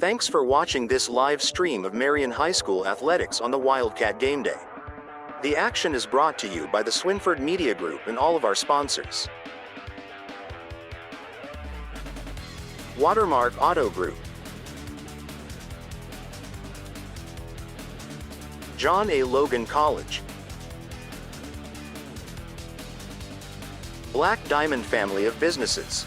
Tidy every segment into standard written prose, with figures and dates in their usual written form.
Thanks for watching this live stream of Marion High School athletics on the Wildcat Gameday. The action is brought to you by the Swinford Media Group and all of our sponsors. Watermark Auto Group, John A. Logan College, Black Diamond Family of Businesses,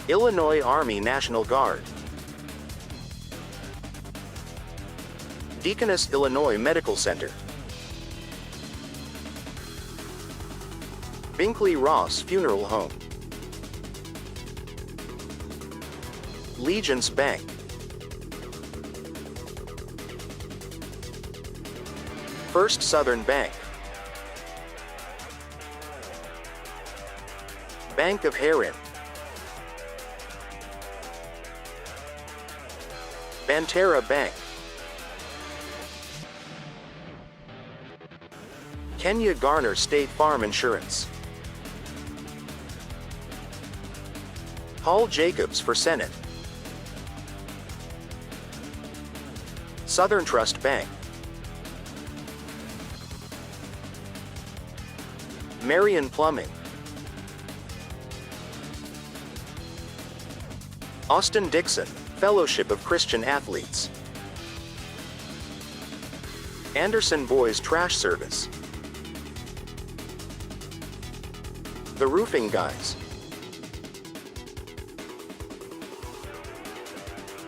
Illinois Army National Guard, Deaconess Illinois Medical Center, Binkley-Ross Funeral Home, Legence Bank, First Southern Bank, Bank of Herrin, Banterra Bank, Garner State Farm Insurance, Paul Jacobs for Senate, SouthernTrust Bank, Marion Plumbing, Austin Dickson, Fellowship of Christian Athletes, Anderson Boys Trash Service, The Roofing Guys,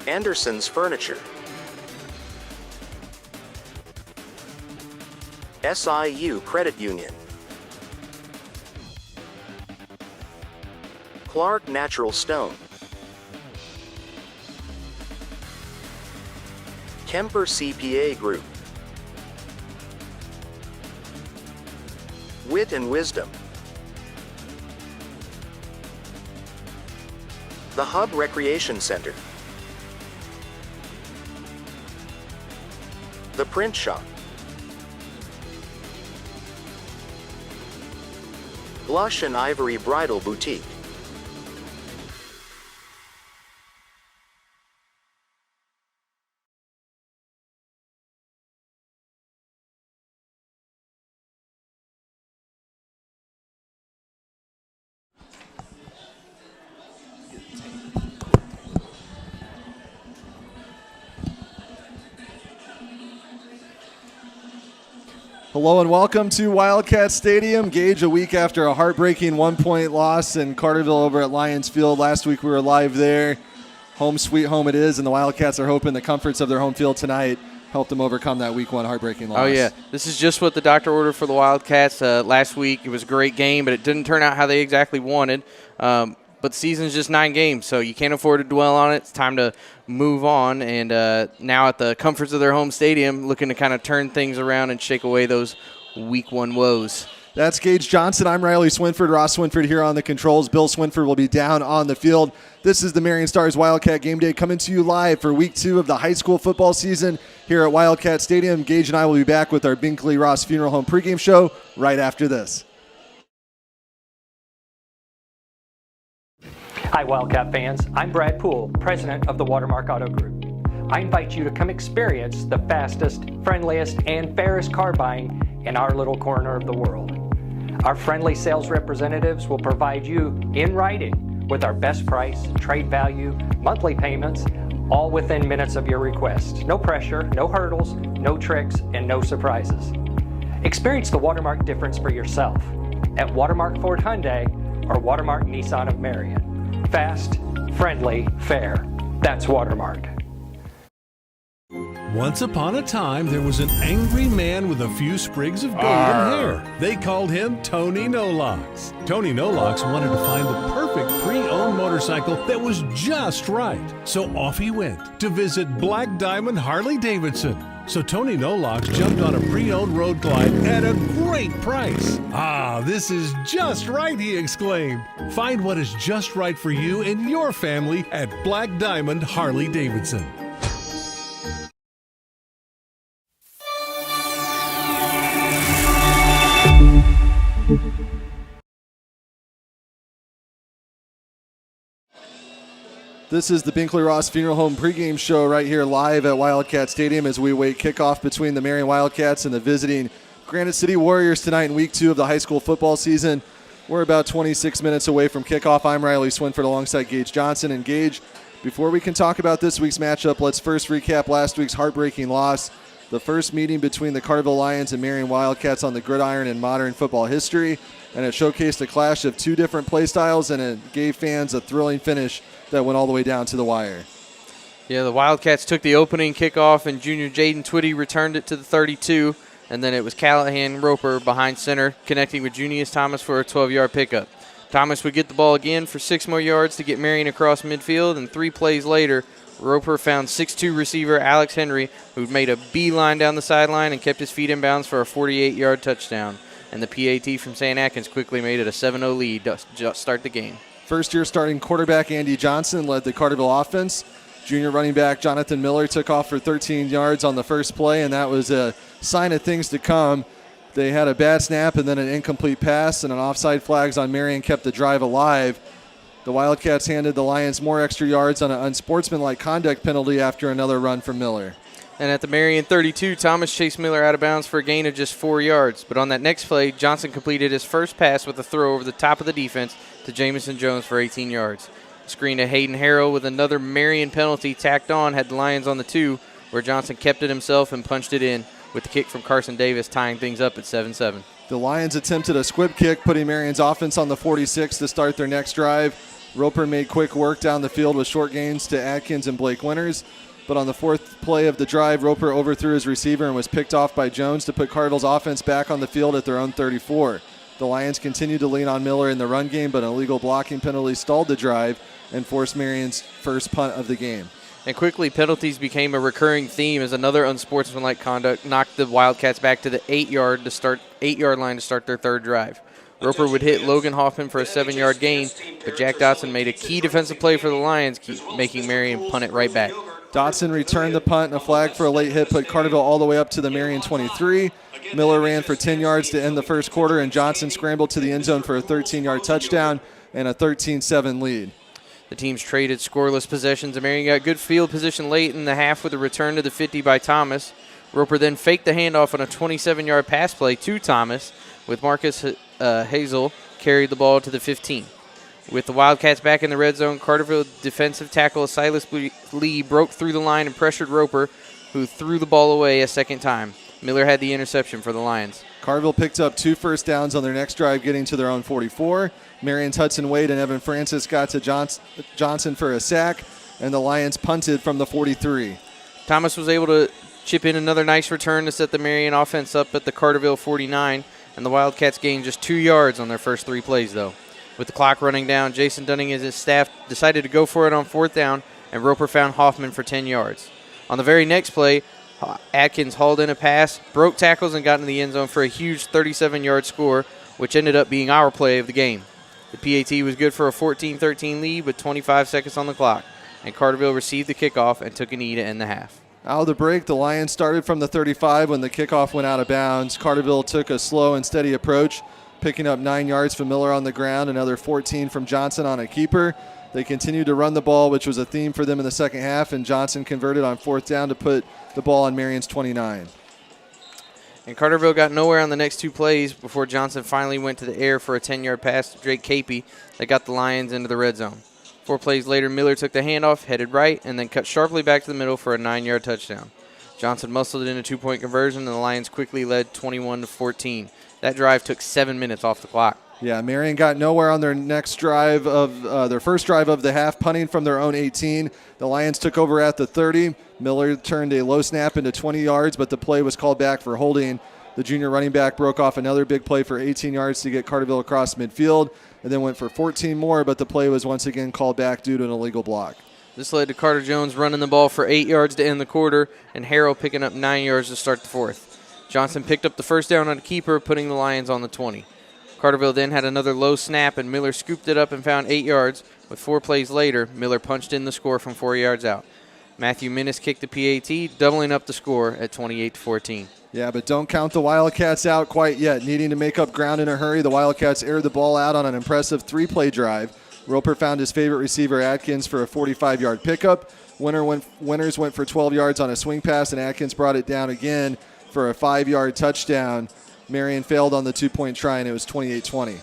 Anderson's Furniture, SIU Credit Union, Clark Natural Stone, Kemper CPA Group, Wit Wisdom, The Hub Recreation Center, The Print Shop, Blush and Ivory Bridal Boutique, Hello and welcome to Wildcat Stadium. Gage, a week after a heartbreaking 1-point loss in Carterville over at Lions Field. Last week we were live there. Home sweet home it is, and the Wildcats are hoping the comforts of their home field tonight help them overcome that week 1 heartbreaking loss. Oh, yeah. This is just what the doctor ordered for the Wildcats. Last week it was a great game, but it didn't turn out how they exactly wanted. But the season's just 9 games, so you can't afford to dwell on it. It's time to move on. And now at the comforts of their home stadium, looking to kind of turn things around and shake away those week 1 woes. That's Gage Johnson. I'm Riley Swinford. Ross Swinford here on the controls. Bill Swinford will be down on the field. This is the Marion Stars Wildcat Game Day coming to you live for week 2 of the high school football season here at Wildcat Stadium. Gage and I will be back with our Binkley-Ross Funeral Home pregame show right after this. Hi, Wildcat fans. I'm Brad Poole, president of the Watermark Auto Group. I invite you to come experience the fastest, friendliest, and fairest car buying in our little corner of the world. Our friendly sales representatives will provide you in writing with our best price, trade value, monthly payments, all within minutes of your request. No pressure, no hurdles, no tricks, and no surprises. Experience the Watermark difference for yourself at Watermark Ford Hyundai or Watermark Nissan of Marion. Fast, friendly, fair. That's Watermark. Once upon a time, there was an angry man with a few sprigs of golden hair. They called him Tony No-Locks. Tony No-Locks wanted to find the perfect pre-owned motorcycle that was just right. So off he went to visit Black Diamond Harley-Davidson. So Tony No-Locks jumped on a pre-owned Road Glide at a great price. Ah, this is just right, he exclaimed. Find what is just right for you and your family at Black Diamond Harley-Davidson. This is the Binkley-Ross Funeral Home pregame show right here live at Wildcat Stadium as we await kickoff between the Marion Wildcats and the visiting Granite City Warriors tonight in week 2 of the high school football season. We're about 26 minutes away from kickoff. I'm Riley Swinford alongside Gage Johnson. And Gage, before we can talk about this week's matchup, let's first recap last week's heartbreaking loss. The first meeting between the Carterville Lions and Marion Wildcats on the gridiron in modern football history. And it showcased a clash of 2 different play styles, and it gave fans a thrilling finish that went all the way down to the wire. Yeah, the Wildcats took the opening kickoff, and junior Jaden Twitty returned it to the 32, and then it was Callahan Roper behind center, connecting with Junius Thomas for a 12-yard pickup. Thomas would get the ball again for 6 more yards to get Marion across midfield, and 3 plays later, Roper found 6'2" receiver Alex Henry, who made a beeline down the sideline and kept his feet in bounds for a 48-yard touchdown. And the PAT from St. Atkins quickly made it a 7-0 lead to start the game. First-year starting quarterback Andy Johnson led the Carterville offense. Junior running back Jonathan Miller took off for 13 yards on the first play, and that was a sign of things to come. They had a bad snap and then an incomplete pass, and an offside flags on Marion kept the drive alive. The Wildcats handed the Lions more extra yards on an unsportsmanlike conduct penalty after another run from Miller. And at the Marion 32, Thomas chased Miller out of bounds for a gain of just 4 yards. But on that next play, Johnson completed his first pass with a throw over the top of the defense to Jamison Jones for 18 yards. Screen to Hayden Harrell with another Marion penalty tacked on had the Lions on the 2, where Johnson kept it himself and punched it in with the kick from Carson Davis, tying things up at 7-7. The Lions attempted a squib kick, putting Marion's offense on the 46 to start their next drive. Roper made quick work down the field with short gains to Atkins and Blake Winters. But on the 4th play of the drive, Roper overthrew his receiver and was picked off by Jones to put Carterville's offense back on the field at their own 34. The Lions continued to lean on Miller in the run game, but an illegal blocking penalty stalled the drive and forced Marion's first punt of the game. And quickly, penalties became a recurring theme as another unsportsmanlike conduct knocked the Wildcats back to the 8-yard line to start their third drive. Roper would hit Logan Hoffman for a 7-yard gain, but Jack Dotson made a key defensive play for the Lions, making Marion punt it right back. Dotson returned the punt, and a flag for a late hit put Carterville all the way up to the Marion 23. Miller ran for 10 yards to end the first quarter, and Johnson scrambled to the end zone for a 13-yard touchdown and a 13-7 lead. The teams traded scoreless possessions, and Marion got good field position late in the half with a return to the 50 by Thomas. Roper then faked the handoff on a 27-yard pass play to Thomas, with Marcus Hazel carried the ball to the 15. With the Wildcats back in the red zone, Carterville defensive tackle Silas Lee broke through the line and pressured Roper, who threw the ball away a second time. Miller had the interception for the Lions. Carterville picked up 2 first downs on their next drive, getting to their own 44. Marion's Hudson Wade and Evan Francis got to Johnson for a sack, and the Lions punted from the 43. Thomas was able to chip in another nice return to set the Marion offense up at the Carterville 49, and the Wildcats gained just 2 yards on their first 3 plays, though. With the clock running down, Jason Dunning and his staff decided to go for it on 4th down, and Roper found Hoffman for 10 yards. On the very next play, Atkins hauled in a pass, broke tackles, and got into the end zone for a huge 37-yard score, which ended up being our play of the game. The PAT was good for a 14-13 lead with 25 seconds on the clock, and Carterville received the kickoff and took a knee to end the half. Out of the break, the Lions started from the 35 when the kickoff went out of bounds. Carterville took a slow and steady approach, picking up 9 yards from Miller on the ground, another 14 from Johnson on a keeper. They continued to run the ball, which was a theme for them in the second half, and Johnson converted on 4th down to put the ball on Marion's 29. And Carterville got nowhere on the next 2 plays before Johnson finally went to the air for a 10-yard pass to Drake Capey that got the Lions into the red zone. 4 plays later, Miller took the handoff, headed right, and then cut sharply back to the middle for a 9-yard touchdown. Johnson muscled in a 2-point conversion, and the Lions quickly led 21-14. That drive took 7 minutes off the clock. Yeah, Marion got nowhere on their next drive of their first drive of the half, punting from their own 18. The Lions took over at the 30. Miller turned a low snap into 20 yards, but the play was called back for holding. The junior running back broke off another big play for 18 yards to get Carterville across midfield, and then went for 14 more, but the play was once again called back due to an illegal block. This led to Carter Jones running the ball for 8 yards to end the quarter, and Harrell picking up 9 yards to start the 4th. Johnson picked up the first down on a keeper, putting the Lions on the 20. Carterville then had another low snap, and Miller scooped it up and found 8 yards. With 4 plays later, Miller punched in the score from 4 yards out. Matthew Minnis kicked the PAT, doubling up the score at 28-14. Yeah, but don't count the Wildcats out quite yet. Needing to make up ground in a hurry, the Wildcats aired the ball out on an impressive 3-play drive. Roper found his favorite receiver, Atkins, for a 45-yard pickup. Winners went for 12 yards on a swing pass, and Atkins brought it down again for a 5-yard touchdown. Marion failed on the 2-point try, and it was 28-20.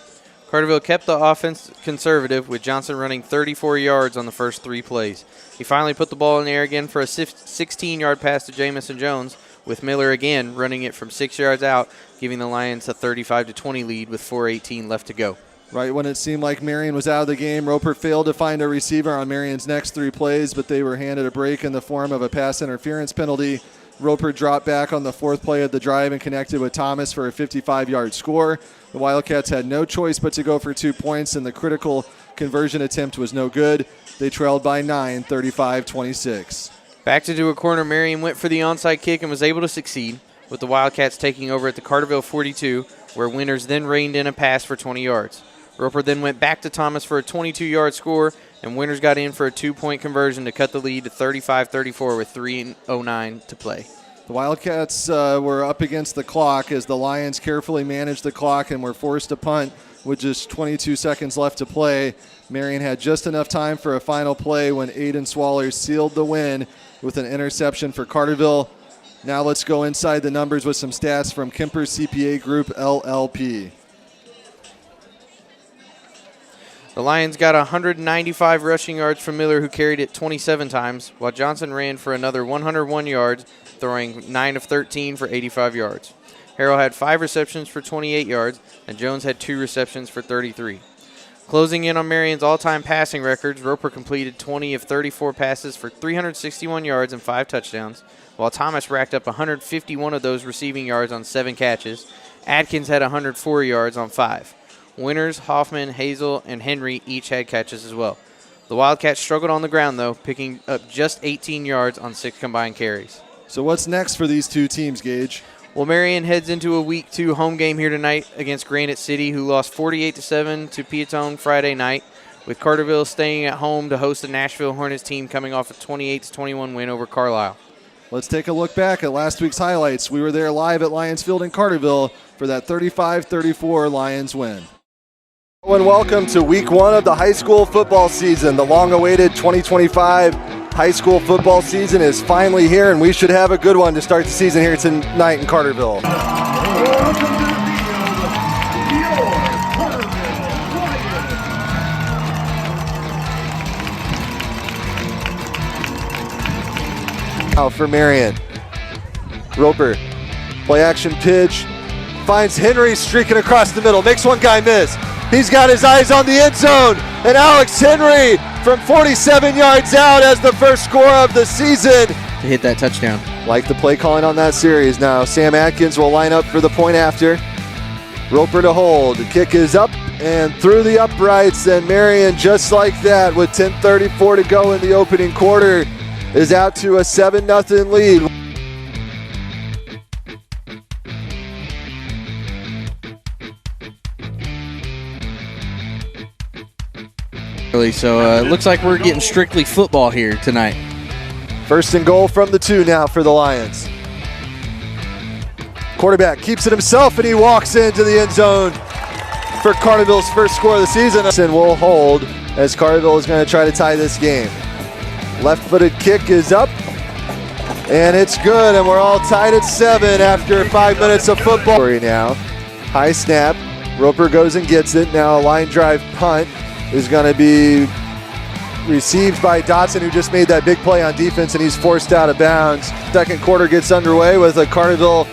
Carterville kept the offense conservative, with Johnson running 34 yards on the first 3 plays. He finally put the ball in the air again for a 16-yard pass to Jamison Jones, with Miller again running it from 6 yards out, giving the Lions a 35-20 lead with 4:18 left to go. Right when it seemed like Marion was out of the game, Roper failed to find a receiver on Marion's next 3 plays, but they were handed a break in the form of a pass interference penalty. Roper dropped back on the 4th play of the drive and connected with Thomas for a 55-yard score. The Wildcats had no choice but to go for 2 points, and the critical conversion attempt was no good. They trailed by 9, 35-26. Back to do a corner, Marion went for the onside kick and was able to succeed, with the Wildcats taking over at the Carterville 42, where Winners then reined in a pass for 20 yards. Roper then went back to Thomas for a 22-yard score, and Winners got in for a 2-point conversion to cut the lead to 35-34 with 3:09 to play. The Wildcats were up against the clock as the Lions carefully managed the clock and were forced to punt with just 22 seconds left to play. Marion had just enough time for a final play when Aiden Swaller sealed the win with an interception for Carterville. Now let's go inside the numbers with some stats from Kemper CPA Group, LLP. The Lions got 195 rushing yards from Miller, who carried it 27 times, while Johnson ran for another 101 yards, throwing 9 of 13 for 85 yards. Harrell had 5 receptions for 28 yards, and Jones had 2 receptions for 33. Closing in on Marion's all-time passing records, Roper completed 20 of 34 passes for 361 yards and 5 touchdowns, while Thomas racked up 151 of those receiving yards on 7 catches. Atkins had 104 yards on 5. Winners, Hoffman, Hazel, and Henry each had catches as well. The Wildcats struggled on the ground, though, picking up just 18 yards on 6 combined carries. So what's next for these 2 teams, Gage? Well, Marion heads into a Week 2 home game here tonight against Granite City, who lost 48-7 to Piatone Friday night, with Carterville staying at home to host the Nashville Hornets team coming off a 28-21 win over Carlisle. Let's take a look back at last week's highlights. We were there live at Lions Field in Carterville for that 35-34 Lions win. And welcome to Week 1 of the high school football season. The long-awaited 2025 high school football season is finally here, and we should have a good one to start the season here tonight in Carterville. Now for Marion. Roper, play action pitch, finds Henry streaking across the middle, makes one guy miss. He's got his eyes on the end zone, and Alex Henry from 47 yards out as the first score of the season. To hit that touchdown. Like the play calling on that series now. Sam Atkins will line up for the point after. Roper to hold. The kick is up and through the uprights, and Marion, just like that, with 10:34 to go in the opening quarter, is out to a 7-0 lead. So it looks like we're getting strictly football here tonight. First and goal from the 2 now for the Lions. Quarterback keeps it himself, and he walks into the end zone for Carterville's first score of the season. And will hold as Carterville is going to try to tie this game. Left-footed kick is up, and it's good, and we're all tied at 7 after 5 minutes of football. Now, high snap, Roper goes and gets it. Now a line drive punt is going to be received by Dotson, who just made that big play on defense, and he's forced out of bounds. Second quarter gets underway with a Carterville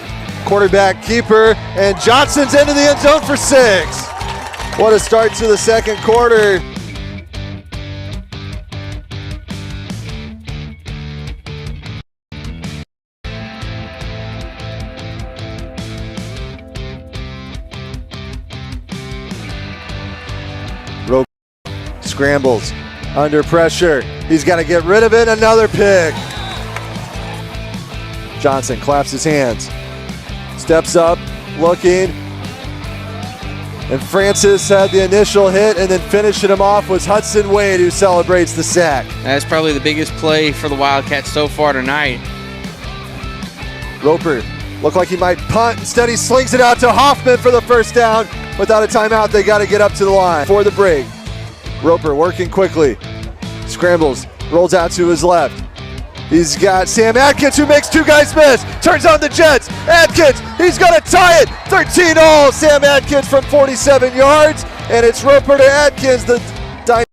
quarterback keeper, and Johnson's into the end zone for 6. What a start to the second quarter. Scrambles under pressure. He's got to get rid of it. Another pick. Johnson claps his hands. Steps up, looking. And Francis had the initial hit, and then finishing him off was Hudson Wade, who celebrates the sack. That's probably the biggest play for the Wildcats so far tonight. Roper looked like he might punt. Instead, he slings it out to Hoffman for the first down. Without a timeout, they got to get up to the line for the break. Roper working quickly. Scrambles, rolls out to his left. He's got Sam Atkins who makes two guys miss. Turns on the Jets. Atkins, he's going to tie it. 13-all. Sam Atkins from 47 yards. And it's Roper to Atkins. The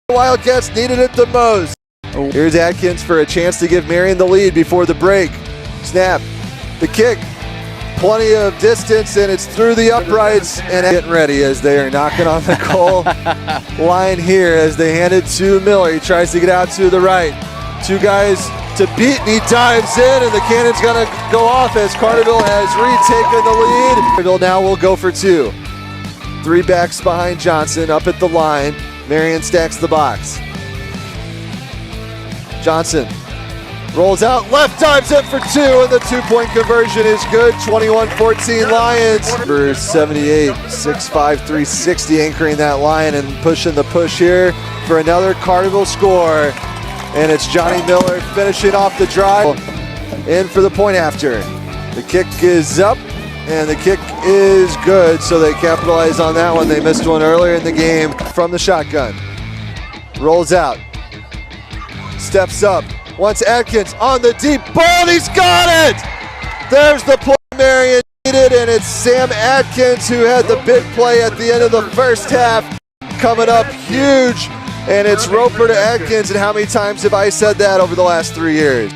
Wildcats needed it the most. Here's Atkins for a chance to give Marion the lead before the break. Snap. The kick. Plenty of distance, and it's through the uprights, and getting ready as they are knocking on the goal line here as they hand it to Miller. He tries to get out to the right. Two guys to beat, and he dives in, and the cannon's going to go off as Carterville has retaken the lead. Carterville now will go for two. Three backs behind Johnson up at the line. Marion stacks the box. Johnson rolls out, left, dives in for two, and the two-point conversion is good. 21-14 Lions. Number 78, 6'5", 360, anchoring that line and pushing the push here for another Carterville score. And it's Johnny Miller finishing off the drive. In for the point after. The kick is up, and the kick is good, so they capitalize on that one. They missed one earlier in the game from the shotgun. Rolls out. Steps up. Wants Atkins on the deep ball, and he's got it! There's the play Marion needed, and it's Sam Atkins who had the big play at the end of the first half. Coming up huge, and it's Roper to Atkins, and how many times have I said that over the last 3 years?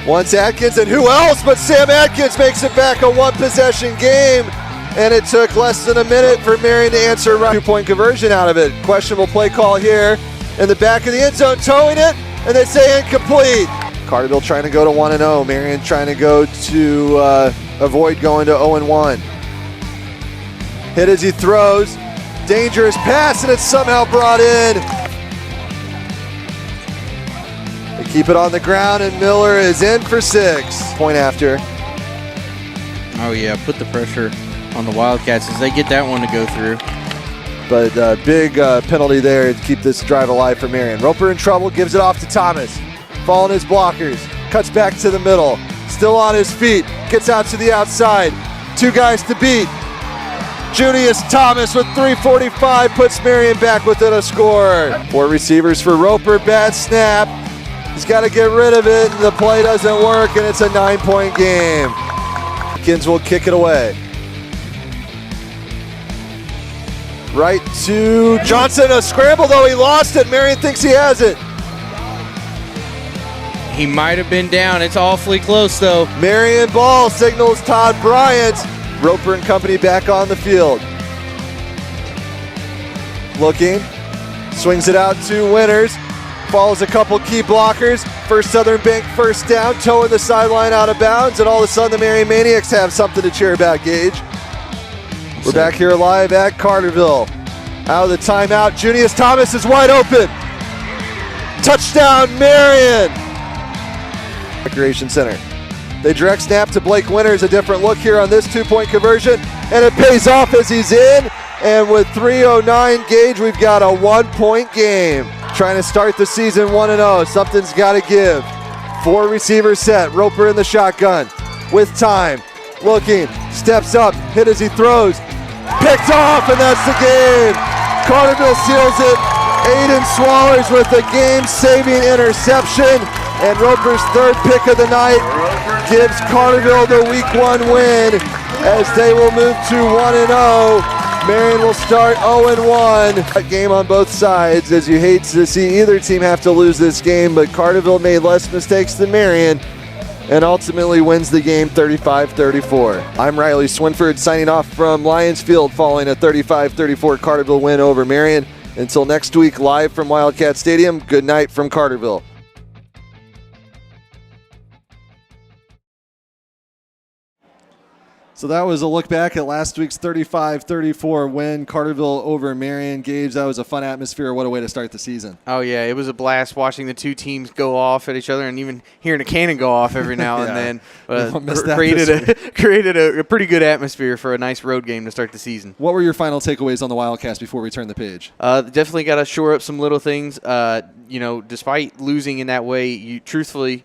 Wants Atkins, and who else but Sam Atkins makes it back a one-possession game, and it took less than a minute for Marion to answer right. Two-point conversion out of it. Questionable play call here in the back of the end zone, towing it, and they say incomplete. Carterville trying to go to 1-0. Marion trying to go to avoid going to 0-1. Hit as he throws. Dangerous pass, and it's somehow brought in. They keep it on the ground, and Miller is in for 6. Point after. Oh, yeah, put the pressure on the Wildcats as they get that one to go through. But big penalty there to keep this drive alive for Marion. Roper in trouble, gives it off to Thomas. Following his blockers, cuts back to the middle. Still on his feet, gets out to the outside. Two guys to beat. Junius Thomas with 3:45 puts Marion back within a score. 4 receivers for Roper, bad snap. He's got to get rid of it, and the play doesn't work, and it's a 9-point game. Atkins will kick it away. Right to Johnson, a scramble, though he lost it. Marion thinks he has it. He might have been down. It's awfully close, though. Marion ball signals Todd Bryant. Roper and company back on the field. Looking, swings it out to Winters. Follows a couple key blockers. First Southern Bank first down, towing the sideline out of bounds, and all of a sudden the Marion Maniacs have something to cheer about, Gage. We're back here live at Carterville. Out of the timeout, Junius Thomas is wide open. Touchdown, Marion! Recreation Center. They direct snap to Blake Winters, a different look here on this two-point conversion, and it pays off as he's in, and with 3:09 Gage, we've got a one-point game. Trying to start the season 1-0. Something's got to give. 4 receivers set. Roper in the shotgun. With time. Looking. Steps up. Hit as he throws. Picked off, and that's the game. Carterville seals it. Aiden Swallers with a game-saving interception. And Roper's third pick of the night gives Carterville the Week 1 win as they will move to 1-0. Marion will start 0-1. A game on both sides, as you hate to see either team have to lose this game, but Carterville made less mistakes than Marion and ultimately wins the game 35-34. I'm Riley Swinford signing off from Lions Field following a 35-34 Carterville win over Marion. Until next week, live from Wildcat Stadium, good night from Carterville. So that was a look back at last week's 35-34 win, Carterville over Marion. Gage, that was a fun atmosphere. What a way to start the season. Oh, yeah, it was a blast watching the two teams go off at each other and even hearing a cannon go off every now and then. Created a pretty good atmosphere for a nice road game to start the season. What were your final takeaways on the Wildcats before we turn the page? Definitely got to shore up some little things. Despite losing in that way, you truthfully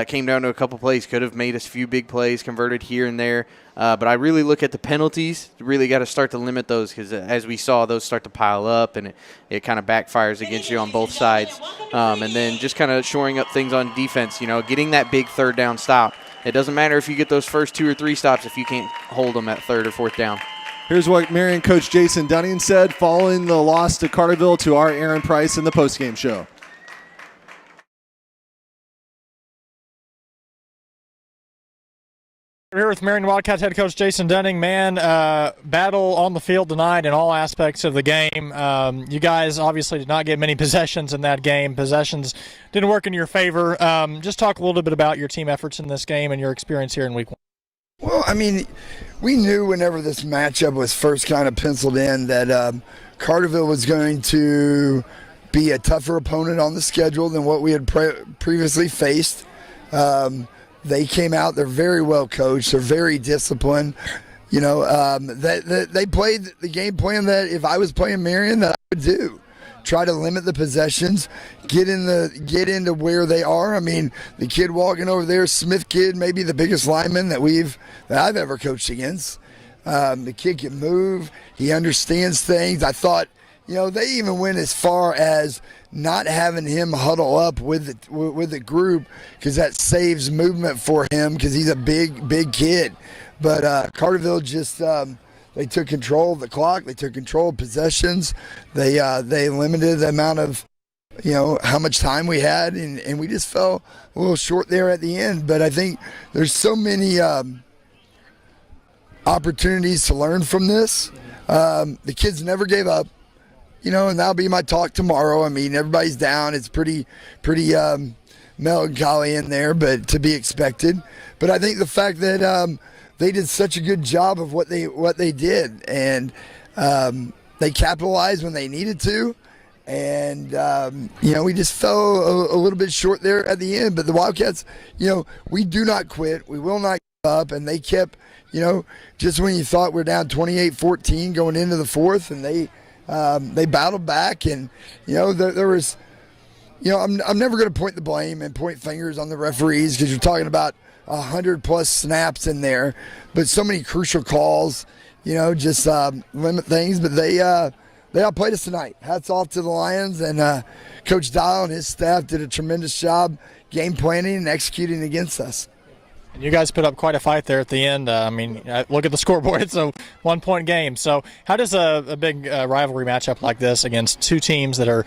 came down to a couple plays. Could have made a few big plays, converted here and there. But I really look at the penalties. Really got to start to limit those because, as we saw, those start to pile up, and it kind of backfires against you on both sides. And then just kind of shoring up things on defense, getting that big third down stop. It doesn't matter if you get those first 2 or 3 stops if you can't hold them at third or fourth down. Here's what Marion coach Jason Dunning said following the loss to Carterville to our Aaron Price in the postgame show. We're here with Marion Wildcats head coach Jason Dunning. Man, battle on the field tonight in all aspects of the game. You guys obviously did not get many possessions in that game. Possessions didn't work in your favor. Just talk a little bit about your team efforts in this game and your experience here in week 1. Well, I mean, we knew whenever this matchup was first kind of penciled in that Carterville was going to be a tougher opponent on the schedule than what we had previously faced. They came out, they're very well coached, they're very disciplined. They played the game plan that if I was playing Marion that I would do. Try to limit the possessions, get into where they are. I mean, the kid walking over there, Smith kid, maybe the biggest lineman that I've ever coached against. The kid can move, he understands things. I thought, they even went as far as not having him huddle up with the group because that saves movement for him because he's a big kid. But Carterville just they took control of the clock. They took control of possessions. They limited the amount of how much time we had, and we just fell a little short there at the end. But I think there's so many opportunities to learn from this. The kids never gave up. And that'll be my talk tomorrow. I mean, everybody's down. It's pretty melancholy in there, but to be expected. But I think the fact that they did such a good job of what they did, and they capitalized when they needed to, and we just fell a little bit short there at the end. But the Wildcats, we do not quit. We will not give up, and they kept, just when you thought we're down 28-14 going into the fourth, and they battled back, and there was, I'm never going to point the blame and point fingers on the referees because you're talking about 100+ snaps in there, but so many crucial calls, just limit things. But they outplayed us tonight. Hats off to the Lions, and Coach Dial and his staff did a tremendous job game planning and executing against us. You guys put up quite a fight there at the end. Look at the scoreboard. It's a 1-point game. So how does a big rivalry matchup like this against two teams that are,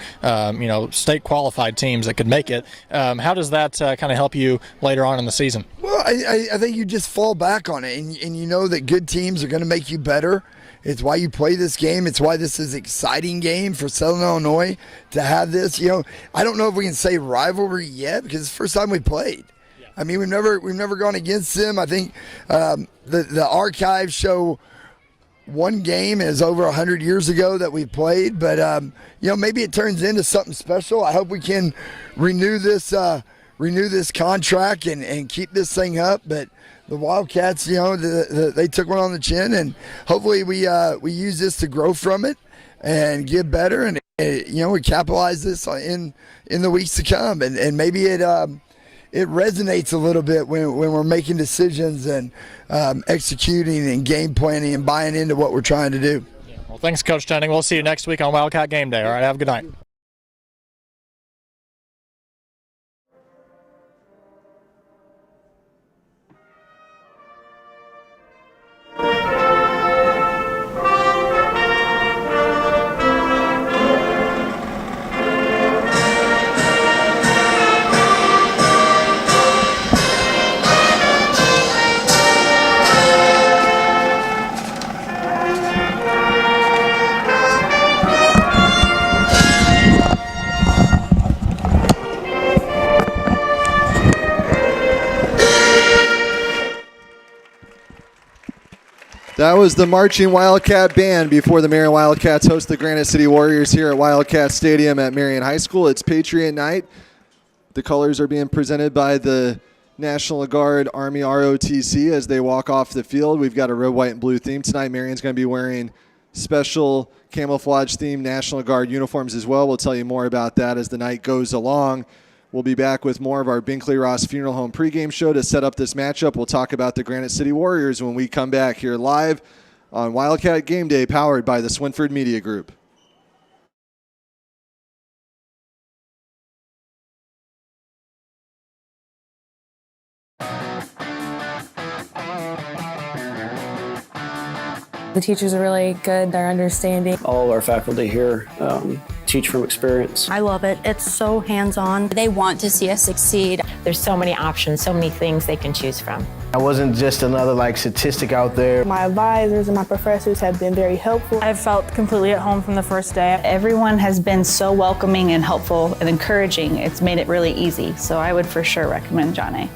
state qualified teams that could make it, how does that kind of help you later on in the season? Well, I think you just fall back on it, and you know that good teams are going to make you better. It's why you play this game. It's why this is an exciting game for Southern Illinois to have this. I don't know if we can say rivalry yet because it's the first time we played. I mean, we've never gone against them. I think the archives show one game is over 100 years ago that we played, but maybe it turns into something special. I hope we can renew this contract and keep this thing up. But the Wildcats, they took one on the chin, and hopefully we use this to grow from it and get better, and we capitalize this in the weeks to come, and maybe it resonates a little bit when we're making decisions and executing and game planning and buying into what we're trying to do. Well, thanks, Coach Dunning. We'll see you next week on Wildcat Game Day. All right, have a good night. That was the marching Wildcat Band before the Marion Wildcats host the Granite City Warriors here at Wildcat Stadium at Marion High School. It's Patriot Night. The colors are being presented by the National Guard Army ROTC as they walk off the field. We've got a red, white, and blue theme tonight. Marion's going to be wearing special camouflage-themed National Guard uniforms as well. We'll tell you more about that as the night goes along. We'll be back with more of our Binkley-Ross Funeral Home pregame show to set up this matchup. We'll talk about the Granite City Warriors when we come back here live on Wildcat Game Day, powered by the Swinford Media Group. The teachers are really good, they're understanding. All our faculty here teach from experience. I love it. It's so hands-on. They want to see us succeed. There's so many options, so many things they can choose from. I wasn't just another statistic out there. My advisors and my professors have been very helpful. I've felt completely at home from the first day. Everyone has been so welcoming and helpful and encouraging. It's made it really easy. So I would for sure recommend John A.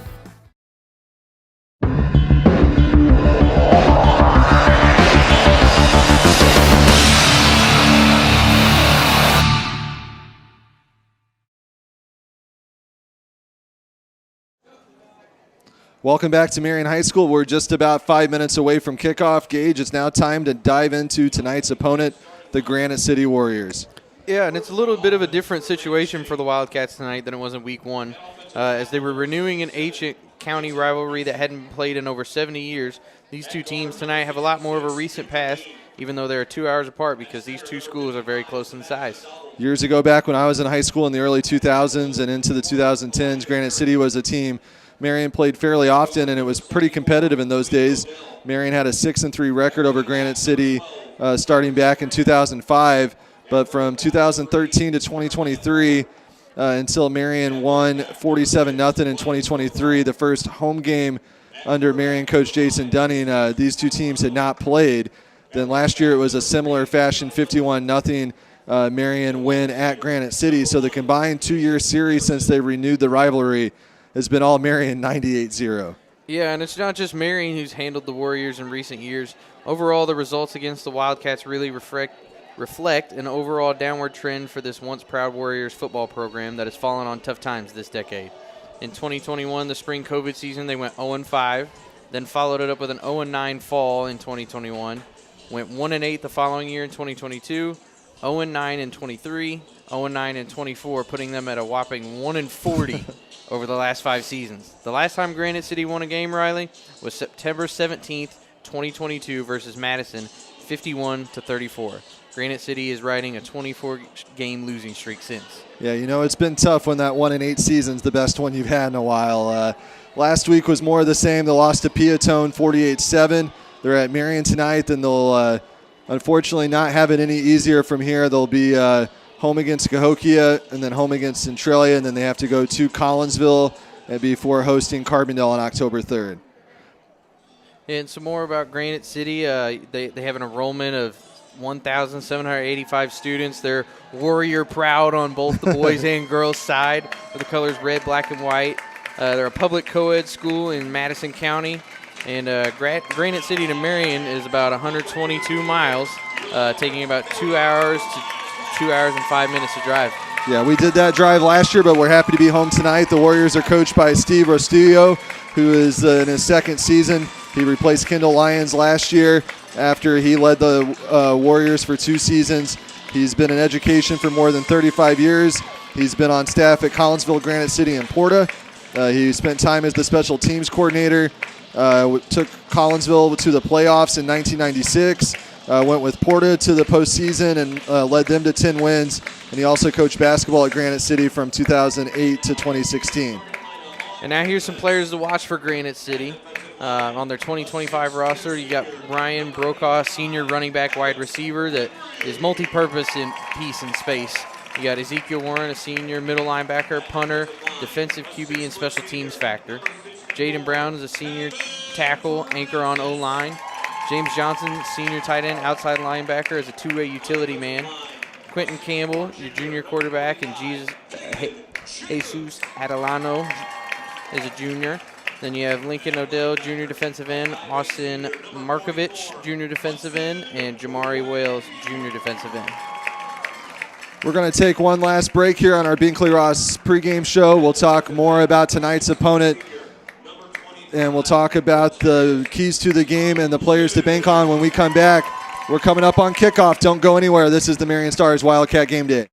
Welcome back to Marion High School. We're just about 5 minutes away from kickoff. Gage, it's now time to dive into tonight's opponent, the Granite City Warriors. Yeah, and it's a little bit of a different situation for the Wildcats tonight than it was in week one. As they were renewing an ancient county rivalry that hadn't been played in over 70 years, these two teams tonight have a lot more of a recent past, even though they're 2 hours apart because these two schools are very close in size. Years ago, back when I was in high school in the early 2000s and into the 2010s, Granite City was a team Marion played fairly often, and it was pretty competitive in those days. Marion had a 6-3 record over Granite City starting back in 2005, but from 2013 to 2023 until Marion won 47-0 in 2023, the first home game under Marion coach Jason Dunning, these two teams had not played. Then last year it was a similar fashion, 51-0 Marion win at Granite City. So the combined two-year series since they renewed the rivalry has been all Marion 98-0. Yeah, and it's not just Marion who's handled the Warriors in recent years. Overall, the results against the Wildcats really reflect an overall downward trend for this once proud Warriors football program that has fallen on tough times this decade. In 2021, the spring COVID season, they went 0-5, then followed it up with an 0-9 fall in 2021, went 1-8 the following year in 2022, 0-9 in 23, 0-9 in 24, putting them at a whopping 1-40 over the last 5 seasons. The last time Granite City won a game, Riley, was September 17th, 2022 versus Madison, 51-34. Granite City is riding a 24-game losing streak since. Yeah, you know, it's been tough when that 1-8 season's the best one you've had in a while. Last week was more of the same. They lost to Piatone 48-7. They're at Marion tonight, and they'll unfortunately not have it any easier from here. They'll be home against Cahokia and then home against Centralia, and then they have to go to Collinsville before hosting Carbondale on October 3rd. And some more about Granite City. They have an enrollment of 1,785 students. They're Warrior proud on both the boys and girls side with the colors red, black, and white. They're a public co-ed school in Madison County. And Granite City to Marion is about 122 miles, taking about 2 hours to 2 hours and 5 minutes to drive. Yeah, we did that drive last year, but we're happy to be home tonight. The Warriors are coached by Steve Rostillo, who is in his second season. He replaced Kendall Lyons last year after he led the Warriors for 2 seasons. He's been in education for more than 35 years. He's been on staff at Collinsville, Granite City, and Porta. He spent time as the special teams coordinator, took Collinsville to the playoffs in 1996, went with Porta to the postseason and led them to 10 wins. And he also coached basketball at Granite City from 2008 to 2016. And now here's some players to watch for Granite City. On their 2025 roster, you got Ryan Brokaw, senior running back wide receiver that is multi-purpose in piece and space. You got Ezekiel Warren, a senior middle linebacker, punter, defensive QB, and special teams factor. Jaden Brown is a senior tackle, anchor on O-line. James Johnson, senior tight end, outside linebacker, is a two-way utility man. Quentin Campbell, your junior quarterback, and Jesus Adelano is a junior. Then you have Lincoln Odell, junior defensive end, Austin Markovich, junior defensive end, and Jamari Wales, junior defensive end. We're going to take one last break here on our Binkley-Ross pregame show. We'll talk more about tonight's opponent, and we'll talk about the keys to the game and the players to bank on when we come back. We're coming up on kickoff. Don't go anywhere. This is the Marion Stars Wildcat Game Day.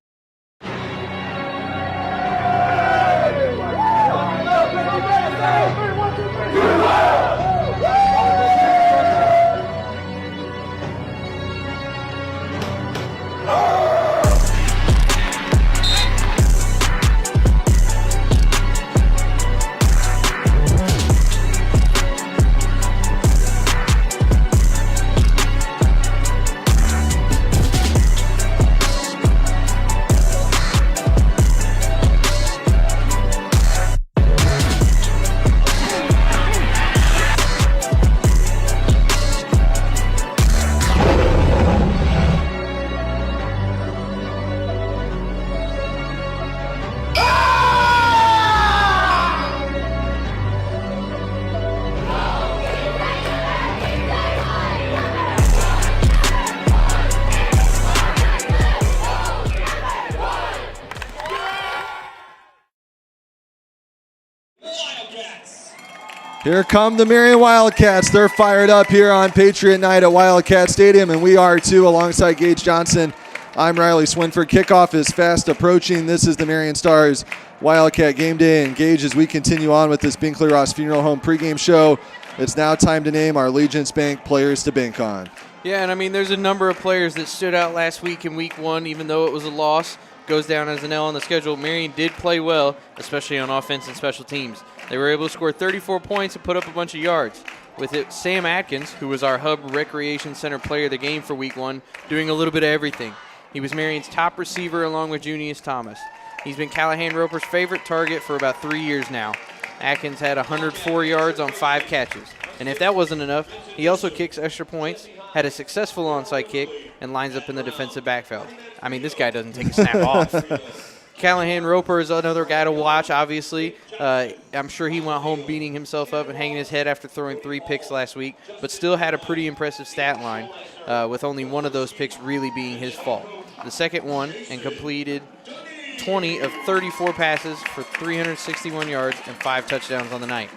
Here come the Marion Wildcats. They're fired up here on Patriot Night at Wildcat Stadium, and we are too, alongside Gage Johnson. I'm Riley Swinford. Kickoff is fast approaching. This is the Marion Stars Wildcat Game Day. And Gage, as we continue on with this Binkley-Ross Funeral Home pregame show, it's now time to name our Legence Bank players to bank on. Yeah, and I mean, there's a number of players that stood out last week in week one, even though it was a loss. Goes down as an L on the schedule. Marion did play well, especially on offense and special teams. They were able to score 34 points and put up a bunch of yards. With it, Sam Atkins, who was our Hub Recreation Center player of the game for week one, doing a little bit of everything. He was Marion's top receiver along with Junius Thomas. He's been Callahan Roper's favorite target for about 3 years now. Atkins had 104 yards on 5 catches. And if that wasn't enough, he also kicks extra points, had a successful onside kick, and lines up in the defensive backfield. I mean, this guy doesn't take a snap off. Callahan Roper is another guy to watch, obviously. I'm sure he went home beating himself up and hanging his head after throwing 3 picks last week, but still had a pretty impressive stat line, with only one of those picks really being his fault. The second one, and completed 20 of 34 passes for 361 yards and 5 touchdowns on the night.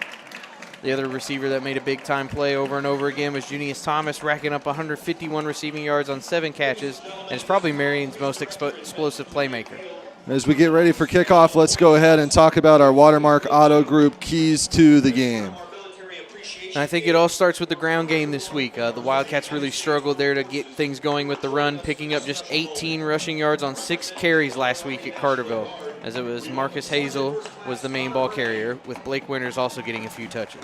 The other receiver that made a big-time play over and over again was Junius Thomas, racking up 151 receiving yards on 7 catches, and is probably Marion's most explosive playmaker. As we get ready for kickoff, let's go ahead and talk about our Watermark Auto Group keys to the game. And I think it all starts with the ground game this week. The Wildcats really struggled there to get things going with the run, picking up just 18 rushing yards on 6 carries last week at Carterville, as it was Marcus Hazel was the main ball carrier, with Blake Winters also getting a few touches.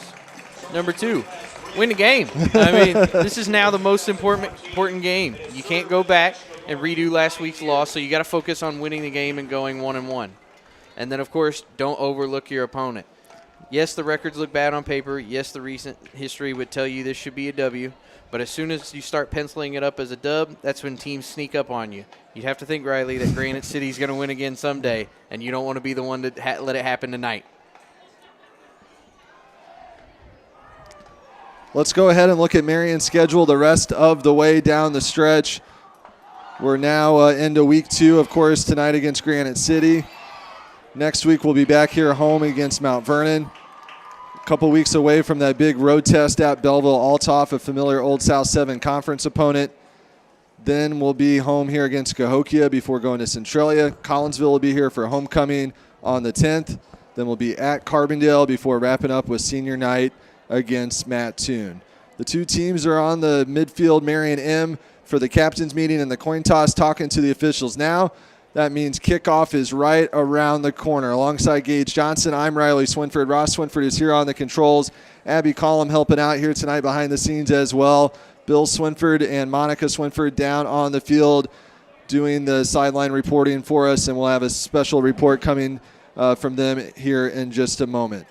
Number 2, win the game. I mean, this is now the most important game. You can't go back and redo last week's loss, so you got to focus on winning the game and going 1-1. And then, of course, don't overlook your opponent. Yes, the records look bad on paper. Yes, the recent history would tell you this should be a W. But as soon as you start penciling it up as a dub, that's when teams sneak up on you. You'd have to think, Riley, that Granite City's going to win again someday, and you don't want to be the one to let it happen tonight. Let's go ahead and look at Marion's schedule the rest of the way down the stretch. We're now into week 2, of course, tonight against Granite City. Next week, we'll be back here home against Mount Vernon. A couple weeks away from that big road test at Belleville-Altoff, a familiar Old South 7 conference opponent. Then we'll be home here against Cahokia before going to Centralia. Collinsville will be here for homecoming on the 10th. Then we'll be at Carbondale before wrapping up with senior night against Mattoon. The 2 teams are on the midfield, Marion M, for the captain's meeting and the coin toss, talking to the officials now. That means kickoff is right around the corner. Alongside Gage Johnson, I'm Riley Swinford. Ross Swinford is here on the controls. Abby Collum helping out here tonight behind the scenes as well. Bill Swinford and Monica Swinford down on the field doing the sideline reporting for us, and we'll have a special report coming from them here in just a moment.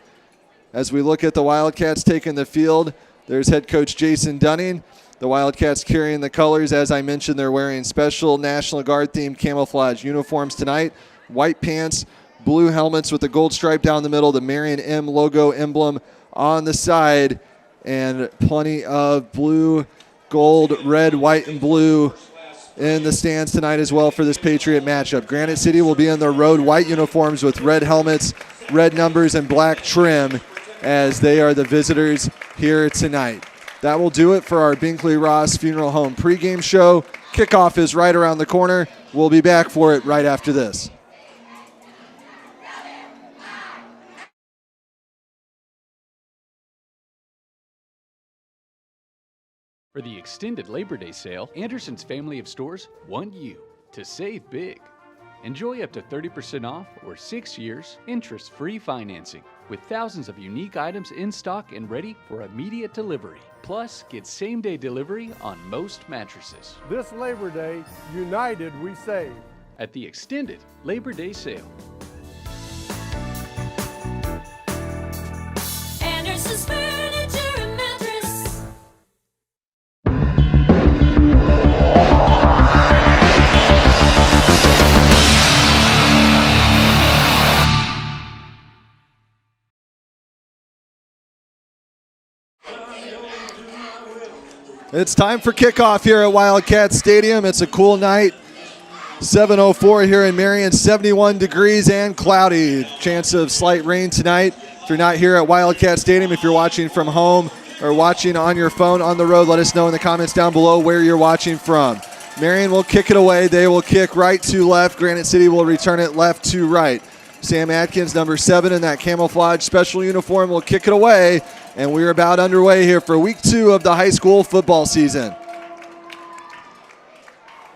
As we look at the Wildcats taking the field, there's head coach Jason Dunning. The Wildcats carrying the colors. As I mentioned, they're wearing special National Guard-themed camouflage uniforms tonight. White pants, blue helmets with the gold stripe down the middle, the Marion M logo emblem on the side, and plenty of blue, gold, red, white, and blue in the stands tonight as well for this Patriot matchup. Granite City will be in their road white uniforms with red helmets, red numbers, and black trim as they are the visitors here tonight. That will do it for our Binkley-Ross Funeral Home pregame show. Kickoff is right around the corner. We'll be back for it right after this. For the extended Labor Day sale, Anderson's family of stores want you to save big. Enjoy up to 30% off or 6 years interest-free financing with thousands of unique items in stock and ready for immediate delivery. Plus, get same-day delivery on most mattresses. This Labor Day, united we save. At the extended Labor Day sale. Anderson's Furniture and Mattress. It's time for kickoff here at Wildcat Stadium. It's a cool night. 7:04 here in Marion, 71 degrees and cloudy. Chance of slight rain tonight. If you're not here at Wildcat Stadium, if you're watching from home or watching on your phone on the road, let us know in the comments down below where you're watching from. Marion will kick it away. They will kick right to left. Granite City will return it left to right. Sam Atkins, number 7 in that camouflage special uniform, will kick it away. And we're about underway here for week 2 of the high school football season.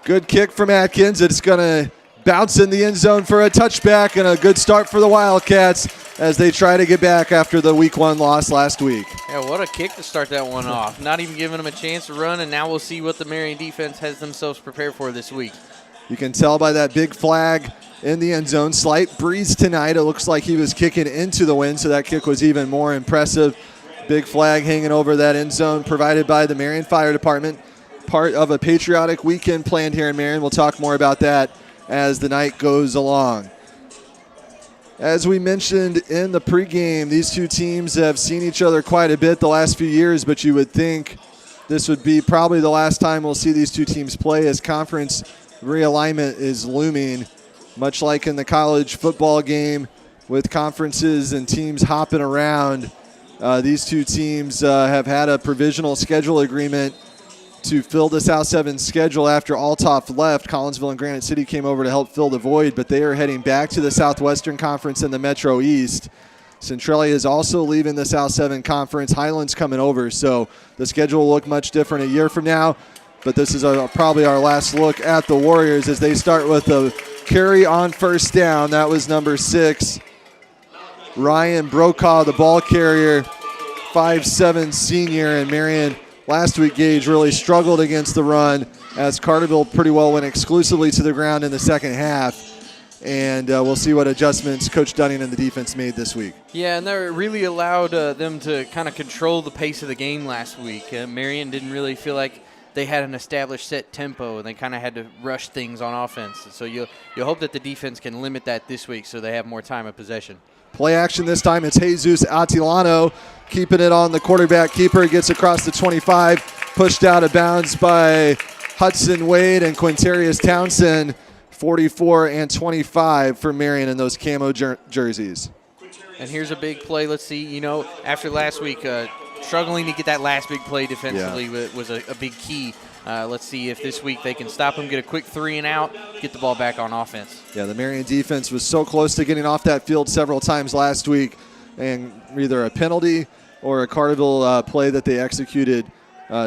Good kick from Atkins. It's going to bounce in the end zone for a touchback, and a good start for the Wildcats as they try to get back after the week 1 loss last week. Yeah, what a kick to start that one off. Not even giving them a chance to run, and now we'll see what the Marion defense has themselves prepared for this week. You can tell by that big flag in the end zone. Slight breeze tonight. It looks like he was kicking into the wind, so that kick was even more impressive. Big flag hanging over that end zone provided by the Marion Fire Department. Part of a patriotic weekend planned here in Marion. We'll talk more about that as the night goes along. As we mentioned in the pregame, these two teams have seen each other quite a bit the last few years, but you would think this would be probably the last time we'll see these two teams play as conference realignment is looming, much like in the college football game with conferences and teams hopping around. These two teams have had a provisional schedule agreement to fill the South 7 schedule after Althoff left. Collinsville and Granite City came over to help fill the void, but they are heading back to the Southwestern Conference and the Metro East. Centralia is also leaving the South 7 Conference. Highland's coming over, so the schedule will look much different a year from now. But this is probably our last look at the Warriors as they start with a carry on first down. That was number 6. Ryan Brokaw, the ball carrier, 5'7" senior, and Marion last week, Gage, really struggled against the run as Carterville pretty well went exclusively to the ground in the second half. And we'll see what adjustments Coach Dunning and the defense made this week. Yeah, and that really allowed them to kind of control the pace of the game last week. Marion didn't really feel like they had an established set tempo, and they kind of had to rush things on offense. So you'll hope that the defense can limit that this week so they have more time of possession. Play action this time. It's Jesus Atilano keeping it on the quarterback keeper. Gets across the 25, pushed out of bounds by Hudson Wade and Quintarius Townsend. 44 and 25 for Marion in those camo jerseys. And here's a big play. Let's see, after last week, struggling to get that last big play defensively was a big key. Let's see if this week they can stop them, get a quick 3 and out, get the ball back on offense. Yeah, the Marion defense was so close to getting off that field several times last week, and either a penalty or a Carterville play that they executed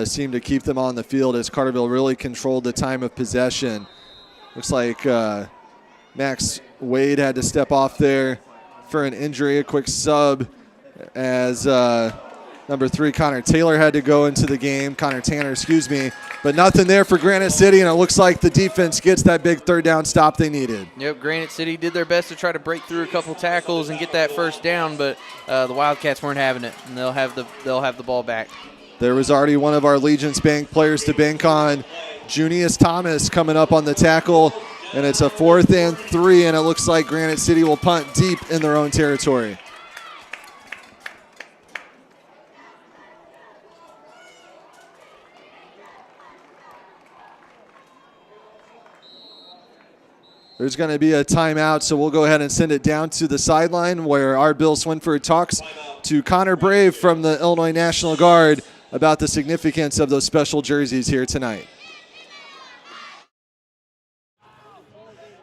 seemed to keep them on the field as Carterville really controlled the time of possession. Looks like Max Wade had to step off there for an injury, a quick sub, as number 3, Connor Tanner, had to go into the game. But nothing there for Granite City, and it looks like the defense gets that big third down stop they needed. Yep, Granite City did their best to try to break through a couple tackles and get that first down, but the Wildcats weren't having it, and they'll have the ball back. There was already one of our Legence Bank players to bank on, Junius Thomas, coming up on the tackle, and it's a 4th and 3, and it looks like Granite City will punt deep in their own territory. There's going to be a timeout, so we'll go ahead and send it down to the sideline where our Bill Swinford talks to Connor Brave from the Illinois National Guard about the significance of those special jerseys here tonight.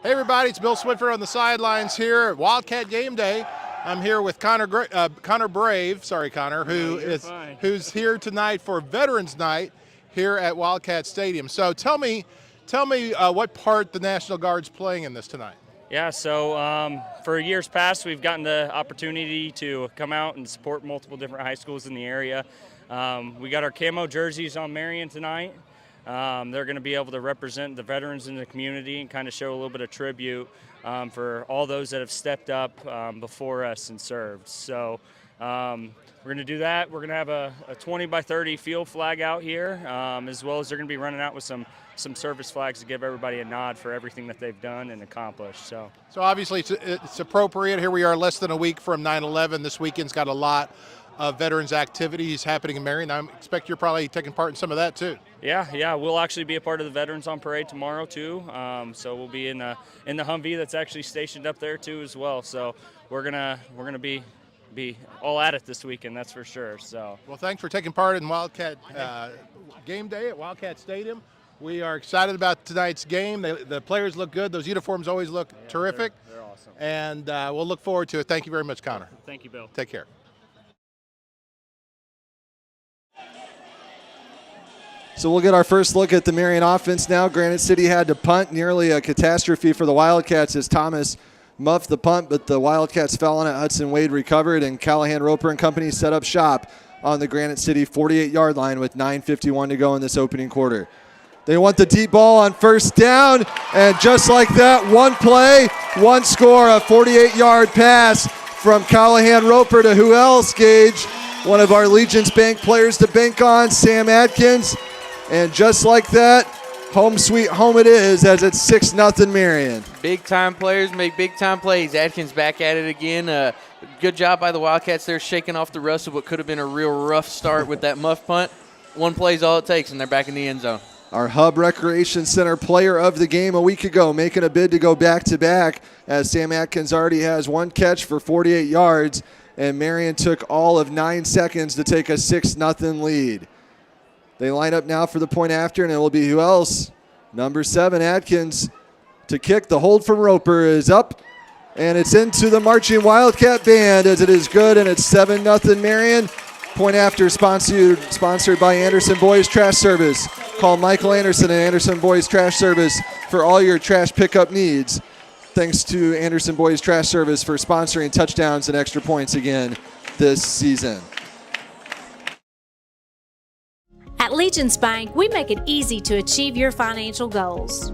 Hey everybody, it's Bill Swinford on the sidelines here at Wildcat Game Day. I'm here with Connor Brave, who's here tonight for Veterans Night here at Wildcat Stadium. So tell me what part the National Guard's playing in this tonight. Yeah, so for years past, we've gotten the opportunity to come out and support multiple different high schools in the area. We got our camo jerseys on Marion tonight. They're going to be able to represent the veterans in the community and kind of show a little bit of tribute for all those that have stepped up before us and served. So we're going to do that. We're going to have a 20 by 30 field flag out here, as well as they're going to be running out with some service flags to give everybody a nod for everything that they've done and accomplished. So obviously it's appropriate. Here we are less than a week from 9/11. This weekend's got a lot of veterans activities happening in Marion. I expect you're probably taking part in some of that too. Yeah, we'll actually be a part of the Veterans on Parade tomorrow too. So we'll be in the Humvee that's actually stationed up there too as well. So we're gonna be all at it this weekend, that's for sure. So well, thanks for taking part in Wildcat Game Day at Wildcat Stadium. We are excited about tonight's game. The players look good. Those uniforms always look terrific. They're awesome. And we'll look forward to it. Thank you very much, Connor. Thank you, Bill. Take care. So we'll get our first look at the Marion offense now. Granite City had to punt, nearly a catastrophe for the Wildcats as Thomas muffed the punt, but the Wildcats fell on it. Hudson Wade recovered, and Callahan, Roper, and company set up shop on the Granite City 48-yard line with 9:51 to go in this opening quarter. They want the deep ball on first down, and just like that, one play, one score, a 48-yard pass from Callahan, Roper to who else, Gage? One of our Legence Bank players to bank on, Sam Atkins. And just like that, home sweet home it is as it's 6-0 Marion. Big-time players make big-time plays. Atkins back at it again. Good job by the Wildcats there, shaking off the rust of what could have been a real rough start with that muff punt. One play's all it takes, and they're back in the end zone. Our Hub Recreation Center player of the game a week ago, making a bid to go back-to-back as Sam Atkins already has one catch for 48 yards, and Marion took all of 9 seconds to take a 6-0 lead. They line up now for the point after, and it will be who else? Number 7, Atkins, to kick. The hold from Roper is up, and it's into the marching Wildcat band as it is good, and it's 7-0 Marion. Point after sponsored by Anderson Boys Trash Service. Call Michael Anderson and Anderson Boys Trash Service for all your trash pickup needs. Thanks to Anderson Boys Trash Service for sponsoring touchdowns and extra points again this season. At Legence Bank, we make it easy to achieve your financial goals.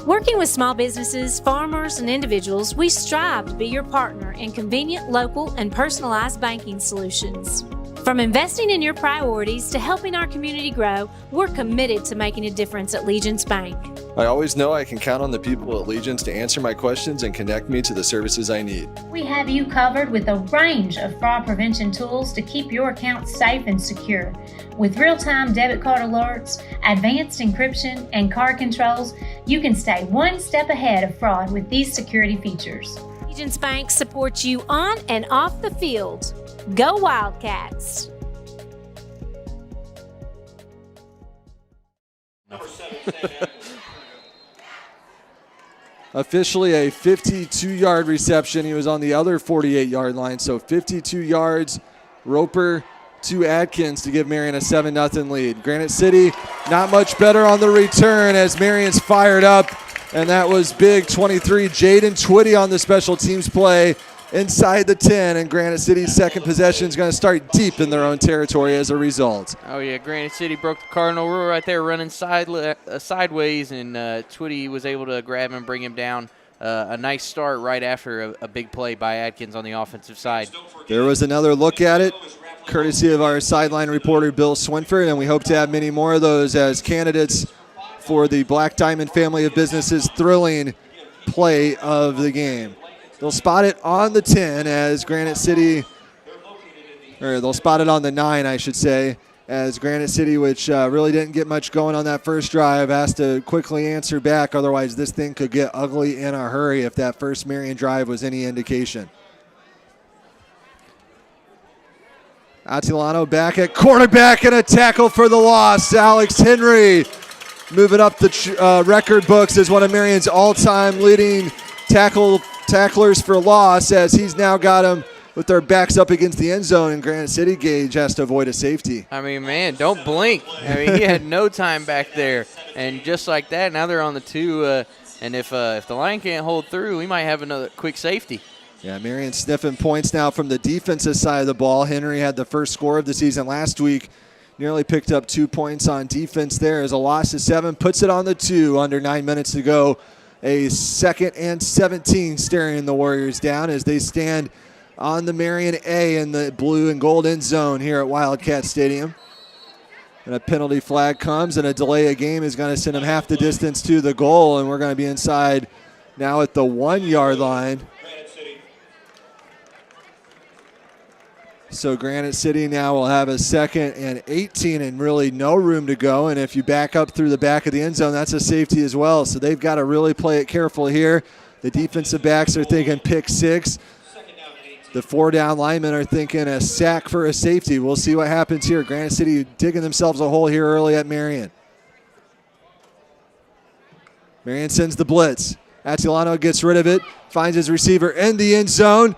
Working with small businesses, farmers, and individuals, we strive to be your partner in convenient, local, and personalized banking solutions. From investing in your priorities to helping our community grow, we're committed to making a difference at Legence Bank. I always know I can count on the people at Legence to answer my questions and connect me to the services I need. We have you covered with a range of fraud prevention tools to keep your accounts safe and secure. With real-time debit card alerts, advanced encryption, and card controls, you can stay one step ahead of fraud with these security features. Legence Bank supports you on and off the field. Go Wildcats! Officially a 52-yard reception. He was on the other 48-yard line, so 52 yards. Roper to Atkins to give Marion a 7-0 lead. Granite City not much better on the return as Marion's fired up, and that was big. 23, Jaden Twitty on the special teams play inside the 10, and Granite City's second possession is going to start deep in their own territory as a result. Oh, yeah, Granite City broke the Cardinal rule right there, running sideways, and Twitty was able to grab him and bring him down. A nice start right after a big play by Atkins on the offensive side. There was another look at it, courtesy of our sideline reporter, Bill Swinford, and we hope to have many more of those as candidates for the Black Diamond family of businesses' thrilling play of the game. They'll spot it on the 10 as Granite City, or they'll spot it on the 9, I should say, as Granite City, which really didn't get much going on that first drive, has to quickly answer back. Otherwise, this thing could get ugly in a hurry if that first Marion drive was any indication. Attilano back at quarterback and a tackle for the loss. Alex Henry moving up the record books as one of Marion's all-time leading tacklers for loss, as he's now got him with their backs up against the end zone, and Granite City Gage has to avoid a safety. I mean, man, don't blink. I mean, he had no time back there. And just like that, now they're on the 2. And if the line can't hold through, we might have another quick safety. Yeah, Marion sniffing points now from the defensive side of the ball. Henry had the first score of the season last week. Nearly picked up 2 points on defense there as a loss of 7. Puts it on the 2, under 9 minutes to go. A 2nd and 17 staring the Warriors down as they stand on the Marion A in the blue and gold end zone here at Wildcat Stadium. And a penalty flag comes, and a delay of game is going to send them half the distance to the goal, and we're going to be inside now at the 1 yard line. So Granite City now will have a 2nd and 18 and really no room to go. And if you back up through the back of the end zone, that's a safety as well. So they've got to really play it careful here. The defensive backs are thinking pick 6. The 4 down linemen are thinking a sack for a safety. We'll see what happens here. Granite City digging themselves a hole here early at Marion. Marion sends the blitz. Attilano gets rid of it, finds his receiver in the end zone.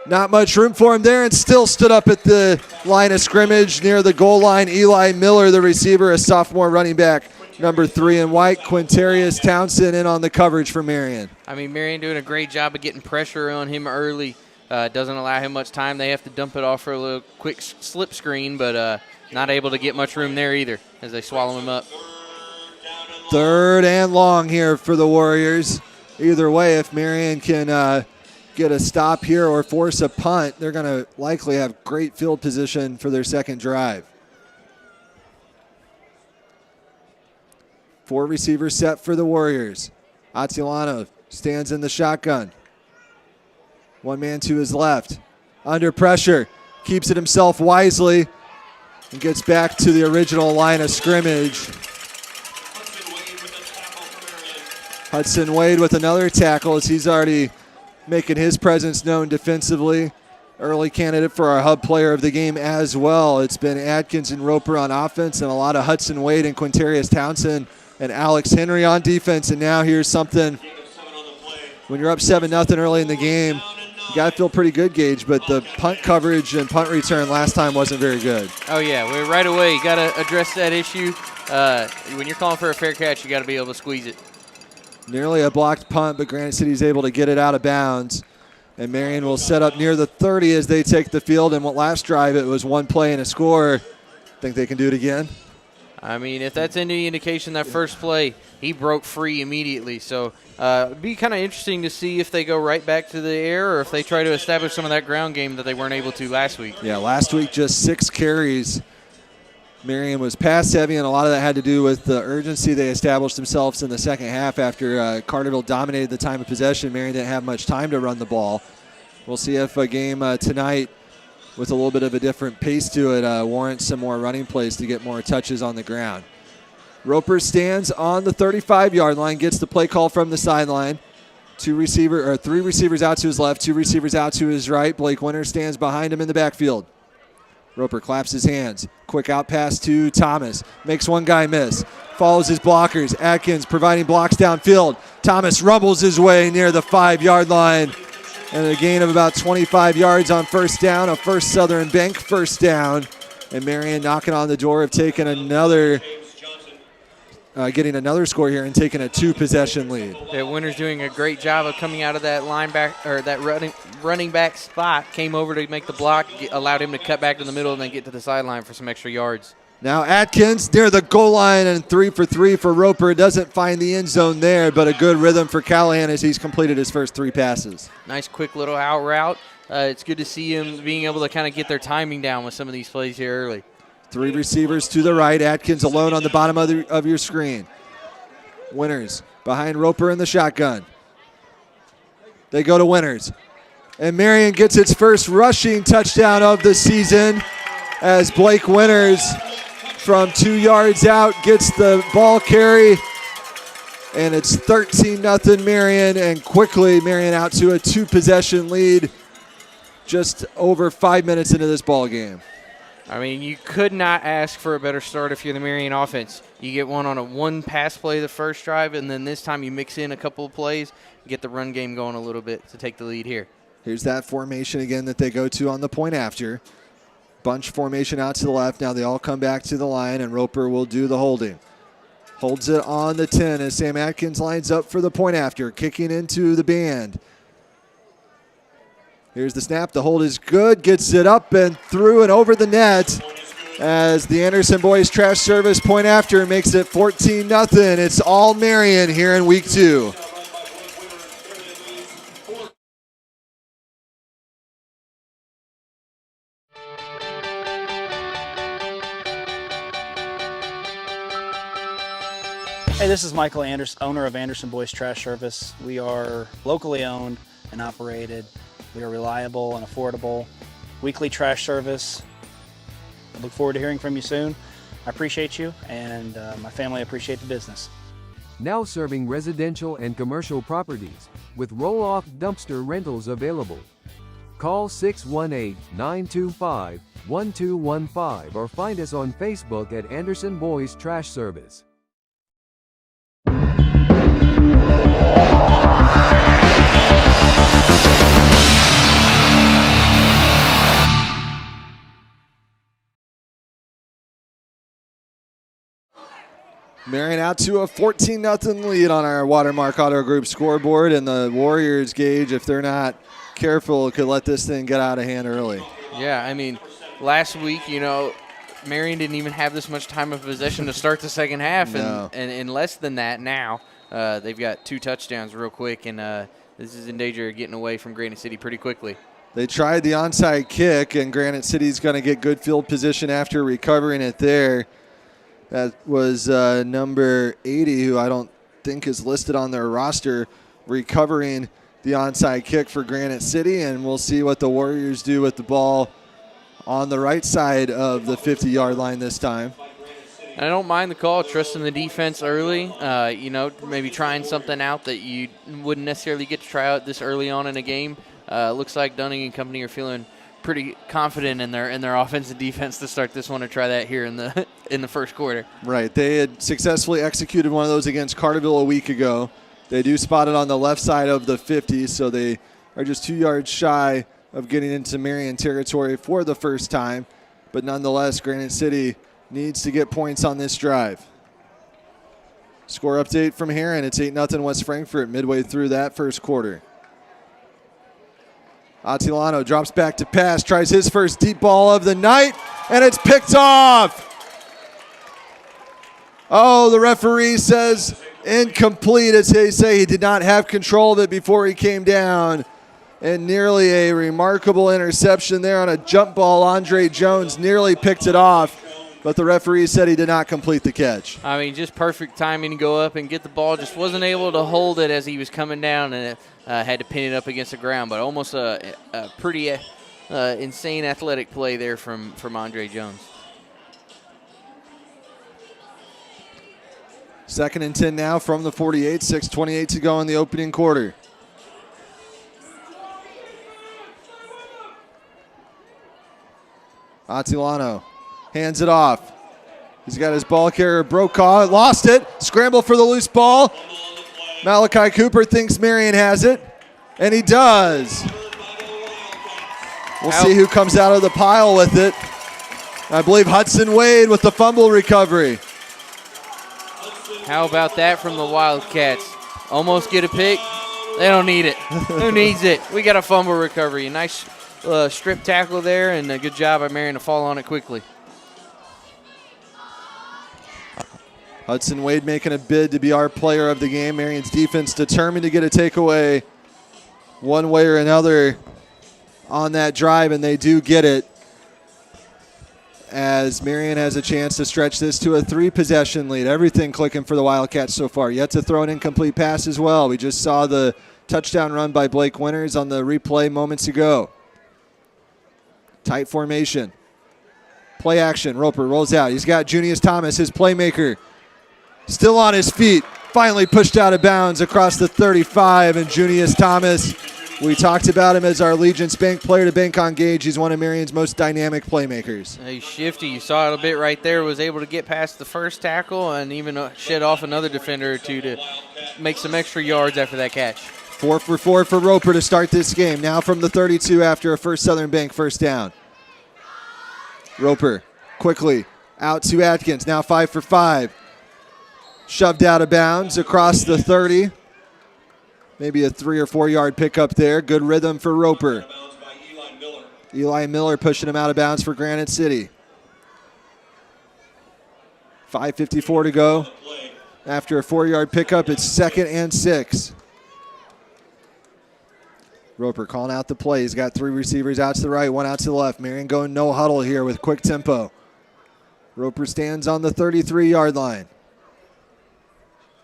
Not much room for him there, and still stood up at the line of scrimmage near the goal line. Eli Miller, the receiver, a sophomore running back, number 3 in white. Quintarius Townsend in on the coverage for Marion. I mean, Marion doing a great job of getting pressure on him early. Doesn't allow him much time. They have to dump it off for a little quick slip screen, but not able to get much room there either as they swallow him up. 3rd and long here for the Warriors. Either way, if Marion can get a stop here or force a punt, they're going to likely have great field position for their second drive. 4 receivers set for the Warriors. Attilano stands in the shotgun. 1 man to his left. Under pressure. Keeps it himself wisely and gets back to the original line of scrimmage. Hudson Wade with another tackle as he's already making his presence known defensively. Early candidate for our hub player of the game as well. It's been Atkins and Roper on offense and a lot of Hudson Wade and Quintarius Townsend and Alex Henry on defense. And now here's something. When you're up 7-0 early in the game, you got to feel pretty good, Gage, but the punt coverage and punt return last time wasn't very good. Oh, yeah. Right away, you got to address that issue. When you're calling for a fair catch, you got to be able to squeeze it. Nearly a blocked punt, but Granite City's able to get it out of bounds. And Marion will set up near the 30 as they take the field. And what last drive, it was 1 play and a score. Think they can do it again? I mean, if that's any indication, that first play, he broke free immediately. So it'd be kind of interesting to see if they go right back to the air or if they try to establish some of that ground game that they weren't able to last week. Yeah, last week just 6 carries. Marion was pass heavy, and a lot of that had to do with the urgency they established themselves in the second half after Carterville dominated the time of possession. Marion didn't have much time to run the ball. We'll see if a game tonight with a little bit of a different pace to it warrants some more running plays to get more touches on the ground. Roper stands on the 35-yard line, gets the play call from the sideline. 3 receivers out to his left, 2 receivers out to his right. Blake Winter stands behind him in the backfield. Roper claps his hands. Quick out pass to Thomas. Makes one guy miss. Follows his blockers. Atkins providing blocks downfield. Thomas rumbles his way near the 5-yard line. And a gain of about 25 yards on first down. A first Southern Bank first down. And Marion knocking on the door of taking another, getting another score here and taking a 2-possession lead. Yeah, Winter's doing a great job of coming out of that running back spot. Came over to make the block, allowed him to cut back to the middle and then get to the sideline for some extra yards. Now Atkins near the goal line and 3 for 3 for Roper. Doesn't find the end zone there, but a good rhythm for Callahan as he's completed his first 3 passes. Nice quick little out route. It's good to see him being able to kind of get their timing down with some of these plays here early. 3 receivers to the right. Atkins alone on the bottom of your screen. Winters behind Roper in the shotgun. They go to Winters. And Marion gets its first rushing touchdown of the season as Blake Winters from 2 yards out, gets the ball carry, and it's 13-0 Marion, and quickly Marion out to a 2-possession lead just over 5 minutes into this ball game. I mean, you could not ask for a better start if you're the Marion offense. You get one on a one-pass play the first drive, and then this time you mix in a couple of plays, get the run game going a little bit to take the lead here. Here's that formation again that they go to on the point after. Bunch formation out to the left. Now they all come back to the line, and Roper will do the holding. Holds it on the 10 as Sam Atkins lines up for the point after, kicking into the band. Here's the snap. The hold is good. Gets it up and through and over the net as the Anderson boys trash service point after makes it 14-0. It's all Marion here in week 2. Hey, this is Michael Anderson, owner of Anderson Boys Trash Service. We are locally owned and operated. We are reliable and affordable. Weekly trash service. I look forward to hearing from you soon. I appreciate you, and my family appreciate the business. Now serving residential and commercial properties with roll-off dumpster rentals available. Call 618-925-1215 or find us on Facebook at Anderson Boys Trash Service. Marion out to a 14-0 lead on our Watermark Auto Group scoreboard, and the Warriors, Gage, if they're not careful, could let this thing get out of hand early. Yeah, I mean, last week, you know, Marion didn't even have this much time of possession to start the second half, No. and in less than that now, they've got 2 touchdowns real quick, and this is in danger of getting away from Granite City pretty quickly. They tried the onside kick, and Granite City's going to get good field position after recovering it there. That was number 80, who I don't think is listed on their roster, recovering the onside kick for Granite City, and we'll see what the Warriors do with the ball on the right side of the 50-yard line this time. And I don't mind the call, trusting the defense early, you know, maybe trying something out that you wouldn't necessarily get to try out this early on in a game. Looks like Dunning and company are feeling pretty confident in their offense and defense to start this one, or try that here in the first quarter. Right. They had successfully executed one of those against Carterville a week ago. They do spot it on the left side of the 50, so they are just 2 yards shy of getting into Marion territory for the first time. But nonetheless, Granite City needs to get points on this drive. Score update from Herrin. It's 8-0 West Frankfort midway through that first quarter. Attilano drops back to pass, tries his first deep ball of the night, and it's picked off. Oh, the referee says incomplete, as they say he did not have control of it before he came down. And nearly a remarkable interception there on a jump ball. Andre Jones nearly picked it off, but the referee said he did not complete the catch. I mean, just perfect timing to go up and get the ball. Just wasn't able to hold it as he was coming down, and had to pin it up against the ground. But almost a pretty insane athletic play there from Andre Jones. 2nd and 10 now from the 48, 6:28 to go in the opening quarter. Attilano hands it off. He's got his ball carrier, Brokaw, lost it, scramble for the loose ball. Malachi Cooper thinks Marion has it, and he does. We'll see who comes out of the pile with it. I believe Hudson Wade with the fumble recovery. How about that from the Wildcats? Almost get a pick. They don't need it. Who needs it? We got a fumble recovery. A nice strip tackle there, and a good job by Marion to fall on it quickly. Hudson Wade making a bid to be our player of the game. Marion's defense determined to get a takeaway one way or another on that drive, and they do get it, as Marion has a chance to stretch this to a 3-possession lead. Everything clicking for the Wildcats so far. Yet to throw an incomplete pass as well. We just saw the touchdown run by Blake Winters on the replay moments ago. Tight formation. Play action. Roper rolls out. He's got Junius Thomas, his playmaker, still on his feet. Finally pushed out of bounds across the 35. And Junius Thomas, we talked about him as our Legence Bank player to bank on Gage. He's one of Marion's most dynamic playmakers. He's shifty. You saw it a bit right there. Was able to get past the first tackle and even shed off another defender or two to make some extra yards after that catch. 4 for 4 for Roper to start this game. Now from the 32 after a first Southern Bank first down. Roper quickly out to Atkins. Now 5 for 5. Shoved out of bounds across the 30. Maybe a 3 or 4 yard pickup there. Good rhythm for Roper. Eli Miller pushing him out of bounds for Granite City. 5:54 to go. After a 4 yard pickup, it's 2nd and 6. Roper calling out the play. He's got 3 receivers out to the right, 1 out to the left. Marion going no huddle here with quick tempo. Roper stands on the 33-yard line.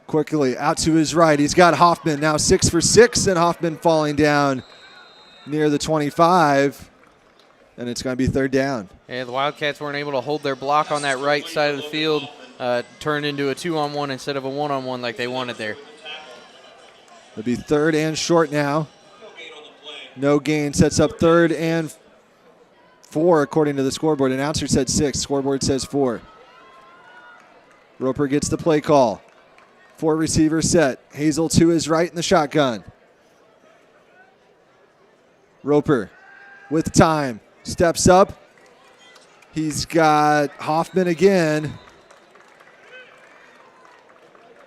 Quickly out to his right. He's got Hoffman now 6 for 6, and Hoffman falling down near the 25. And it's going to be 3rd down. Yeah, the Wildcats weren't able to hold their block on that right side of the field. Turned into a 2-on-1 instead of a 1-on-1 like they wanted there. It'll be 3rd and short now. No gain sets up 3rd and 4 according to the scoreboard. Announcer said 6. Scoreboard says 4. Roper gets the play call. 4 receivers set. Hazel to his right in the shotgun. Roper with time. Steps up. He's got Hoffman again.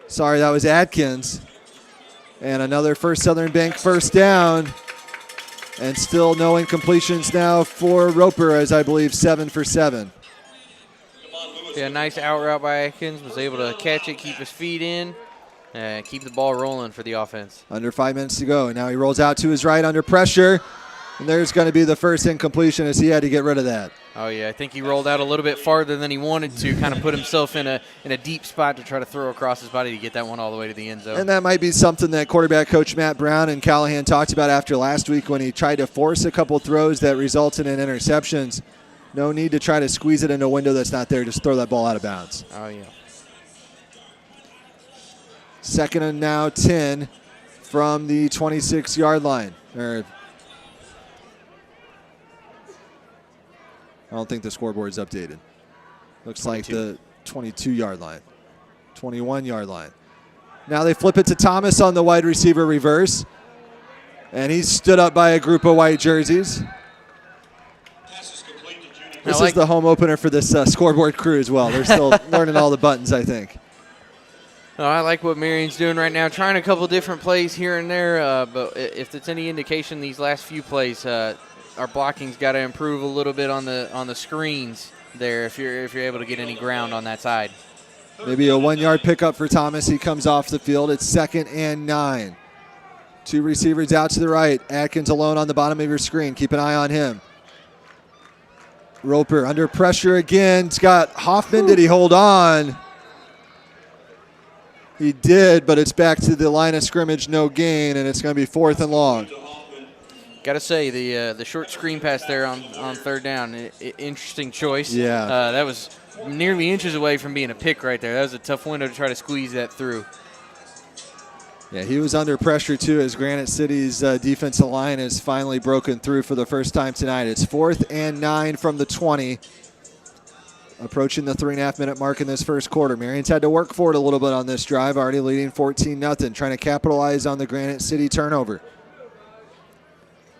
Sorry, that was Atkins. And another First Southern Bank first down. And still no incompletions now for Roper, as I believe 7 for 7. Yeah, nice out route by Atkins. Was able to catch it, keep his feet in, and keep the ball rolling for the offense. Under 5 minutes to go. And now he rolls out to his right under pressure. And there's going to be the first incompletion as he had to get rid of that. Oh, yeah. I think he rolled out a little bit farther than he wanted to, kind of put himself in a deep spot to try to throw across his body to get that one all the way to the end zone. And that might be something that quarterback coach Matt Brown and Callahan talked about after last week when he tried to force a couple throws that resulted in interceptions. No need to try to squeeze it in a window that's not there. Just throw that ball out of bounds. Oh, yeah. 2nd and now 10 from the 26-yard line. I don't think the scoreboard's updated. Looks 22. Like the 22-yard line, 21-yard line. Now they flip it to Thomas on the wide receiver reverse. And he's stood up by a group of white jerseys. This is the home opener for this scoreboard crew as well. They're still learning all the buttons, I think. Oh, I like what Marion's doing right now, trying a couple different plays here and there. But if it's any indication, these last few plays, our blocking's got to improve a little bit on the screens there if you're able to get any ground on that side. Maybe a 1 yard pickup for Thomas. He comes off the field. It's 2nd and 9. 2 receivers out to the right. Atkins alone on the bottom of your screen. Keep an eye on him. Roper under pressure again. It's got Hoffman. Did he hold on? He did, but it's back to the line of scrimmage, no gain, and it's going to be 4th and long. Got to say, the short screen pass there on 3rd down, interesting choice. Yeah. That was nearly inches away from being a pick right there. That was a tough window to try to squeeze that through. Yeah, he was under pressure, too, as Granite City's defensive line has finally broken through for the first time tonight. It's 4th and 9 from the 20. Approaching the 3.5-minute mark in this first quarter. Marion's had to work for it a little bit on this drive, already leading 14-0, trying to capitalize on the Granite City turnover.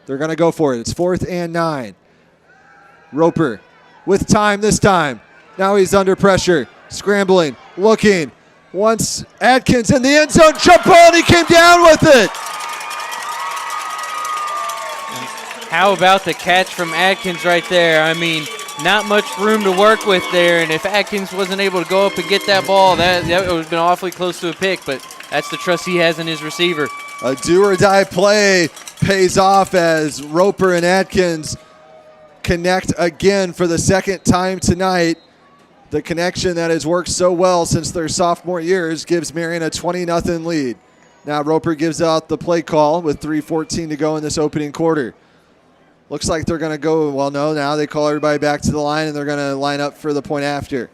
They're going to go for it. It's 4th and 9. Roper with time this time. Now he's under pressure, scrambling, looking. Once Atkins in the end zone, jump ball, and he came down with it. How about the catch from Atkins right there? I mean, not much room to work with there, and if Atkins wasn't able to go up and get that ball, that would have been awfully close to a pick, but that's the trust he has in his receiver. A do-or-die play pays off as Roper and Atkins connect again for the 2nd time tonight. The connection that has worked so well since their sophomore years gives Marion a 20-0 lead. Now Roper gives out the play call with 3:14 to go in this opening quarter. Looks like they're going to go, well, no, now they call everybody back to the line, and they're going to line up for the point after.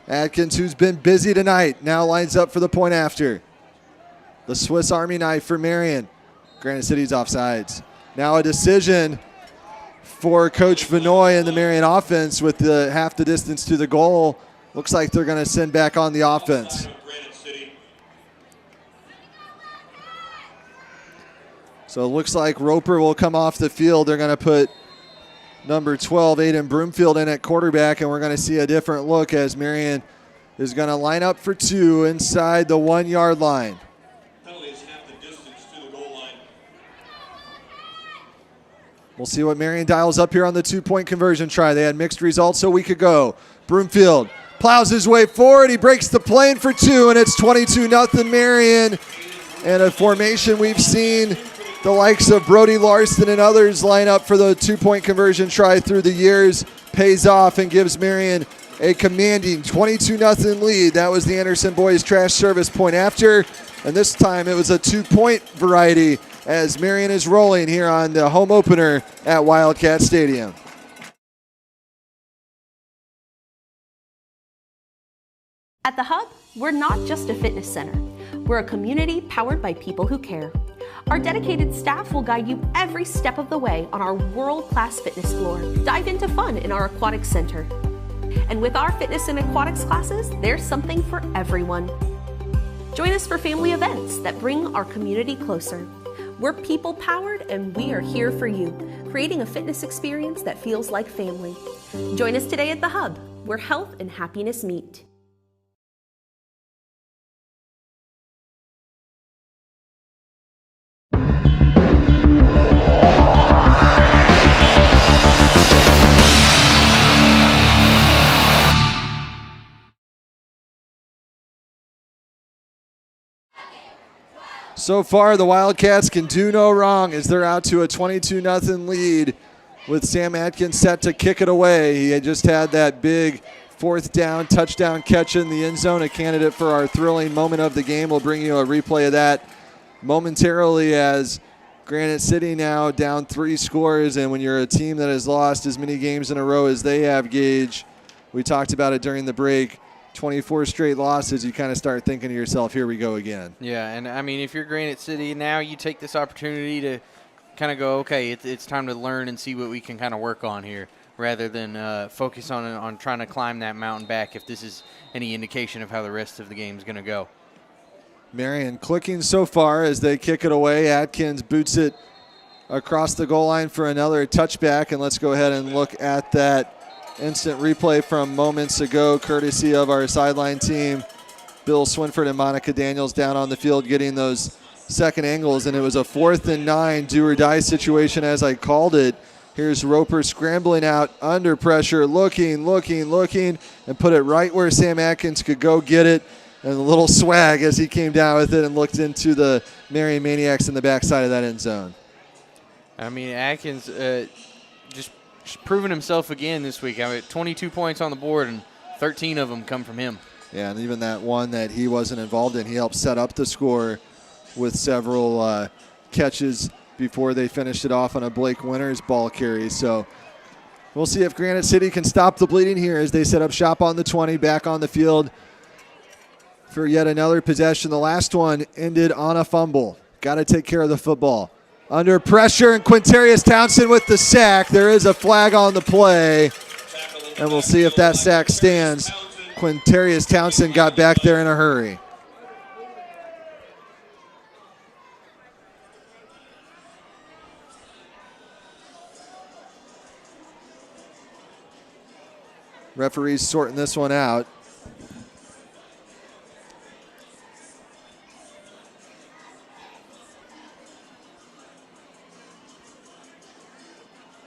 Atkins, who's been busy tonight, now lines up for the point after. The Swiss Army knife for Marion. Granite City's offsides. Now a decision for Coach Vinoy and the Marion offense with the half the distance to the goal. Looks like they're going to send back on the offense. So it looks like Roper will come off the field. They're going to put number 12, Aiden Broomfield, in at quarterback, and we're going to see a different look as Marion is going to line up for two inside the 1 yard line. We'll see what Marion dials up here on the 2-point conversion try. They had mixed results a week ago. Broomfield plows his way forward. He breaks the plane for two, and it's 22-0 Marion. And a formation we've seen the likes of Brody Larson and others line up for the 2-point conversion try through the years pays off and gives Marion a commanding 22-0 lead. That was the Anderson boys trash service point after, and this time it was a 2-point variety as Marion is rolling here on the home opener at Wildcat Stadium. At The Hub, we're not just a fitness center. We're a community powered by people who care. Our dedicated staff will guide you every step of the way on our world-class fitness floor. Dive into fun in our aquatic center. And with our fitness and aquatics classes, there's something for everyone. Join us for family events that bring our community closer. We're people-powered, and we are here for you, creating a fitness experience that feels like family. Join us today at The Hub, where health and happiness meet. So far, the Wildcats can do no wrong as they're out to a 22-0 lead with Sam Atkins set to kick it away. He had just had that big 4th down touchdown catch in the end zone, a candidate for our thrilling moment of the game. We'll bring you a replay of that momentarily as Granite City now down 3 scores, and when you're a team that has lost as many games in a row as they have, Gage, we talked about it during the break, 24 straight losses, you kind of start thinking to yourself, here we go again. Yeah, and I mean, if you're Granite City, now you take this opportunity to kind of go, okay, it's time to learn and see what we can kind of work on here, rather than focus on trying to climb that mountain back if this is any indication of how the rest of the game is going to go. Marion clicking so far as they kick it away. Atkins boots it across the goal line for another touchback, and let's go ahead and look at that instant replay from moments ago, courtesy of our sideline team. Bill Swinford and Monica Daniels down on the field getting those second angles, and it was a 4th and 9 do or die situation as I called it. Here's Roper scrambling out under pressure, looking, and put it right where Sam Atkins could go get it. And a little swag as he came down with it and looked into the Marion Maniacs in the backside of that end zone. I mean, Atkins just proven himself again this week. I mean, 22 points on the board, and 13 of them come from him. Yeah, and even that one that he wasn't involved in, he helped set up the score with several catches before they finished it off on a Blake Winters ball carry. So we'll see if Granite City can stop the bleeding here as they set up shop on the 20, back on the field for yet another possession. The last one ended on a fumble. Got to take care of the football. Under pressure, and Quintarius Townsend with the sack. There is a flag on the play, and we'll see if that sack stands. Quintarius Townsend got back there in a hurry. Referees sorting this one out.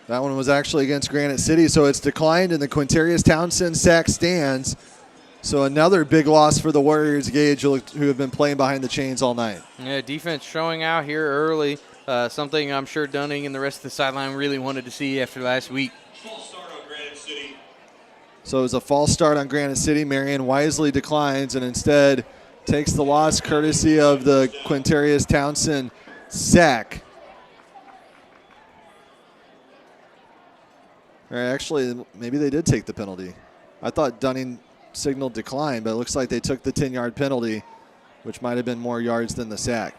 That one was actually against Granite City, so it's declined, and the Quintarius Townsend sack stands. So another big loss for the Warriors, Gage, who have been playing behind the chains all night. Yeah, defense showing out here early, something I'm sure Dunning and the rest of the sideline really wanted to see after last week. So it was a false start on Granite City. Marion wisely declines and instead takes the loss courtesy of the Quintarius Townsend sack. Or actually, maybe they did take the penalty. I thought Dunning signaled decline, but it looks like they took the 10-yard penalty, which might have been more yards than the sack.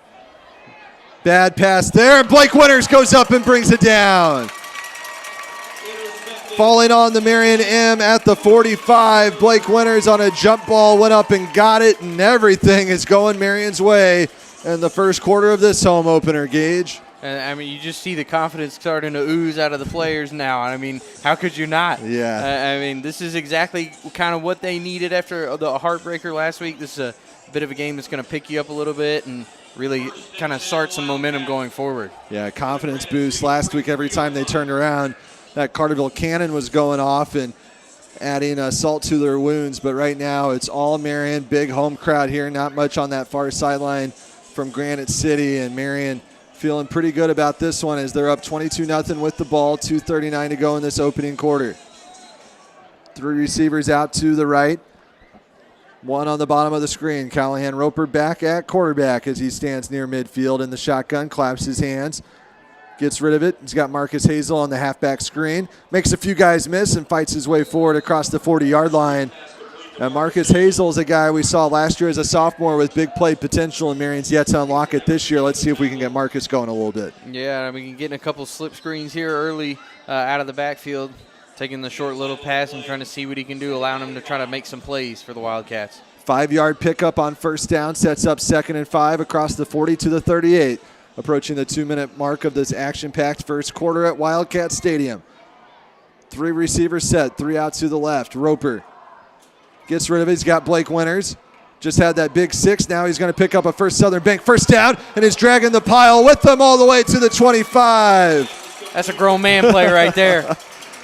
Bad pass there. Blake Winters goes up and brings it down. Falling on the Marion M at the 45. Blake Winters on a jump ball went up and got it, and everything is going Marion's way in the first quarter of this home opener, Gage. And I mean, you just see the confidence starting to ooze out of the players now. I mean, how could you not? Yeah. I mean, this is exactly kind of what they needed after the heartbreaker last week. This is a bit of a game that's going to pick you up a little bit and really kind of start some momentum going forward. Yeah, confidence boost. Last week, every time they turned around, that Carterville cannon was going off and adding salt to their wounds. But right now, it's all Marion. Big home crowd here. Not much on that far sideline from Granite City. And Marion feeling pretty good about this one as they're up 22-0 with the ball. 2:39 to go in this opening quarter. 3 receivers out to the right. 1 on the bottom of the screen. Callahan Roper back at quarterback as he stands near midfield in the shotgun, claps his hands, gets rid of it. He's got Marcus Hazel on the halfback screen. Makes a few guys miss and fights his way forward across the 40-yard line. Now Marcus Hazel is a guy we saw last year as a sophomore with big play potential, and Marion's yet to unlock it this year. Let's see if we can get Marcus going a little bit. Yeah, I mean, getting a couple slip screens here early out of the backfield, taking the short little pass and trying to see what he can do, allowing him to try to make some plays for the Wildcats. 5-yard pickup on first down, sets up 2nd and 5 across the 40 to the 38. Approaching the 2-minute mark of this action-packed first quarter at Wildcat Stadium. 3 receivers set, 3 out to the left. Roper gets rid of it. He's got Blake Winters. Just had that big 6. Now he's going to pick up a First Southern Bank first down and is dragging the pile with them all the way to the 25. That's a grown man play right there.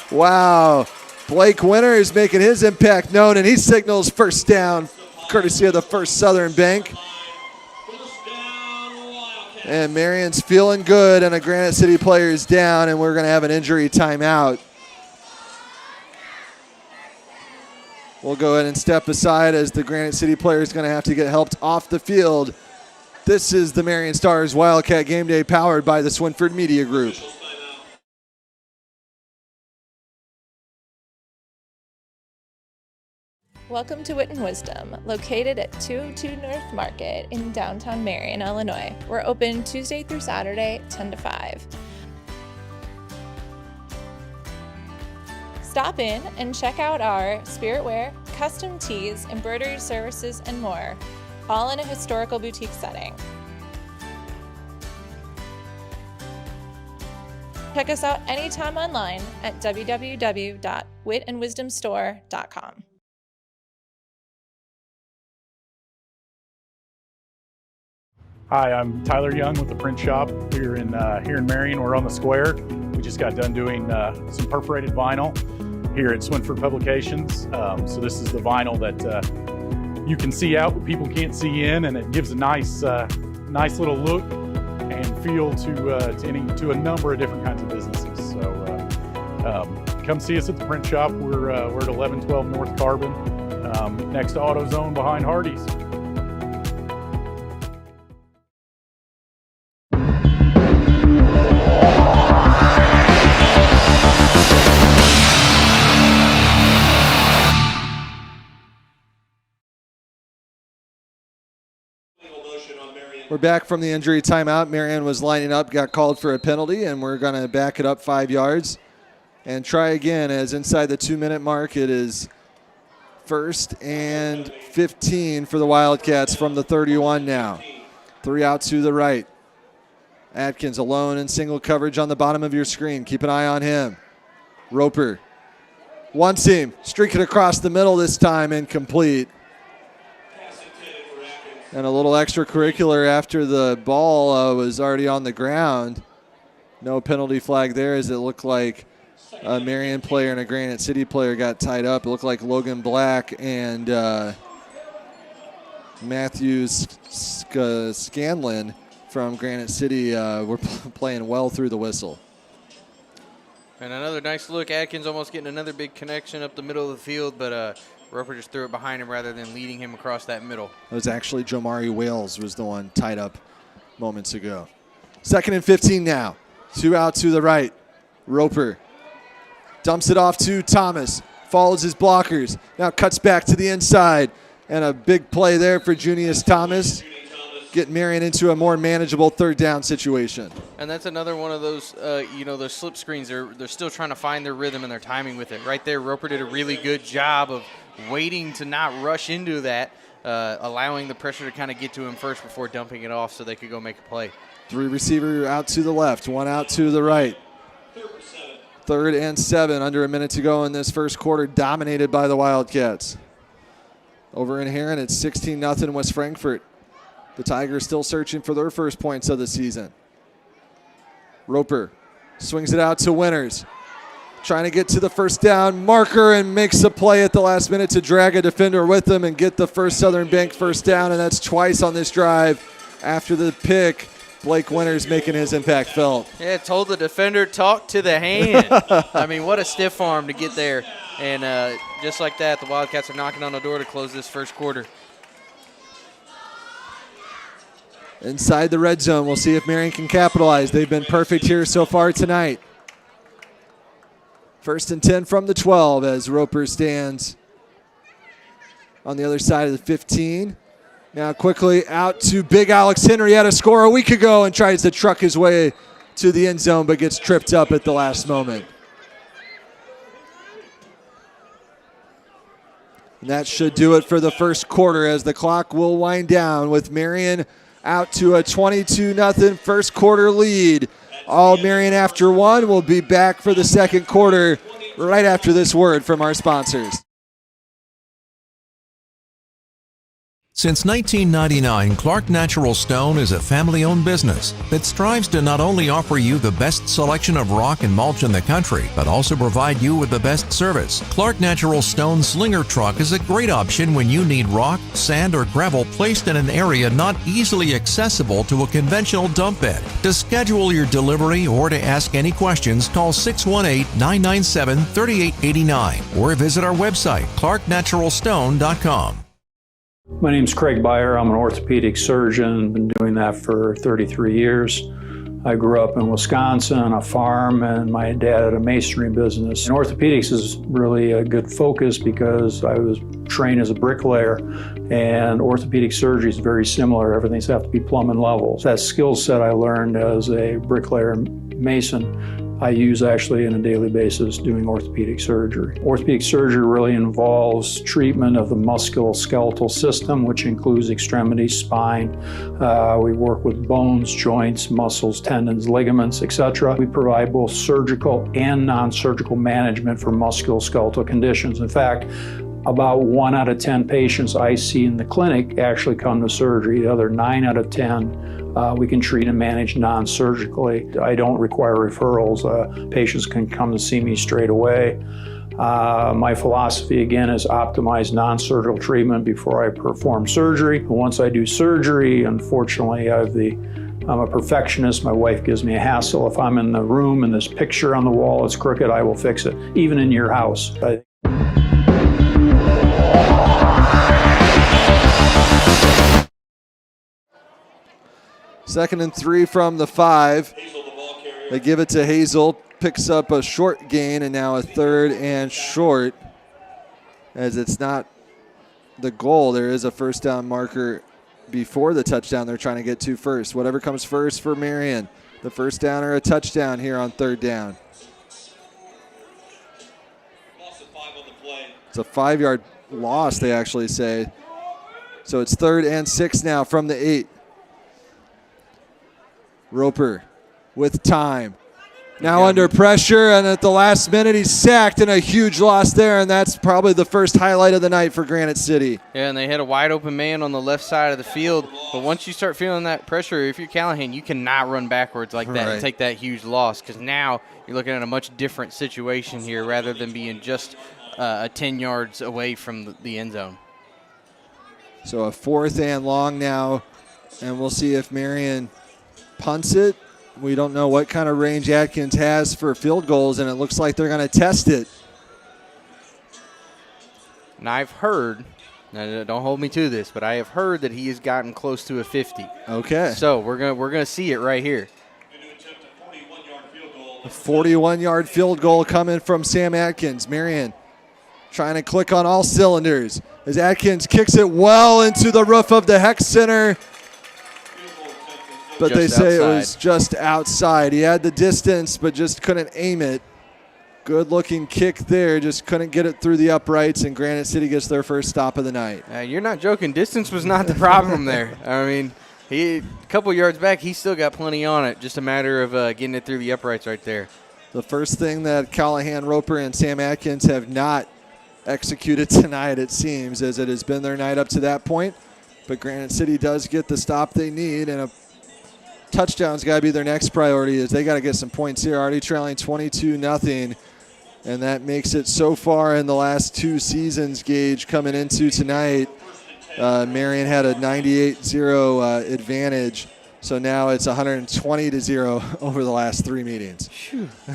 Wow. Blake Winters making his impact known, and he signals first down, courtesy of the First Southern Bank. And Marion's feeling good, and a Granite City player is down, and we're going to have an injury timeout. We'll go ahead and step aside as the Granite City player is going to have to get helped off the field. This is the Marion Stars Wildcat Game Day powered by the Swinford Media Group. Welcome to Wit Wisdom, located at 202 North Market in downtown Marion, Illinois. We're open Tuesday through Saturday, 10 to 5. Stop in and check out our spirit wear, custom tees, embroidery services, and more, all in a historical boutique setting. Check us out anytime online at www.witandwisdomstore.com. Hi, I'm Tyler Young with the Print Shop here in Marion. We're on the square. We just got done doing some perforated vinyl here at Swinford Publications. So this is the vinyl that you can see out, but people can't see in, and it gives a nice little look and feel to a number of different kinds of businesses. So come see us at the Print Shop. We're at 1112 North Carbon, next to AutoZone behind Hardee's. We're back from the injury timeout. Marion was lining up, got called for a penalty, and we're going to back it up 5 yards and try again as inside the 2-minute mark. It is 1st and 15 for the Wildcats from the 31 now. 3 out to the right. Atkins alone in single coverage on the bottom of your screen. Keep an eye on him. Roper wants him. Streaking across the middle this time, incomplete. And a little extracurricular after the ball was already on the ground. No penalty flag there as it looked like a Marion player and a Granite City player got tied up. It looked like Logan Black and Matthews Scanlon from Granite City were playing well through the whistle. And another nice look. Atkins almost getting another big connection up the middle of the field, but Roper just threw it behind him rather than leading him across that middle. It was actually Jomari Wales was the one tied up moments ago. 2nd and 15 now. 2 out to the right. Roper Dumps it off to Thomas. Follows his blockers. Now cuts back to the inside. And a big play there for Junius Thomas. Getting Marion into a more manageable third down situation. And that's another one of those, those slip screens. They're still trying to find their rhythm and their timing with it. Right there, Roper did a really good job of waiting to not rush into that, allowing the pressure to kind of get to him first before dumping it off so they could go make a play. 3 receiver out to the left, 1 out to the right. 3rd and 7, under a minute to go in this first quarter, dominated by the Wildcats. Over in Herrin, it's 16-0 West Frankfort. The Tigers still searching for their first points of the season. Roper swings it out to Winters. Trying to get to the first down marker and makes a play at the last minute to drag a defender with him and get the first Southern Bank first down, and that's twice on this drive. After the pick, Blake Winters making his impact felt. Yeah, told the defender, talk to the hand. I mean, what a stiff arm to get there. And just like that, the Wildcats are knocking on the door to close this first quarter. Inside the red zone, we'll see if Marion can capitalize. They've been perfect here so far tonight. 1st and 10 from the 12 as Roper stands on the other side of the 15. Now quickly out to big Alex Henry. Had a score a week ago and tries to truck his way to the end zone but gets tripped up at the last moment. And that should do it for the first quarter as the clock will wind down with Marion out to a 22-0 first quarter lead. All Marion after 1. We'll be back for the second quarter right after this word from our sponsors. Since 1999, Clark Natural Stone is a family-owned business that strives to not only offer you the best selection of rock and mulch in the country, but also provide you with the best service. Clark Natural Stone Slinger Truck is a great option when you need rock, sand, or gravel placed in an area not easily accessible to a conventional dump bed. To schedule your delivery or to ask any questions, call 618-997-3889 or visit our website, clarknaturalstone.com. My name's Craig Beyer. I'm an orthopedic surgeon. Been doing that for 33 years. I grew up in Wisconsin on a farm, and my dad had a masonry business. And orthopedics is really a good focus because I was trained as a bricklayer, and orthopedic surgery is very similar. Everything's have to be plumbing levels. That skill set I learned as a bricklayer mason I use actually on a daily basis doing orthopedic surgery. Orthopedic surgery really involves treatment of the musculoskeletal system, which includes extremities, spine. We work with bones, joints, muscles, tendons, ligaments, etc. We provide both surgical and non-surgical management for musculoskeletal conditions. In fact, about 1 out of 10 patients I see in the clinic actually come to surgery. The other 9 out of 10 we can treat and manage non-surgically. I don't require referrals. Patients can come to see me straight away. My philosophy, again, is optimize non-surgical treatment before I perform surgery. And once I do surgery, unfortunately, I'm a perfectionist. My wife gives me a hassle. If I'm in the room and this picture on the wall is crooked, I will fix it, even in your house. 2nd and 3 from the 5. They give it to Hazel. Picks up a short gain, and now a 3rd and short. As it's not the goal, there is a first down marker before the touchdown they're trying to get to first. Whatever comes first for Marion. The first down or a touchdown here on 3rd down. It's a 5-yard loss, they actually say. So it's 3rd and 6 now from the 8. Roper with time. Now under pressure, and at the last minute he's sacked, and a huge loss there, and that's probably the first highlight of the night for Granite City. Yeah, and they had a wide open man on the left side of the field, but once you start feeling that pressure, if you're Callahan, you cannot run backwards like that and take that huge loss, because now you're looking at a much different situation here rather than being just 10 yards away from the end zone. So a 4th and long now, and we'll see if Marion punts it. We don't know what kind of range Atkins has for field goals, and it looks like they're going to test it. And I've heard, now don't hold me to this, but I have heard that he has gotten close to a 50. Okay. So we're gonna see it right here. A 41-yard field goal coming from Sam Atkins. Marion trying to click on all cylinders as Atkins kicks it well into the roof of the Hex Center. But they say it was just outside. He had the distance, but just couldn't aim it. Good looking kick there, just couldn't get it through the uprights, and Granite City gets their first stop of the night. You're not joking. Distance was not the problem there. I mean, a couple yards back, he still got plenty on it. Just a matter of getting it through the uprights right there. The first thing that Callahan, Roper, and Sam Atkins have not executed tonight, it seems, as it has been their night up to that point. But Granite City does get the stop they need, and a touchdown's got to be their next priority, as they got to get some points here. Already trailing 22-0, and that makes it so far in the last two seasons, Gage, coming into tonight. Marion had a 98-0 advantage, so now it's 120-0 over the last three meetings.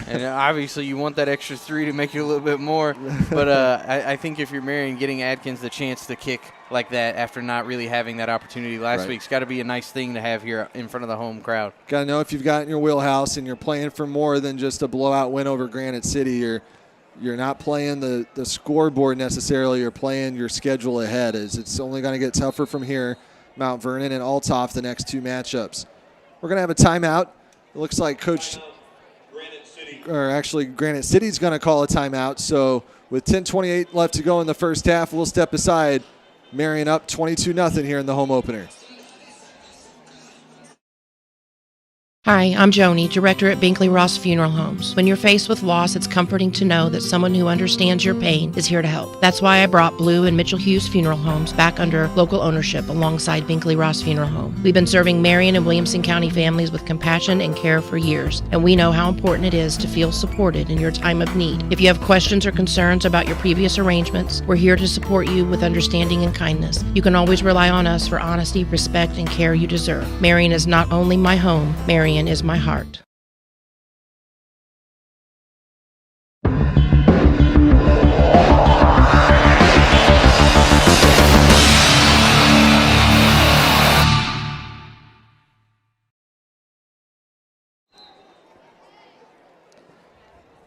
And obviously you want that extra 3 to make it a little bit more, but I think if you're Marion, getting Atkins the chance to kick like that after not really having that opportunity last week's got to be a nice thing to have here in front of the home crowd. Got to know if you've got it in your wheelhouse and you're playing for more than just a blowout win over Granite City. You're not playing the scoreboard necessarily. You're playing your schedule ahead, as it's only going to get tougher from here. Mount Vernon and Althoff, the next two matchups. We're going to have a timeout. It looks like Granite City's going to call a timeout. So with 10:28 left to go in the first half, we'll step aside. Marion up 22-0 here in the home opener. Hi, I'm Joni, Director at Binkley-Ross Funeral Homes. When you're faced with loss, it's comforting to know that someone who understands your pain is here to help. That's why I brought Blue and Mitchell Hughes Funeral Homes back under local ownership alongside Binkley-Ross Funeral Home. We've been serving Marion and Williamson County families with compassion and care for years, and we know how important it is to feel supported in your time of need. If you have questions or concerns about your previous arrangements, we're here to support you with understanding and kindness. You can always rely on us for honesty, respect, and care you deserve. Marion is not only my home, Marion is my heart.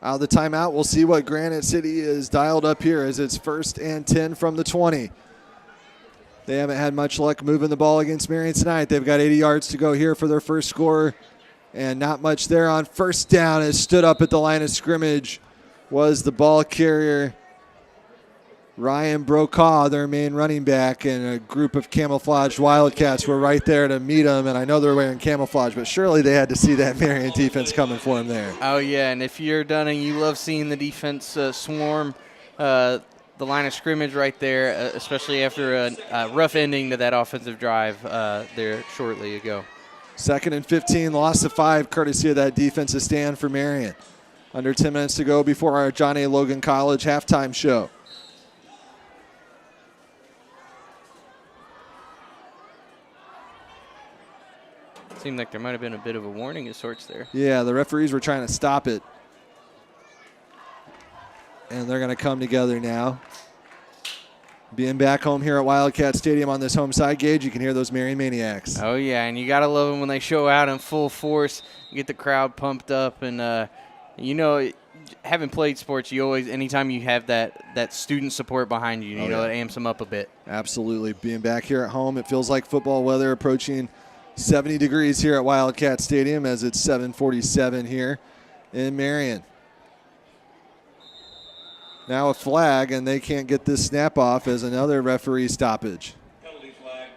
Out of the timeout, we'll see what Granite City is dialed up here as it's 1st and 10 from the 20. They haven't had much luck moving the ball against Marion tonight. They've got 80 yards to go here for their first score. And not much there on first down. As stood up at the line of scrimmage was the ball carrier, Ryan Brokaw, their main running back, and a group of camouflaged Wildcats were right there to meet him. And I know they're wearing camouflage, but surely they had to see that Marion defense coming for him there. Oh, yeah, and if you're Dunning, you love seeing the defense swarm the line of scrimmage right there, especially after a rough ending to that offensive drive there shortly ago. 2nd and 15, loss of 5, courtesy of that defensive stand for Marion. Under 10 minutes to go before our John A. Logan College halftime show. Seemed like there might have been a bit of a warning of sorts there. Yeah, the referees were trying to stop it. And they're going to come together now. Being back home here at Wildcat Stadium on this home side, Gage, you can hear those Marion Maniacs. Oh, yeah, and you got to love them when they show out in full force, get the crowd pumped up. And, you know, having played sports, you always, anytime you have that student support behind you, it amps them up a bit. Absolutely. Being back here at home, it feels like football weather, approaching 70 degrees here at Wildcat Stadium as it's 7:47 here in Marion. Now a flag, and they can't get this snap off as another referee stoppage. Penalty flag.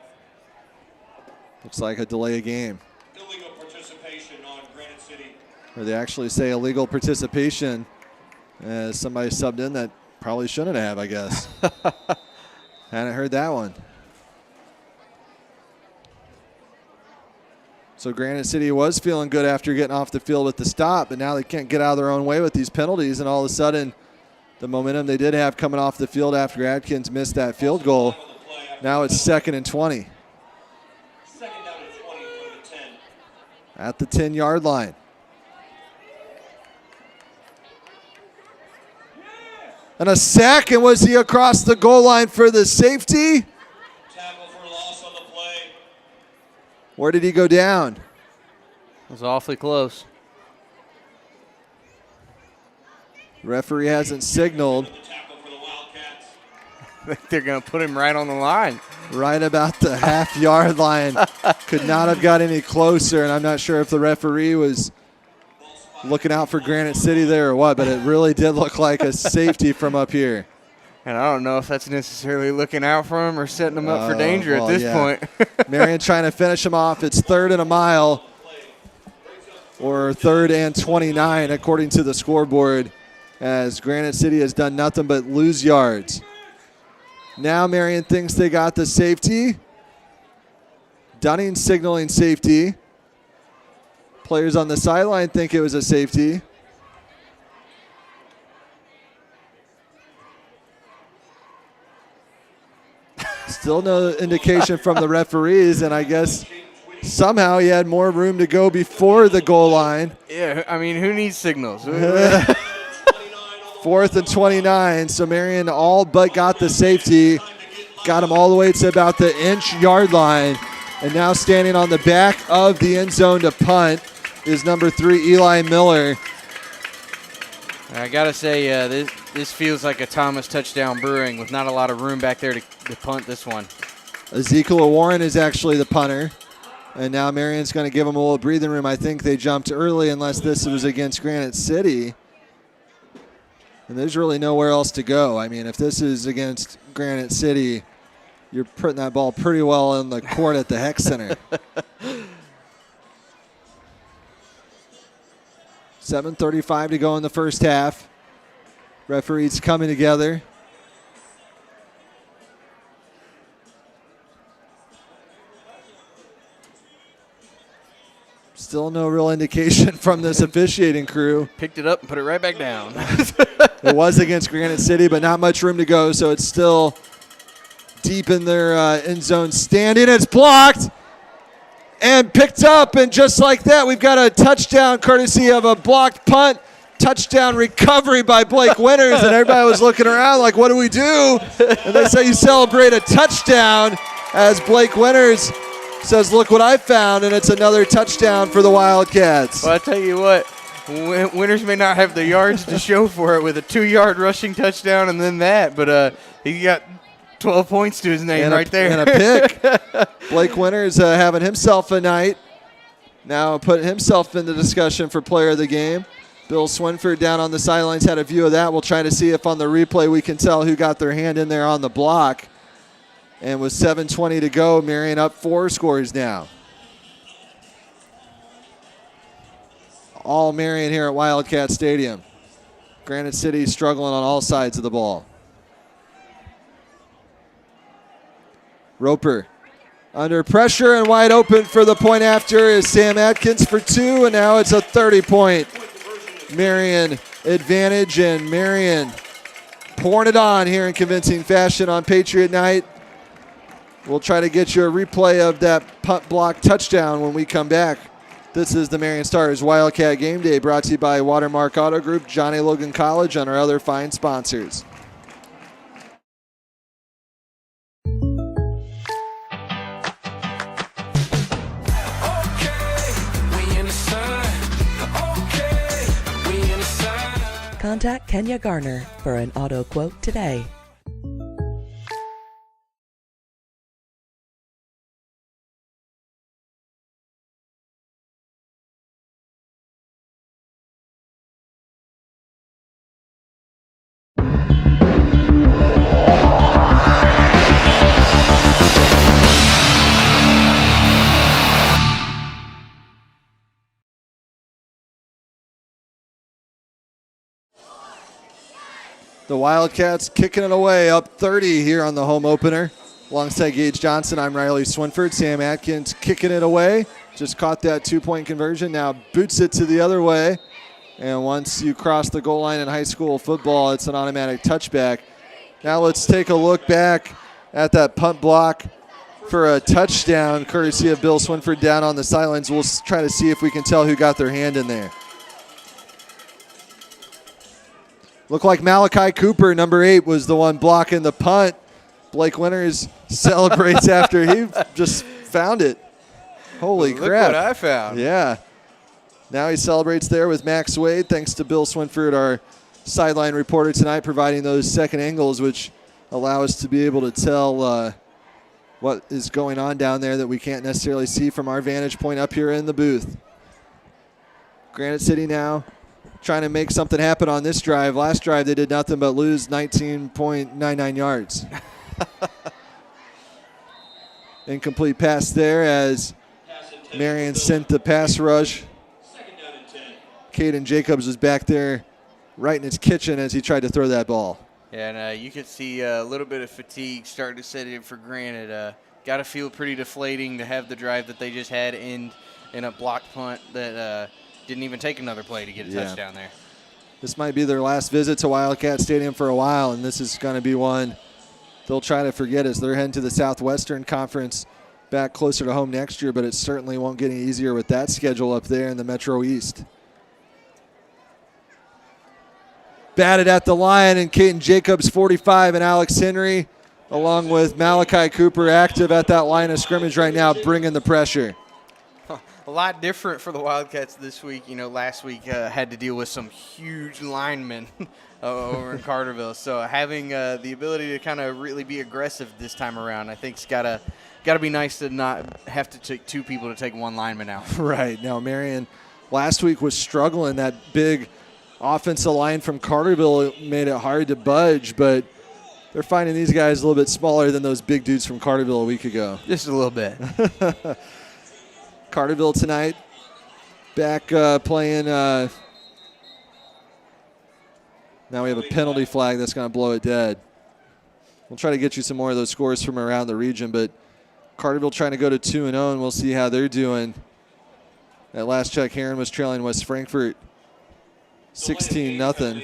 Looks like a delay of game. Illegal participation on Granite City. Or they actually say illegal participation as somebody subbed in that probably shouldn't have, I guess. Hadn't heard that one. So Granite City was feeling good after getting off the field with the stop, but now they can't get out of their own way with these penalties, and all of a sudden the momentum they did have coming off the field after Atkins missed that field goal. Now it's 2nd and 20. 2nd down and 20 from the 10. At the 10-yard line. And a sack, and was he across the goal line for the safety? Tackle for loss on the play. Where did he go down? It was awfully close. Referee hasn't signaled. They're going to put him right on the line. Right about the half-yard line. Could not have got any closer, and I'm not sure if the referee was looking out for Granite City there or what, but it really did look like a safety from up here. And I don't know if that's necessarily looking out for him or setting him up for danger at this point. Marion trying to finish him off. It's 3rd and a mile, or 3rd and 29 according to the scoreboard, as Granite City has done nothing but lose yards. Now Marion thinks they got the safety. Dunning signaling safety. Players on the sideline think it was a safety. Still no indication from the referees, and I guess somehow he had more room to go before the goal line. Yeah, I mean, who needs signals? 4th and 29, so Marion all but got the safety. Got him all the way to about the inch-yard line. And now standing on the back of the end zone to punt is number 3, Eli Miller. I got to say, this feels like a Thomas touchdown brewing with not a lot of room back there to punt this one. Ezekiel Warren is actually the punter. And now Marion's going to give him a little breathing room. I think they jumped early unless this was against Granite City. And there's really nowhere else to go. I mean, if this is against Granite City, you're putting that ball pretty well in the court at the Heck Center. 7:35 to go in the first half. Referees coming together. Still no real indication from this officiating crew. Picked it up and put it right back down. It was against Granite City, but not much room to go, so it's still deep in their end zone standing. It's blocked and picked up, and just like that, we've got a touchdown courtesy of a blocked punt. Touchdown recovery by Blake Winters, and everybody was looking around like, what do we do? And they say you celebrate a touchdown as Blake Winters says, look what I found, and it's another touchdown for the Wildcats. Well, I tell you what, Winters may not have the yards to show for it with a 2-yard rushing touchdown and then that, but he got 12 points to his name right there. And a pick. Blake Winters having himself a night. Now putting himself in the discussion for player of the game. Bill Swinford down on the sidelines had a view of that. We'll try to see if on the replay we can tell who got their hand in there on the block. And with 7:20 to go, Marion up 4 scores now. All Marion here at Wildcat Stadium. Granite City struggling on all sides of the ball. Roper under pressure and wide open for the point after is Sam Atkins for 2, and now it's a 30-point Marion advantage, and Marion pouring it on here in convincing fashion on Patriot Night. We'll try to get you a replay of that punt block touchdown when we come back. This is the Marion Stars Wildcat Game Day, brought to you by Watermark Auto Group, Johnny Logan College, and our other fine sponsors. Contact Kenya Garner for an auto quote today. The Wildcats kicking it away, up 30 here on the home opener. Alongside Gage Johnson, I'm Riley Swinford. Sam Atkins kicking it away. Just caught that 2-point conversion. Now boots it to the other way. And once you cross the goal line in high school football, it's an automatic touchback. Now let's take a look back at that punt block for a touchdown, courtesy of Bill Swinford down on the sidelines. We'll try to see if we can tell who got their hand in there. Looked like Malachi Cooper, number 8, was the one blocking the punt. Blake Winters celebrates after he just found it. Holy crap. Look what I found. Yeah. Now he celebrates there with Max Wade. Thanks to Bill Swinford, our sideline reporter tonight, providing those second angles, which allow us to be able to tell what is going on down there that we can't necessarily see from our vantage point up here in the booth. Granite City now trying to make something happen on this drive. Last drive they did nothing but lose 19.99 yards. Incomplete pass there as Marion sent the pass rush. Caden Jacobs was back there right in his kitchen as he tried to throw that ball. Yeah, and you could see a little bit of fatigue starting to set in for Granite. Got to feel pretty deflating to have the drive that they just had end in a blocked punt that didn't even take another play to get a touchdown there. This might be their last visit to Wildcat Stadium for a while, and this is going to be one they'll try to forget as they're heading to the Southwestern Conference back closer to home next year, but it certainly won't get any easier with that schedule up there in the Metro East. Batted at the line, and Caden Jacobs, 45, and Alex Henry, along with Malachi Cooper, active at that line of scrimmage right now, bringing the pressure. A lot different for the Wildcats this week. You know, last week had to deal with some huge linemen over in Carterville. So having the ability to kind of really be aggressive this time around, I think it's got to be nice to not have to take two people to take one lineman out. Right. Now, Marion last week was struggling. That big offensive line from Carterville made it hard to budge, but they're finding these guys a little bit smaller than those big dudes from Carterville a week ago. Just a little bit. Carterville tonight back playing. Now we have a penalty flag that's going to blow it dead. We'll try to get you some more of those scores from around the region, but Carterville trying to go to 2-0, and we'll see how they're doing. At last check, Herrin was trailing West Frankfort 16-0.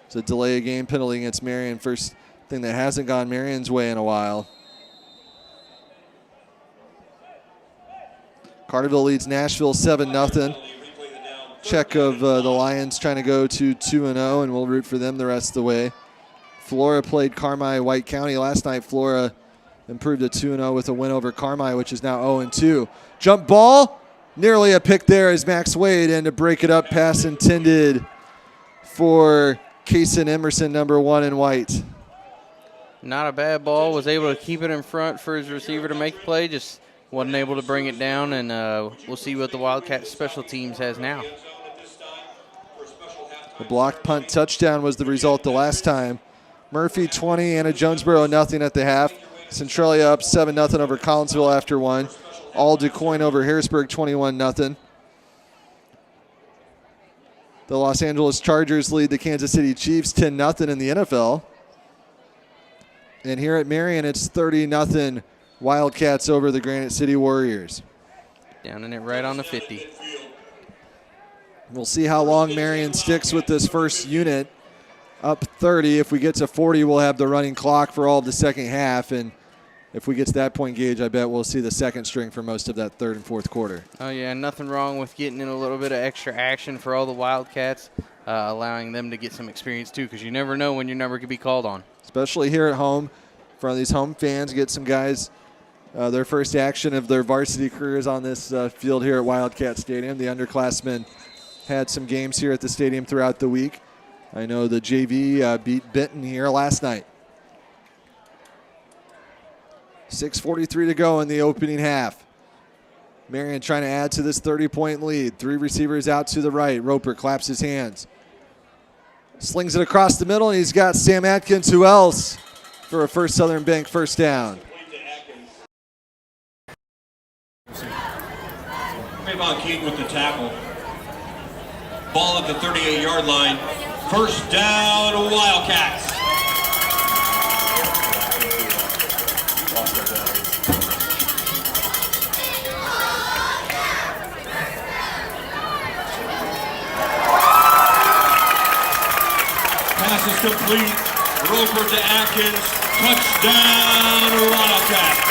It's a delay of game penalty against Marion. First thing that hasn't gone Marion's way in a while. Carterville leads Nashville 7-0. Check of the Lions trying to go to 2-0, and we'll root for them the rest of the way. Flora played Carmi White County last night. Flora improved to 2-0 with a win over Carmi, which is now 0-2. Jump ball. Nearly a pick there as Max Wade, and to break it up, pass intended for Kaysen Emerson, number 1 in white. Not a bad ball. Was able to keep it in front for his receiver to make the play. Just wasn't able to bring it down, and we'll see what the Wildcat special teams has now. The blocked punt touchdown was the result the last time. Murphy 20, Anna Jonesboro nothing at the half. Centralia up 7-0 over Collinsville after one. All DuQuoin over Harrisburg 21-0. The Los Angeles Chargers lead the Kansas City Chiefs 10-0 in the NFL. And here at Marion, it's 30-0 Wildcats over the Granite City Warriors. Down in it right on the 50. We'll see how long Marion sticks with this first unit. Up 30. If we get to 40, we'll have the running clock for all of the second half. And if we get to that point, Gage, I bet we'll see the second string for most of that third and fourth quarter. Oh, yeah, nothing wrong with getting in a little bit of extra action for all the Wildcats, allowing them to get some experience too, because you never know when your number could be called on. Especially here at home, in front of these home fans, get some guys their first action of their varsity careers on this field here at Wildcat Stadium. The underclassmen had some games here at the stadium throughout the week. I know the JV beat Benton here last night. 6:43 to go in the opening half. Marion trying to add to this 30-point lead. Three receivers out to the right. Roper claps his hands. Slings it across the middle, and he's got Sam Atkins. Who else for a First Southern Bank first down? Trayvon Keaton with the tackle. Ball at the 38-yard line. First down, Wildcats. Pass is complete. Roper to Atkins. Touchdown, Wildcats.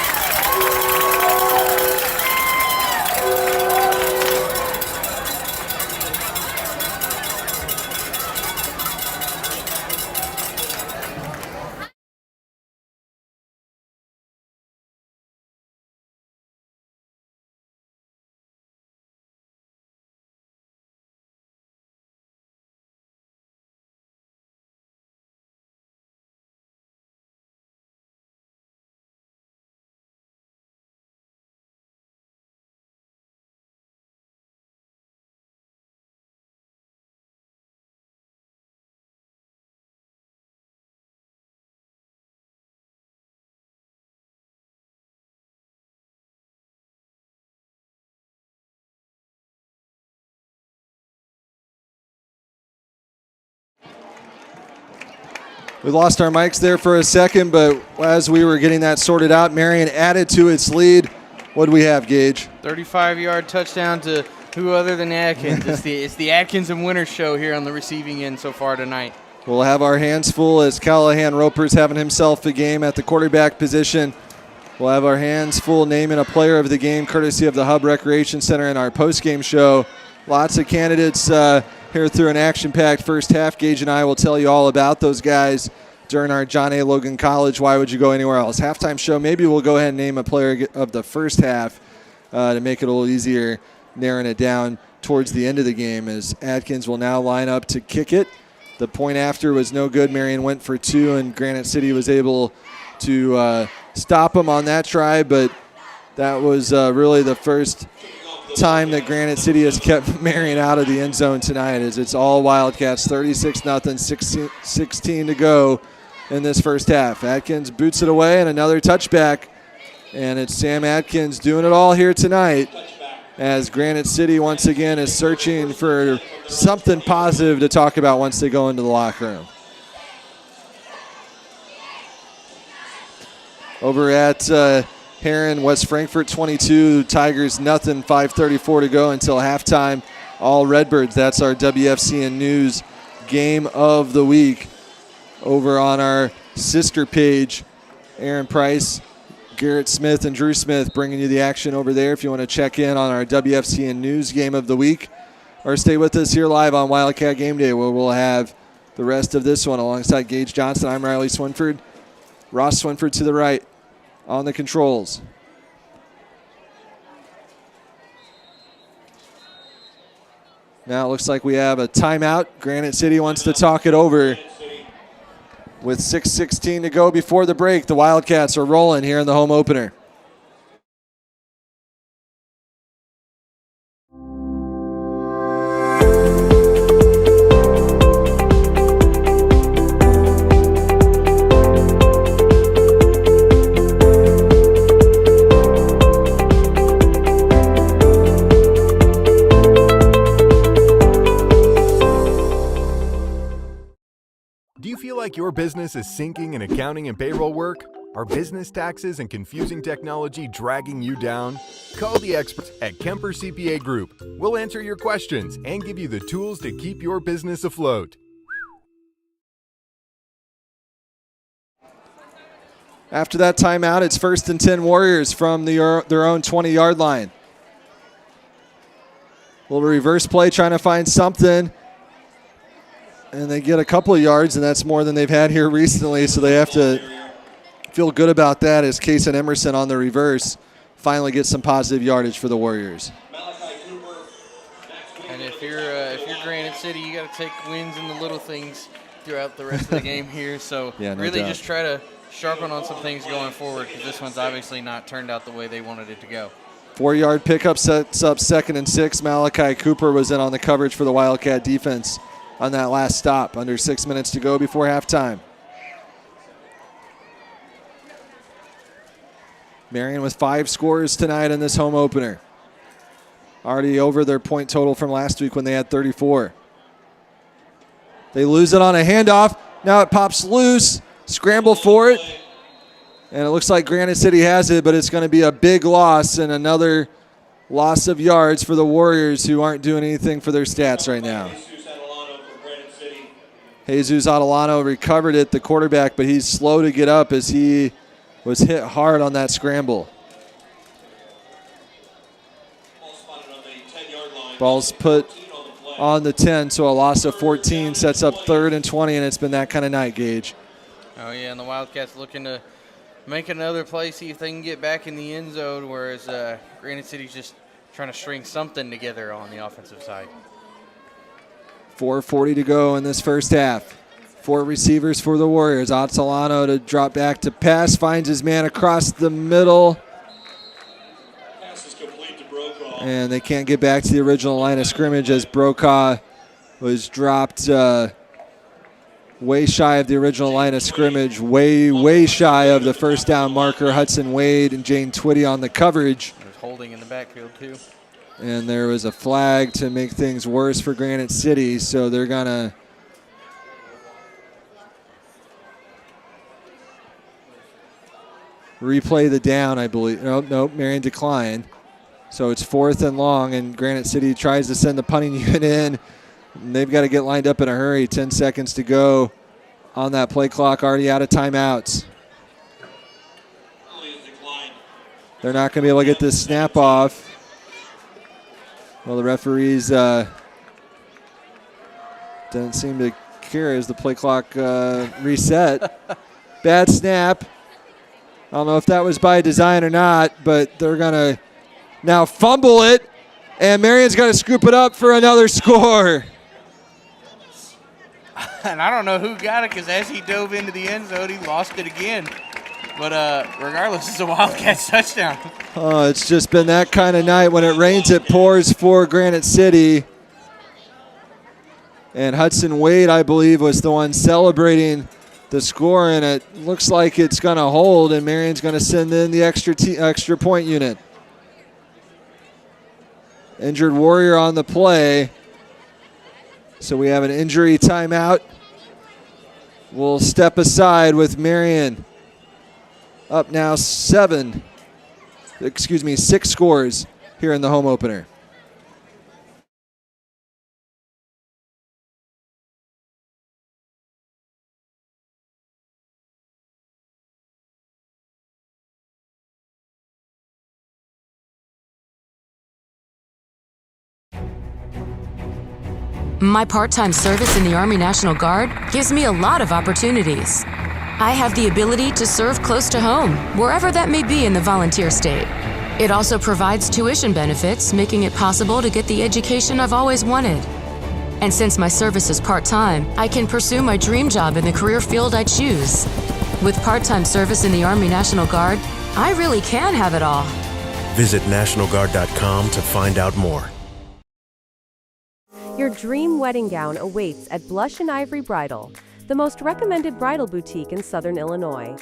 We lost our mics there for a second, but as we were getting that sorted out, Marion added to its lead. What do we have, Gage? 35-yard touchdown to who other than Atkins. It's the Atkins and Winter show here on the receiving end so far tonight. We'll have our hands full as Callahan Roper's having himself a game at the quarterback position. We'll have our hands full naming a player of the game courtesy of the Hub Recreation Center in our postgame show. Lots of candidates here through an action-packed first half. Gage and I will tell you all about those guys during our John A. Logan College Why Would You Go Anywhere Else halftime show. Maybe we'll go ahead and name a player of the first half to make it a little easier, narrowing it down towards the end of the game, as Atkins will now line up to kick it. The point after was no good. Marion went for two, and Granite City was able to stop them on that try, but that was really the first time that Granite City has kept Marion out of the end zone tonight, as it's all Wildcats, 36-0, 16 to go in this first half. Atkins boots it away, and another touchback, and it's Sam Atkins doing it all here tonight, as Granite City once again is searching for something positive to talk about once they go into the locker room. Over at Herrin, West Frankfort 22, Tigers nothing, 5:34 to go until halftime. All Redbirds, that's our WFCN News game of the week. Over on our sister page, Aaron Price, Garrett Smith, and Drew Smith bringing you the action over there if you want to check in on our WFCN News game of the week. Or stay with us here live on Wildcat Game Day, where we'll have the rest of this one alongside Gage Johnson. I'm Riley Swinford. Ross Swinford to the right on the controls. Now it looks like we have a timeout. Granite City wants to talk it over. With 6:16 to go before the break, the Wildcats are rolling here in the home opener. Do you feel like your business is sinking in accounting and payroll work? Are business taxes and confusing technology dragging you down? Call the experts at Kemper CPA Group. We'll answer your questions and give you the tools to keep your business afloat. After that timeout, it's 1st and 10 Warriors from their own 20-yard line. Little reverse play, trying to find something. And they get a couple of yards, and that's more than they've had here recently, so they have to feel good about that as Case and Emerson on the reverse finally get some positive yardage for the Warriors. And if you're Granite City, you got to take wins in the little things throughout the rest of the game here. So yeah, no really doubt. just try to sharpen on some things going forward, because this one's obviously not turned out the way they wanted it to go. 4-yard pickup sets up 2nd and 6. Malachi Cooper was in on the coverage for the Wildcat defense on that last stop. Under 6 minutes to go before halftime. Marion with 5 scores tonight in this home opener. Already over their point total from last week when they had 34. They lose it on a handoff. Now it pops loose. Scramble for it. And it looks like Granite City has it, but it's going to be a big loss and another loss of yards for the Warriors, who aren't doing anything for their stats right now. Jesus Adelano recovered it, the quarterback, but he's slow to get up as he was hit hard on that scramble. Ball's put on the 10, so a loss of 14 sets up 3rd and 20, and it's been that kind of night, Gage. Oh, yeah, and the Wildcats looking to make another play, see if they can get back in the end zone, whereas Granite City's just trying to string something together on the offensive side. 4:40 to go in this first half. 4 receivers for the Warriors. Atalano to drop back to pass, finds his man across the middle. And they can't get back to the original line of scrimmage as Brokaw was dropped way shy of the original line of scrimmage, way shy of the first down marker. Hudson Wade and Jane Twitty on the coverage. There's holding in the backfield, too. And there was a flag to make things worse for Granite City, so they're going to replay the down, I believe. Nope, Marion declined. So it's 4th and long, and Granite City tries to send the punting unit in. And they've got to get lined up in a hurry. 10 seconds to go on that play clock, already out of timeouts. They're not going to be able to get this snap off. Well, the referees don't seem to care as the play clock reset. Bad snap. I don't know if that was by design or not, but they're going to now fumble it, and Marion's going to scoop it up for another score. And I don't know who got it because as he dove into the end zone, he lost it again. But regardless, it's a Wildcats touchdown. Oh, it's just been that kind of night. When it rains, it pours for Granite City. And Hudson Wade, I believe, was the one celebrating the score, and it looks like it's going to hold, and Marion's going to send in the extra point unit. Injured Warrior on the play. So we have an injury timeout. We'll step aside with Marion up now 6 scores here in the home opener. My part-time service in the Army National Guard gives me a lot of opportunities. I have the ability to serve close to home, wherever that may be in the volunteer state. It also provides tuition benefits, making it possible to get the education I've always wanted. And since my service is part-time, I can pursue my dream job in the career field I choose. With part-time service in the Army National Guard, I really can have it all. Visit NationalGuard.com to find out more. Your dream wedding gown awaits at Blush & Ivory Bridal, the most recommended bridal boutique in Southern Illinois.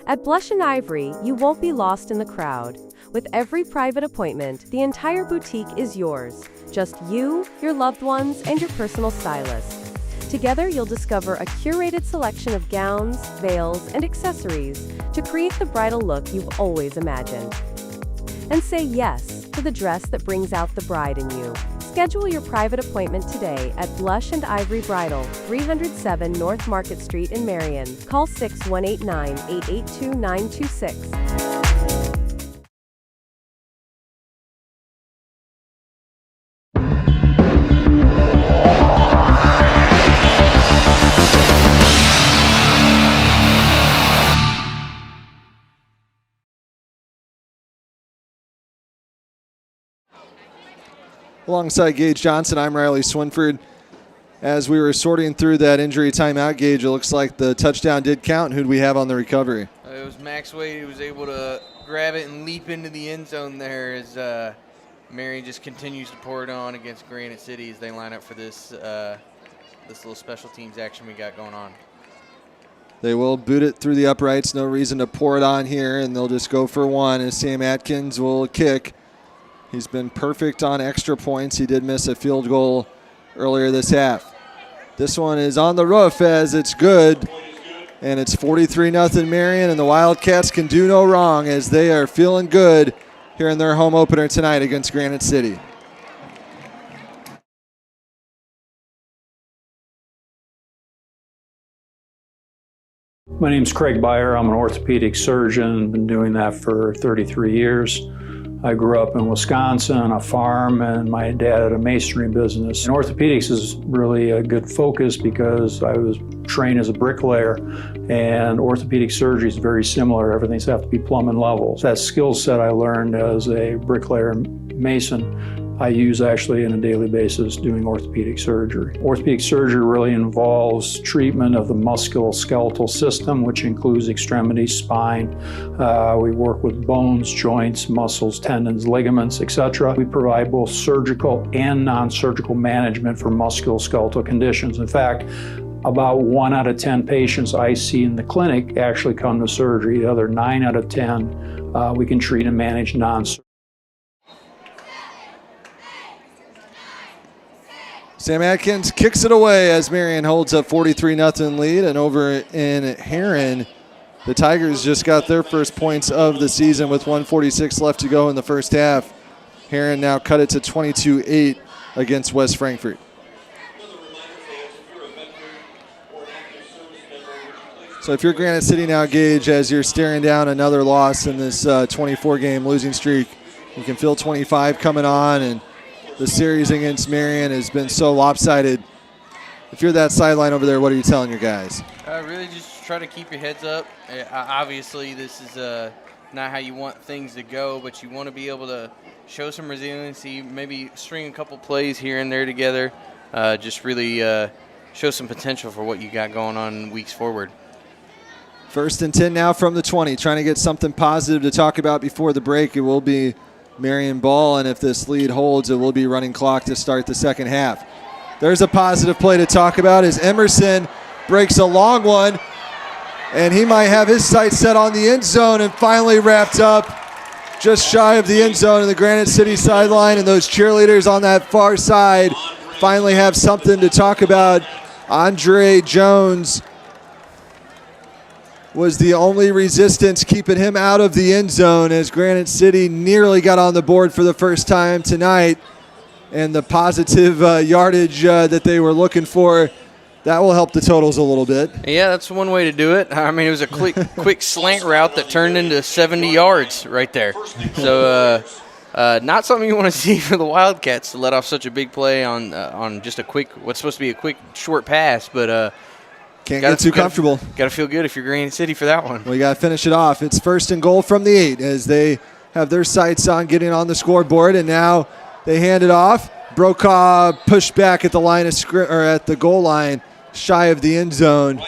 At Blush & Ivory, you won't be lost in the crowd. With every private appointment, the entire boutique is yours. Just you, your loved ones, and your personal stylist. Together, you'll discover a curated selection of gowns, veils, and accessories to create the bridal look you've always imagined. And say yes to the dress that brings out the bride in you. Schedule your private appointment today at Blush & Ivory Bridal, 307 North Market Street in Marion. Call 618-882-926. Alongside Gage Johnson, I'm Riley Swinford. As we were sorting through that injury timeout, Gage, it looks like the touchdown did count. Who do we have on the recovery? It was Max Wade who was able to grab it and leap into the end zone there as Marion just continues to pour it on against Granite City as they line up for this little special teams action we got going on. They will boot it through the uprights. No reason to pour it on here, and they'll just go for one as Sam Atkins will kick. He's been perfect on extra points. He did miss a field goal earlier this half. This one is on the roof as it's good. And it's 43-0 Marion, and the Wildcats can do no wrong as they are feeling good here in their home opener tonight against Granite City. My name's Craig Beyer. I'm an orthopedic surgeon. Been doing that for 33 years. I grew up in Wisconsin on a farm, and my dad had a masonry business. And orthopedics is really a good focus because I was trained as a bricklayer, and orthopedic surgery is very similar. Everything's have to be plumbing levels. That skill set I learned as a bricklayer and mason, I use actually on a daily basis doing orthopedic surgery. Orthopedic surgery really involves treatment of the musculoskeletal system, which includes extremities, spine. We work with bones, joints, muscles, tendons, ligaments, etc. We provide both surgical and non-surgical management for musculoskeletal conditions. In fact, about 1 out of 10 patients I see in the clinic actually come to surgery. The other 9 out of 10 we can treat and manage non-surgical. Sam Atkins kicks it away as Marion holds a 43-0 lead, and over in Herrin, The Tigers just got their first points of the season with 1:46 left to go in the first half. Herrin now cut it to 22-8 against West Frankfort. So if you're Granite City now, Gage, as you're staring down another loss in this 24-game losing streak, you can feel 25 coming on, and the series against Marion has been so lopsided. If you're that sideline over there, what are you telling your guys? Really just try to keep your heads up. Obviously, this is not how you want things to go, but you want to be able to show some resiliency, maybe string a couple plays here and there together, just really show some potential for what you got going on weeks forward. 1st and 10 now from the 20. Trying to get something positive to talk about before the break. It will be Marion ball, and if this lead holds, it will be running clock to start the second half. There's a positive play to talk about as Emerson breaks a long one, and he might have his sights set on the end zone and finally wrapped up just shy of the end zone in the Granite City sideline, and those cheerleaders on that far side finally have something to talk about. Andre Jones was the only resistance keeping him out of the end zone as Granite City nearly got on the board for the first time tonight. And the positive yardage that they were looking for, that will help the totals a little bit. Yeah, that's one way to do it. I mean, it was a quick slant route that turned into 70 yards right there. So not something you want to see for the Wildcats to let off such a big play on just what's supposed to be a quick, short pass, but can't get too comfortable. Got to feel good if you're Granite City for that one. We got to finish it off. It's 1st and goal from the 8 as they have their sights on getting on the scoreboard, and now they hand it off. Brokaw pushed back at the line of at the goal line, shy of the end zone.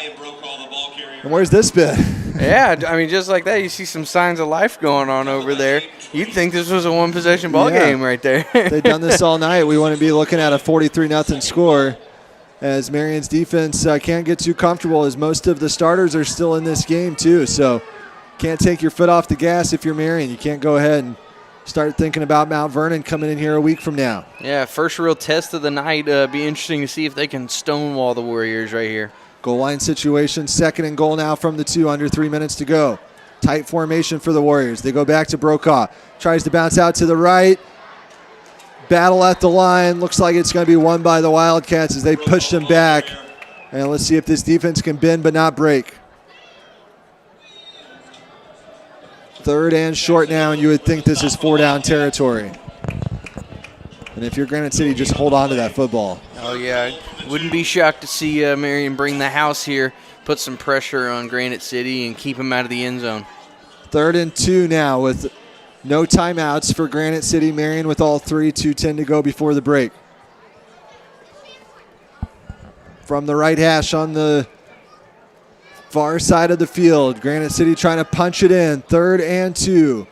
And where's this been? Yeah, I mean, just like that, you see some signs of life going on over there. You'd think this was a one-possession ball game right there. They've done this all night. We want to be looking at a 43-0 score, as Marion's defense can't get too comfortable, as most of the starters are still in this game too. So can't take your foot off the gas if you're Marion. You can't go ahead and start thinking about Mount Vernon coming in here a week from now. Yeah, first real test of the night. Be interesting to see if they can stonewall the Warriors right here. Goal line situation, 2nd and goal now from the 2, under 3 minutes to go. Tight formation for the Warriors. They go back to Brokaw. Tries to bounce out to the right. Battle at the line. Looks like it's going to be won by the Wildcats as they push them back. And let's see if this defense can bend but not break. 3rd and short now, and you would think this is 4-down territory. And if you're Granite City, just hold on to that football. Oh, yeah. Wouldn't be shocked to see Marion bring the house here, put some pressure on Granite City, and keep them out of the end zone. 3rd and 2 now with no timeouts for Granite City. Marion with all 3, 2:10 to go before the break. From the right hash on the far side of the field, Granite City trying to punch it in. 3rd and 2.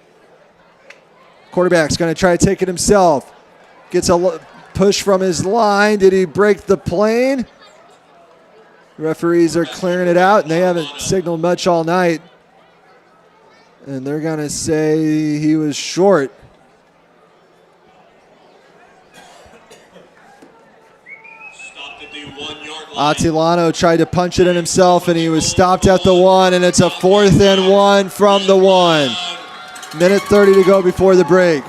Quarterback's going to try to take it himself. Gets a push from his line. Did he break the plane? Referees are clearing it out, and they haven't signaled much all night. And they're going to say he was short. Attilano tried to punch it in himself, and he was stopped at the 1, and it's a 4th and 1 from the 1. Minute 30 to go before the break.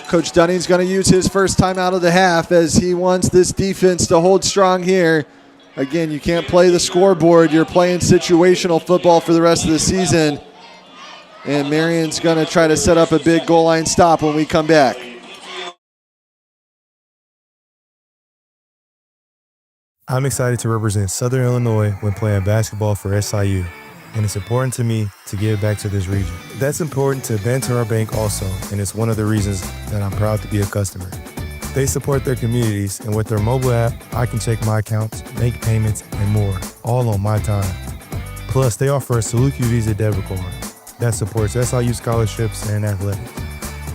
Coach Dunning's going to use his first time out of the half as he wants this defense to hold strong here. Again, you can't play the scoreboard. You're playing situational football for the rest of the season. And Marion's going to try to set up a big goal line stop when we come back. I'm excited to represent Southern Illinois when playing basketball for SIU, and it's important to me to give back to this region. That's important to Banterra Bank also, and it's one of the reasons that I'm proud to be a customer. They support their communities, and with their mobile app, I can check my accounts, make payments, and more, all on my time. Plus, they offer a Saluki Visa debit card that supports SIU scholarships and athletics.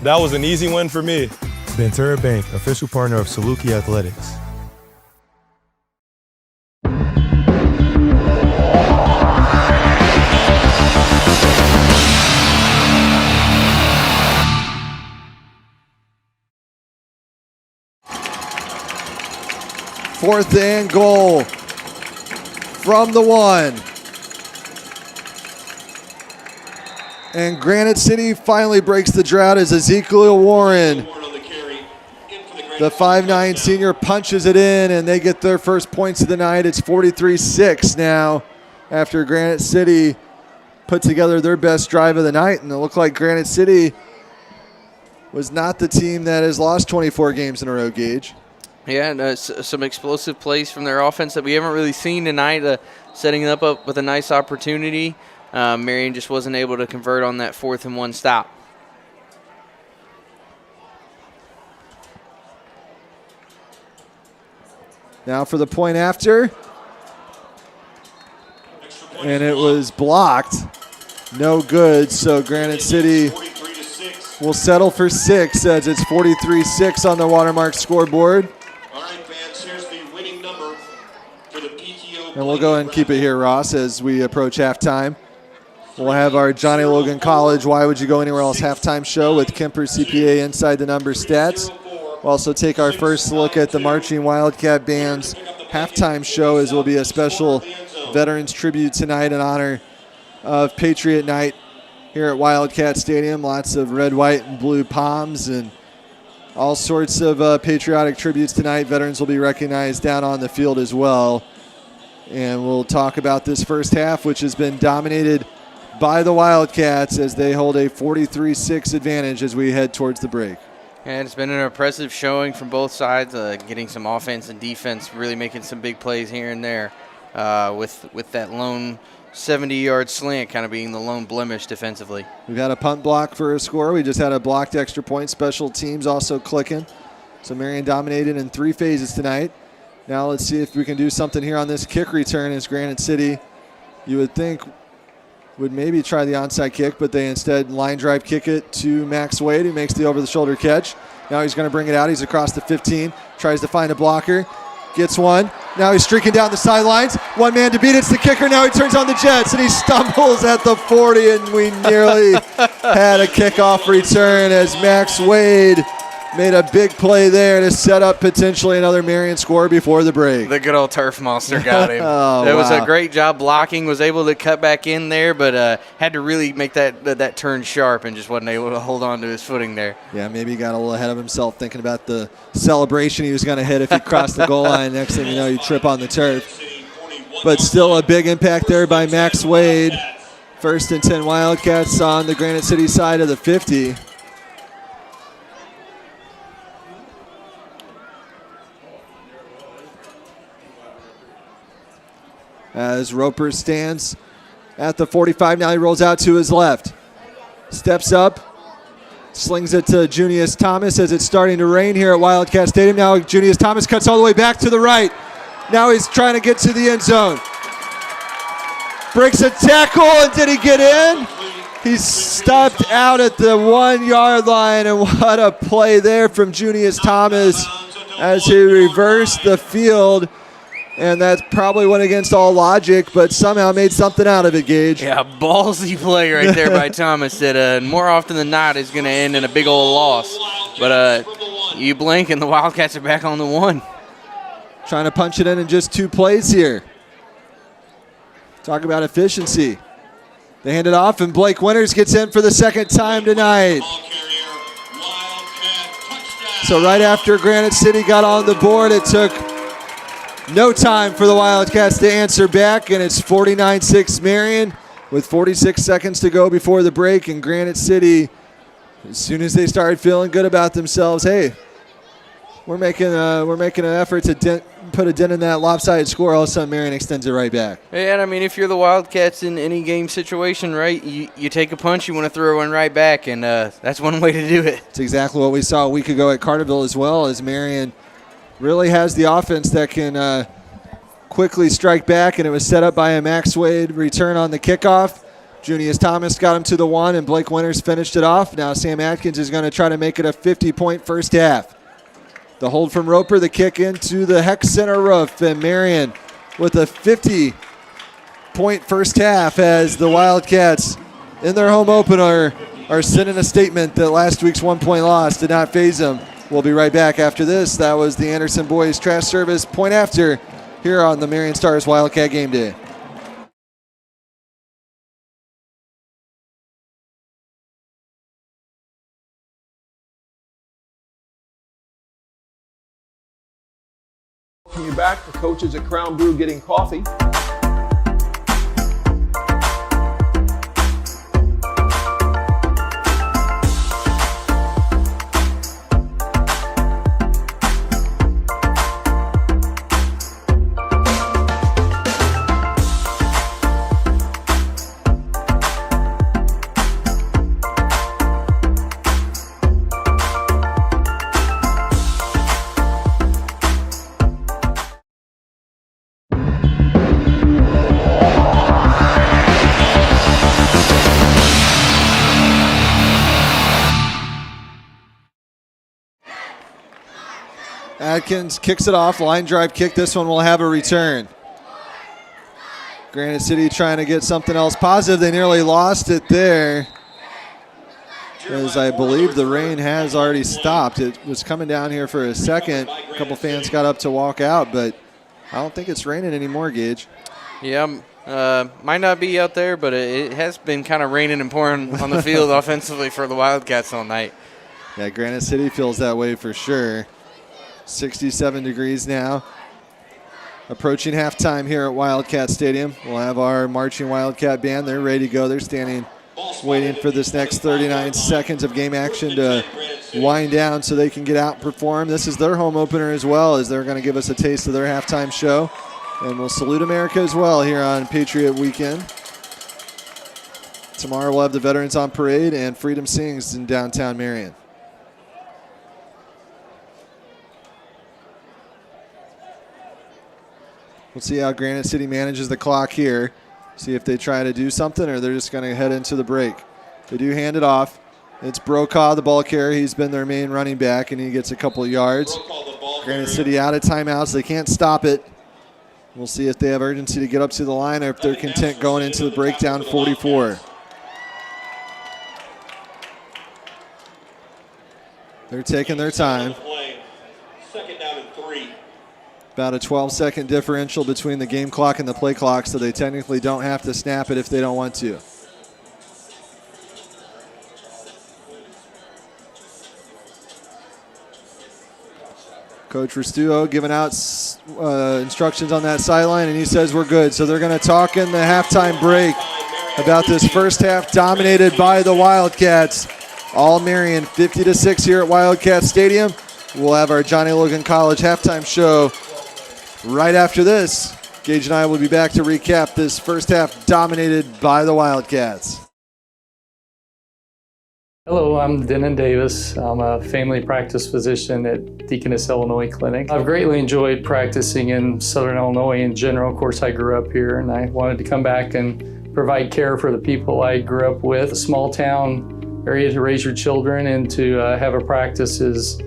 That was an easy win for me. Banterra Bank, official partner of Saluki Athletics. Fourth and goal from the 1. And Granite City finally breaks the drought as Ezekiel Warren, the 5'9 senior, punches it in, and they get their first points of the night. It's 43-6 now after Granite City put together their best drive of the night. And it looked like Granite City was not the team that has lost 24 games in a row, Gage. Yeah, and some explosive plays from their offense that we haven't really seen tonight, setting up with a nice opportunity. Marion just wasn't able to convert on that 4th and 1 stop. Now for the point after. And it was blocked. No good, so Granite City will settle for 6 as it's 43-6 on the Watermark scoreboard. All right, fans, here's the winning number for the PTO. And we'll go ahead and keep it here, Ross, as we approach halftime. We'll have our Johnny Logan College Why Would You Go Anywhere Else halftime show with Kemper CPA Inside the Numbers stats. We'll also take our first look at the Marching Wildcat Band's halftime show, as will be a special Veterans Tribute tonight in honor of Patriot Night here at Wildcat Stadium. Lots of red, white, and blue palms and all sorts of patriotic tributes tonight. Veterans will be recognized down on the field as well. And we'll talk about this first half, which has been dominated by the Wildcats as they hold a 43-6 advantage as we head towards the break. And it's been an impressive showing from both sides, getting some offense and defense, really making some big plays here and there, with that lone 70-yard slant kind of being the lone blemish defensively. We've had a punt block for a score. We just had a blocked extra point. Special teams also clicking. So Marion dominated in 3 phases tonight. Now let's see if we can do something here on this kick return as Granite City, you would think, would maybe try the onside kick, but they instead line drive kick it to Max Wade, who makes the over-the-shoulder catch. Now he's going to bring it out. He's across the 15, tries to find a blocker, gets one. Now he's streaking down the sidelines. One man to beat. It's the kicker. Now he turns on the Jets, and he stumbles at the 40, and we nearly had a kickoff return as Max Wade made a big play there to set up potentially another Marion score before the break. The good old turf monster got him. Oh, it was a great job blocking, was able to cut back in there, but had to really make that turn sharp and just wasn't able to hold on to his footing there. Yeah, maybe he got a little ahead of himself thinking about the celebration he was going to hit if he crossed the goal line. Next thing you know, you trip on the turf. But still a big impact there by Max Wade. 1st and 10 Wildcats on the Granite City side of the 50. As Roper stands at the 45. Now he rolls out to his left. Steps up. Slings it to Junius Thomas as it's starting to rain here at Wildcat Stadium. Now Junius Thomas cuts all the way back to the right. Now he's trying to get to the end zone. Breaks a tackle, and did he get in? He's stopped out at the 1 yard line, and what a play there from Junius Thomas as he reversed the field. And that probably went against all logic, but somehow made something out of it, Gage. Yeah, ballsy play right there by Thomas that more often than not is going to end in a big old loss. But you blink and the Wildcats are back on the 1. Trying to punch it in just 2 plays here. Talk about efficiency. They hand it off, and Blake Winters gets in for the 2nd time tonight. So right after Granite City got on the board, it took no time for the Wildcats to answer back, and it's 49-6 Marion with 46 seconds to go before the break. And Granite City, as soon as they started feeling good about themselves, hey, we're making an effort to put a dent in that lopsided score. All of a sudden, Marion extends it right back. Yeah, and I mean, if you're the Wildcats in any game situation, right, you take a punch, you want to throw one right back, and that's one way to do it. It's exactly what we saw a week ago at Carterville as well, as Marion really has the offense that can quickly strike back, and it was set up by a Max Wade return on the kickoff. Junius Thomas got him to the 1, and Blake Winters finished it off. Now Sam Atkins is going to try to make it a 50-point first half. The hold from Roper, the kick into the Heck Center roof, and Marion with a 50-point first half as the Wildcats in their home opener are sending a statement that last week's 1-point loss did not faze them. We'll be right back after this. That was the Anderson Boys Trash Service point after here on the Marion Stars Wildcat Game Day. Welcome you back. The coaches at Crown Brew getting coffee. Adkins kicks it off, line drive kick. This one will have a return. Granite City trying to get something else positive. They nearly lost it there, as I believe the rain has already stopped. It was coming down here for a second. A couple fans got up to walk out, but I don't think it's raining anymore, Gage. Yeah, might not be out there, but it has been kind of raining and pouring on the field offensively for the Wildcats all night. Yeah, Granite City feels that way for sure. 67 degrees now. Approaching halftime here at Wildcat Stadium. We'll have our marching Wildcat band. They're ready to go. They're standing waiting for this next 39 seconds of game action to wind down so they can get out and perform. This is their home opener as well, as they're going to give us a taste of their halftime show. And we'll salute America as well here on Patriot Weekend. Tomorrow we'll have the Veterans on Parade and Freedom Sings in downtown Marion. We'll see how Granite City manages the clock here. See if they try to do something or they're just going to head into the break. They do hand it off. It's Brokaw, the ball carrier. He's been their main running back, and he gets a couple of yards. Granite City out of timeouts. They can't stop it. We'll see if they have urgency to get up to the line or if they're content going into the breakdown 44. They're taking their time. Second down and 3. About a 12-second differential between the game clock and the play clock, so they technically don't have to snap it if they don't want to. Coach Restuo giving out instructions on that sideline, and he says we're good. So they're going to talk in the halftime break about this first half dominated by the Wildcats. All Marion 50-6 here at Wildcat Stadium. We'll have our Johnny Logan College halftime show right after this. Gage and I will be back to recap this first half dominated by the Wildcats. Hello, I'm Denon Davis. I'm a family practice physician at Deaconess, Illinois Clinic. I've greatly enjoyed practicing in Southern Illinois in general. Of course, I grew up here and I wanted to come back and provide care for the people I grew up with. A small town area to raise your children and to have a practice is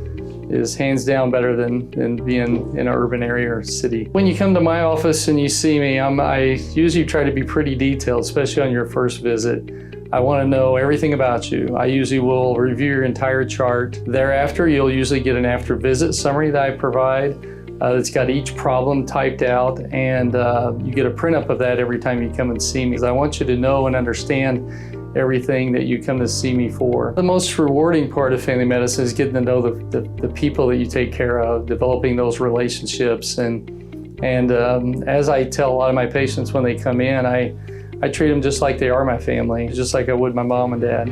hands down better than being in an urban area or city. When you come to my office and you see me, I usually try to be pretty detailed, especially on your first visit. I want to know everything about you. I usually will review your entire chart. Thereafter, you'll usually get an after visit summary that I provide. It's got each problem typed out, and you get a print up of that every time you come and see me. I want you to know and understand everything that you come to see me for. The most rewarding part of family medicine is getting to know the people that you take care of, developing those relationships. And as I tell a lot of my patients when they come in, I treat them just like they are my family, just like I would my mom and dad.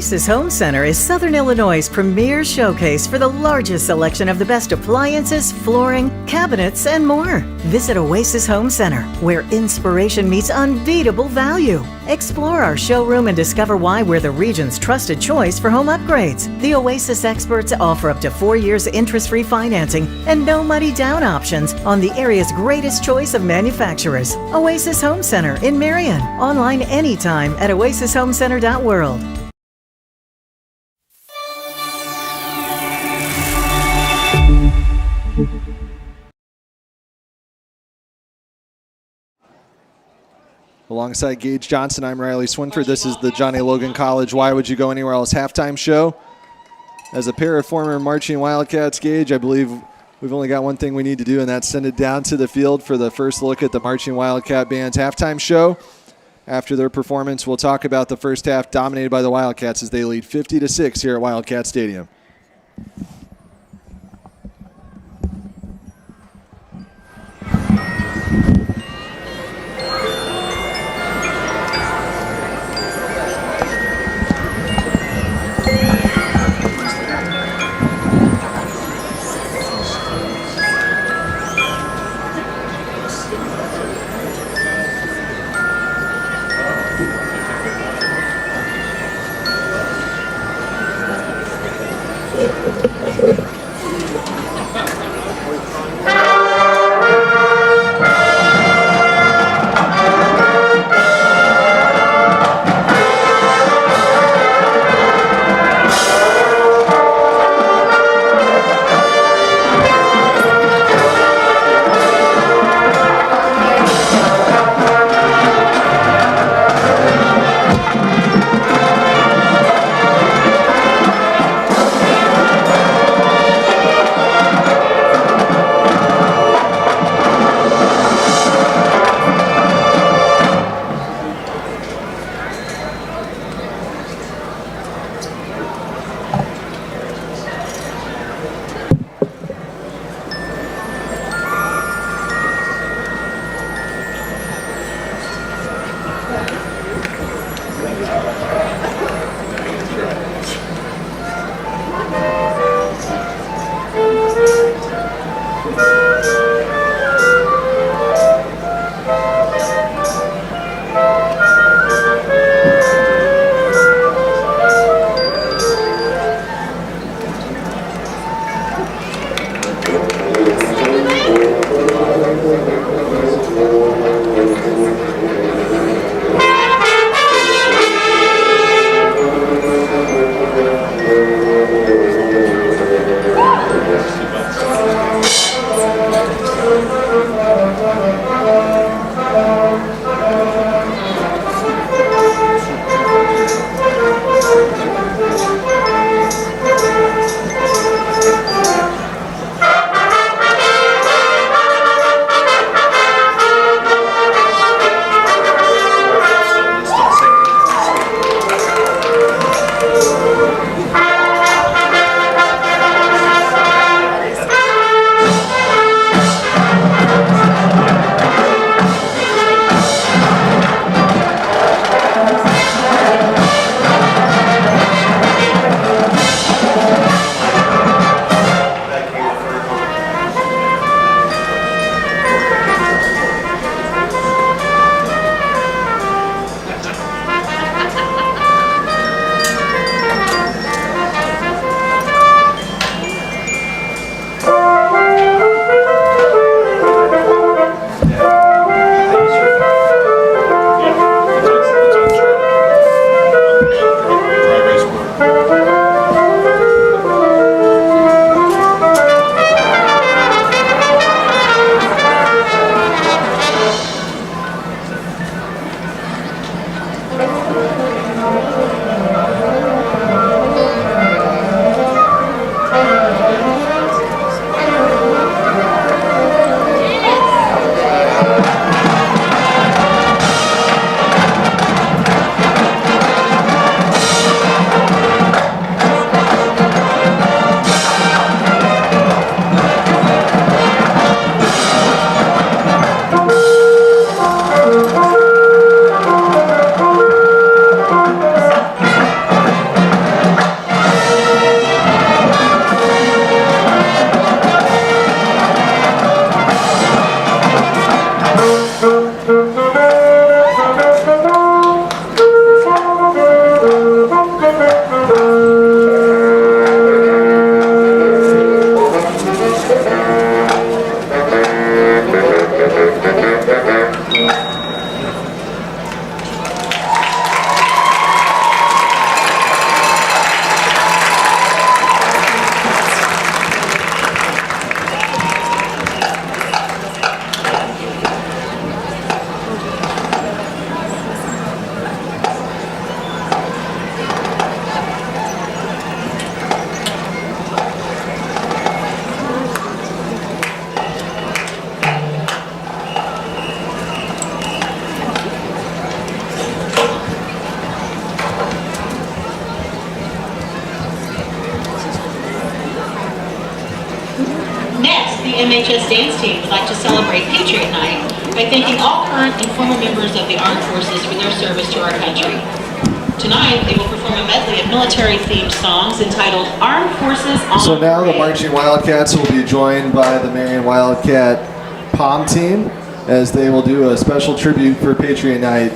Oasis Home Center is Southern Illinois' premier showcase for the largest selection of the best appliances, flooring, cabinets, and more. Visit Oasis Home Center, where inspiration meets unbeatable value. Explore our showroom and discover why we're the region's trusted choice for home upgrades. The Oasis experts offer up to 4 years interest-free financing and no money down options on the area's greatest choice of manufacturers. Oasis Home Center in Marion. Online anytime at oasishomecenter.world. Alongside Gage Johnson, I'm Riley Swinford. This is the Johnny Logan College Why Would You Go Anywhere Else halftime show. As a pair of former marching Wildcats, Gage, I believe we've only got one thing we need to do, and that's send it down to the field for the first look at the Marching Wildcat Band's halftime show. After their performance, we'll talk about the first half dominated by the Wildcats as they lead 50-6 here at Wildcat Stadium. MHS dance team would like to celebrate Patriot Night by thanking all current and former members of the Armed Forces for their service to our country. Tonight, they will perform a medley of military-themed songs entitled Armed Forces on So now the Parade. Marching Wildcats will be joined by the Marion Wildcat Pom team as they will do a special tribute for Patriot Night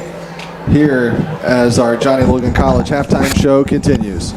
here as our Johnny Logan College halftime show continues.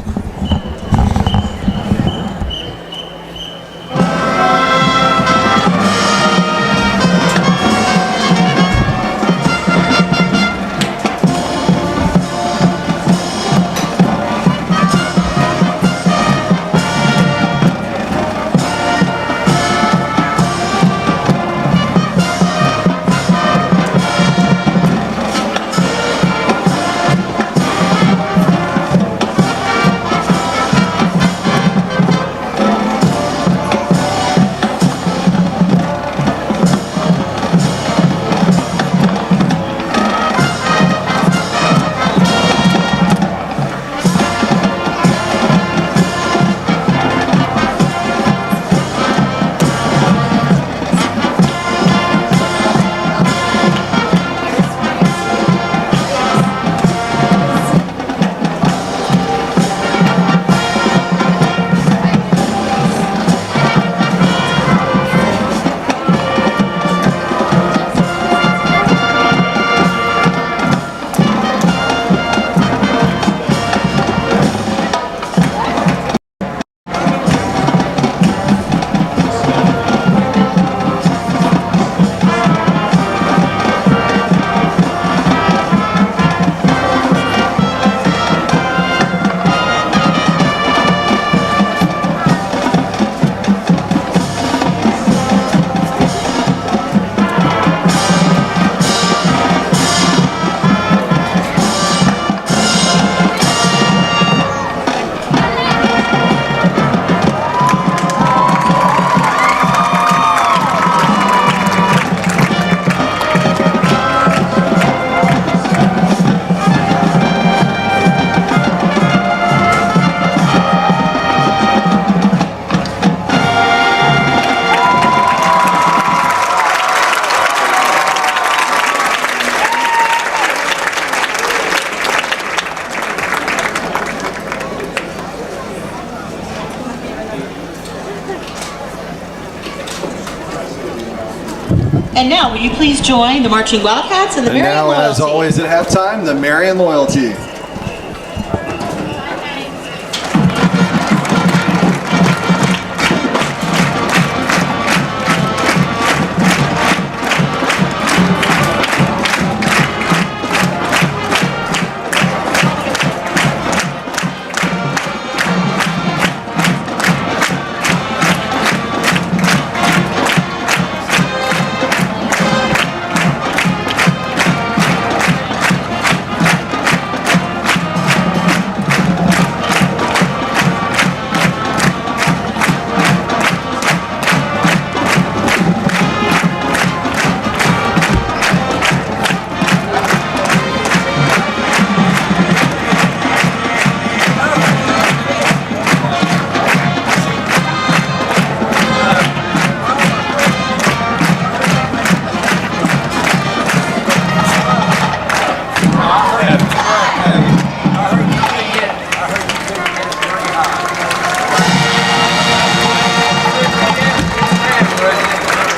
And now, will you please join the Marching Wildcats and the And Marion now, Loyalty? as always at halftime, the Marion Loyalty.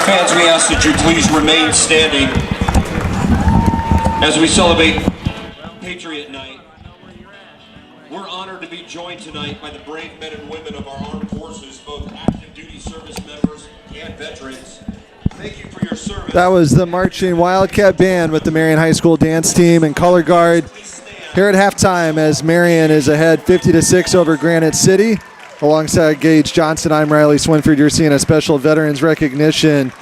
Fans, we ask that you please remain standing as we celebrate Patriot Night. We're honored to be joined tonight by the brave men and women of our armed forces, both active duty service members and veterans. Thank you for your service. That was the Marching Wildcat Band with the Marion High School dance team and color guard here at halftime as Marion is ahead 50-6 over Granite City. Alongside Gage Johnson, I'm Riley Swinford. You're seeing a special veterans recognition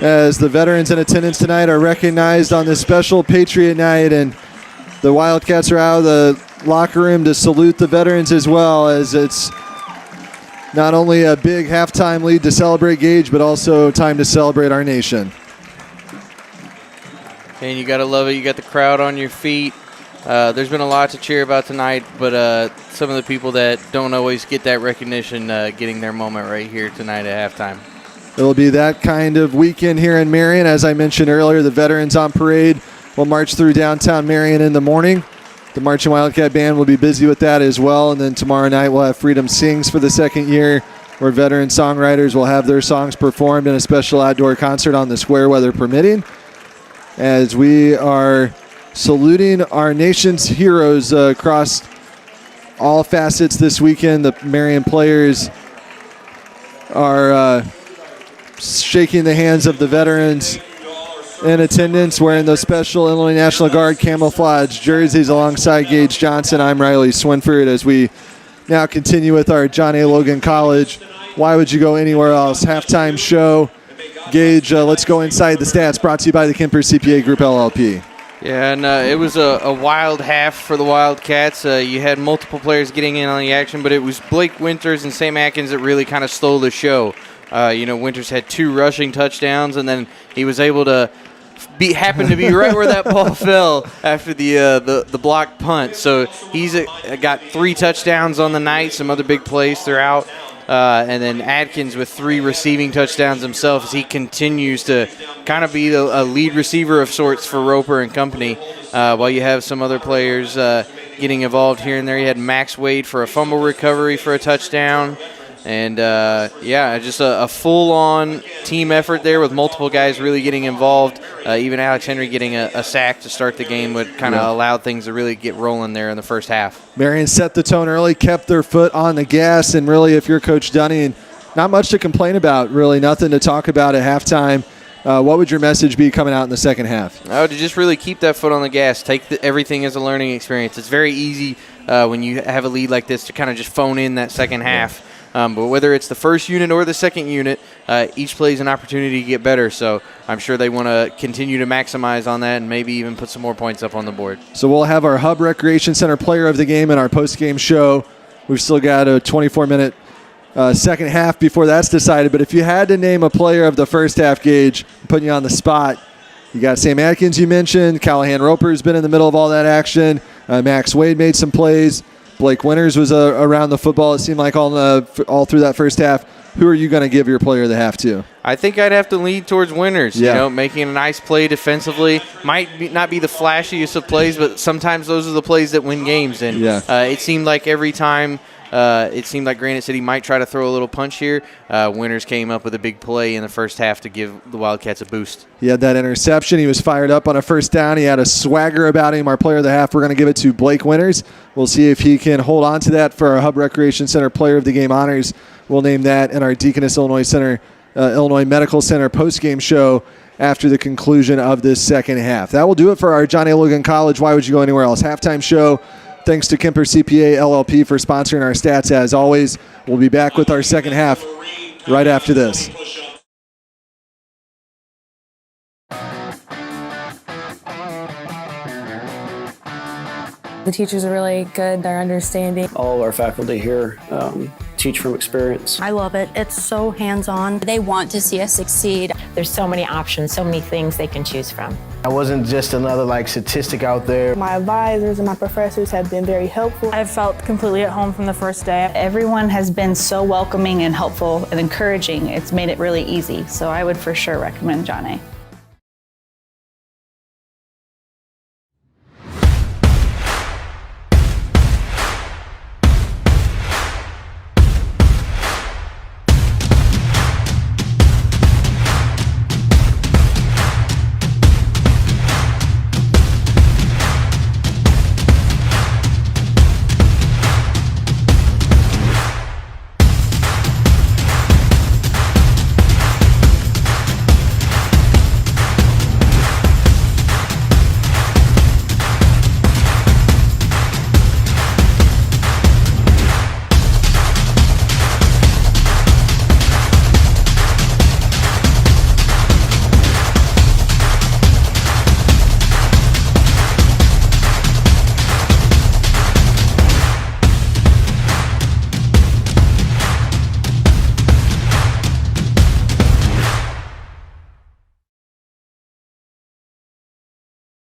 as the veterans in attendance tonight are recognized on this special Patriot Night, and the Wildcats are out of the locker room to salute the veterans as well, as it's not only a big halftime lead to celebrate Gage, but also time to celebrate our nation. And you got to love it. You got the crowd on your feet. There's been a lot to cheer about tonight, but some of the people that don't always get that recognition getting their moment right here tonight at halftime. It'll be that kind of weekend here in Marion. As I mentioned earlier, the Veterans on Parade will march through downtown Marion in the morning. The Marching Wildcat Band will be busy with that as well. And then tomorrow night we'll have Freedom Sings for the second year, where veteran songwriters will have their songs performed in a special outdoor concert on the square, weather permitting. As we are saluting our nation's heroes across all facets this weekend, the Marion players are shaking the hands of the veterans in attendance, wearing those special Illinois National Guard camouflage jerseys alongside Gage Johnson. I'm Riley Swinford as we now continue with our John A. Logan College Why Would You Go Anywhere Else halftime show. Gage, let's go inside the stats, brought to you by the Kemper CPA Group LLP. Yeah, and it was a wild half for the Wildcats. You had multiple players getting in on the action, but it was Blake Winters and Sam Atkins that really kind of stole the show. Winters had 2 rushing touchdowns, and then he was able to happened to be right where that ball fell after the blocked punt. So he's got 3 touchdowns on the night, some other big plays throughout. And then Atkins with 3 receiving touchdowns himself as he continues to kind of be a lead receiver of sorts for Roper and company, while you have some other players getting involved here and there. You had Max Wade for a fumble recovery for a touchdown. And, just a full-on team effort there with multiple guys really getting involved. Even Alex Henry getting a sack to start the game would kind of allow things to really get rolling there in the first half. Marion set the tone early, kept their foot on the gas, and really, if you're Coach Dunning, not much to complain about, really nothing to talk about at halftime. What would your message be coming out in the second half? To just really keep that foot on the gas, take everything as a learning experience. It's very easy when you have a lead like this to kind of just phone in that second half. But whether it's the first unit or the second unit, each plays an opportunity to get better. So I'm sure they want to continue to maximize on that and maybe even put some more points up on the board. So we'll have our Hub Recreation Center player of the game in our post-game show. We've still got a 24-minute second half before that's decided. But if you had to name a player of the first half, Gage, I'm putting you on the spot. You got Sam Atkins you mentioned. Callahan Roper's been in the middle of all that action. Max Wade made some plays. Blake Winters was around the football, it seemed like, all through that first half. Who are you going to give your player of the half to? I think I'd have to lean towards Winters. Yeah. Making a nice play defensively. Might not be the flashiest of plays, but sometimes those are the plays that win games. And it seemed like every time Granite City might try to throw a little punch here. Winters came up with a big play in the first half to give the Wildcats a boost. He had that interception. He was fired up on a first down. He had a swagger about him. Our player of the half, we're going to give it to Blake Winters. We'll see if he can hold on to that for our Hub Recreation Center player of the game honors. We'll name that in our Deaconess Illinois Medical Center post-game show after the conclusion of this second half. That will do it for our John A. Logan College Why Would You Go Anywhere Else halftime show. Thanks to Kemper CPA LLP for sponsoring our stats as always. We'll be back with our second half right after this. The teachers are really good, they're understanding. All our faculty here teach from experience. I love it. It's so hands-on. They want to see us succeed. There's so many options, so many things they can choose from. I wasn't just another statistic out there. My advisors and my professors have been very helpful. I've felt completely at home from the first day. Everyone has been so welcoming and helpful and encouraging. It's made it really easy. So I would for sure recommend John A.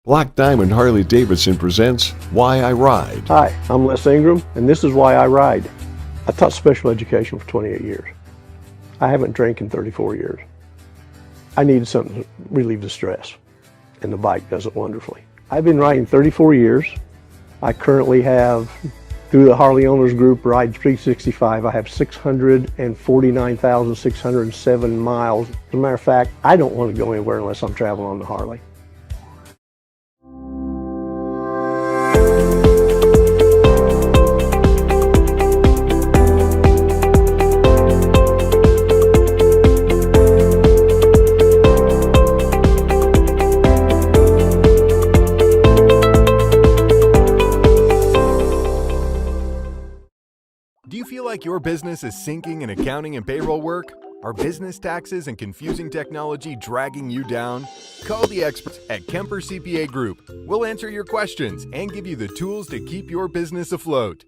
Black Diamond Harley-Davidson presents Why I Ride. Hi, I'm Les Ingram, and this is Why I Ride. I taught special education for 28 years. I haven't drank in 34 years. I needed something to relieve the stress, and the bike does it wonderfully. I've been riding 34 years. I currently have, through the Harley Owners Group, Ride 365, I have 649,607 miles. As a matter of fact, I don't want to go anywhere unless I'm traveling on the Harley. Do you feel like your business is sinking in accounting and payroll work? Are business taxes and confusing technology dragging you down? Call the experts at Kemper CPA Group. We'll answer your questions and give you the tools to keep your business afloat.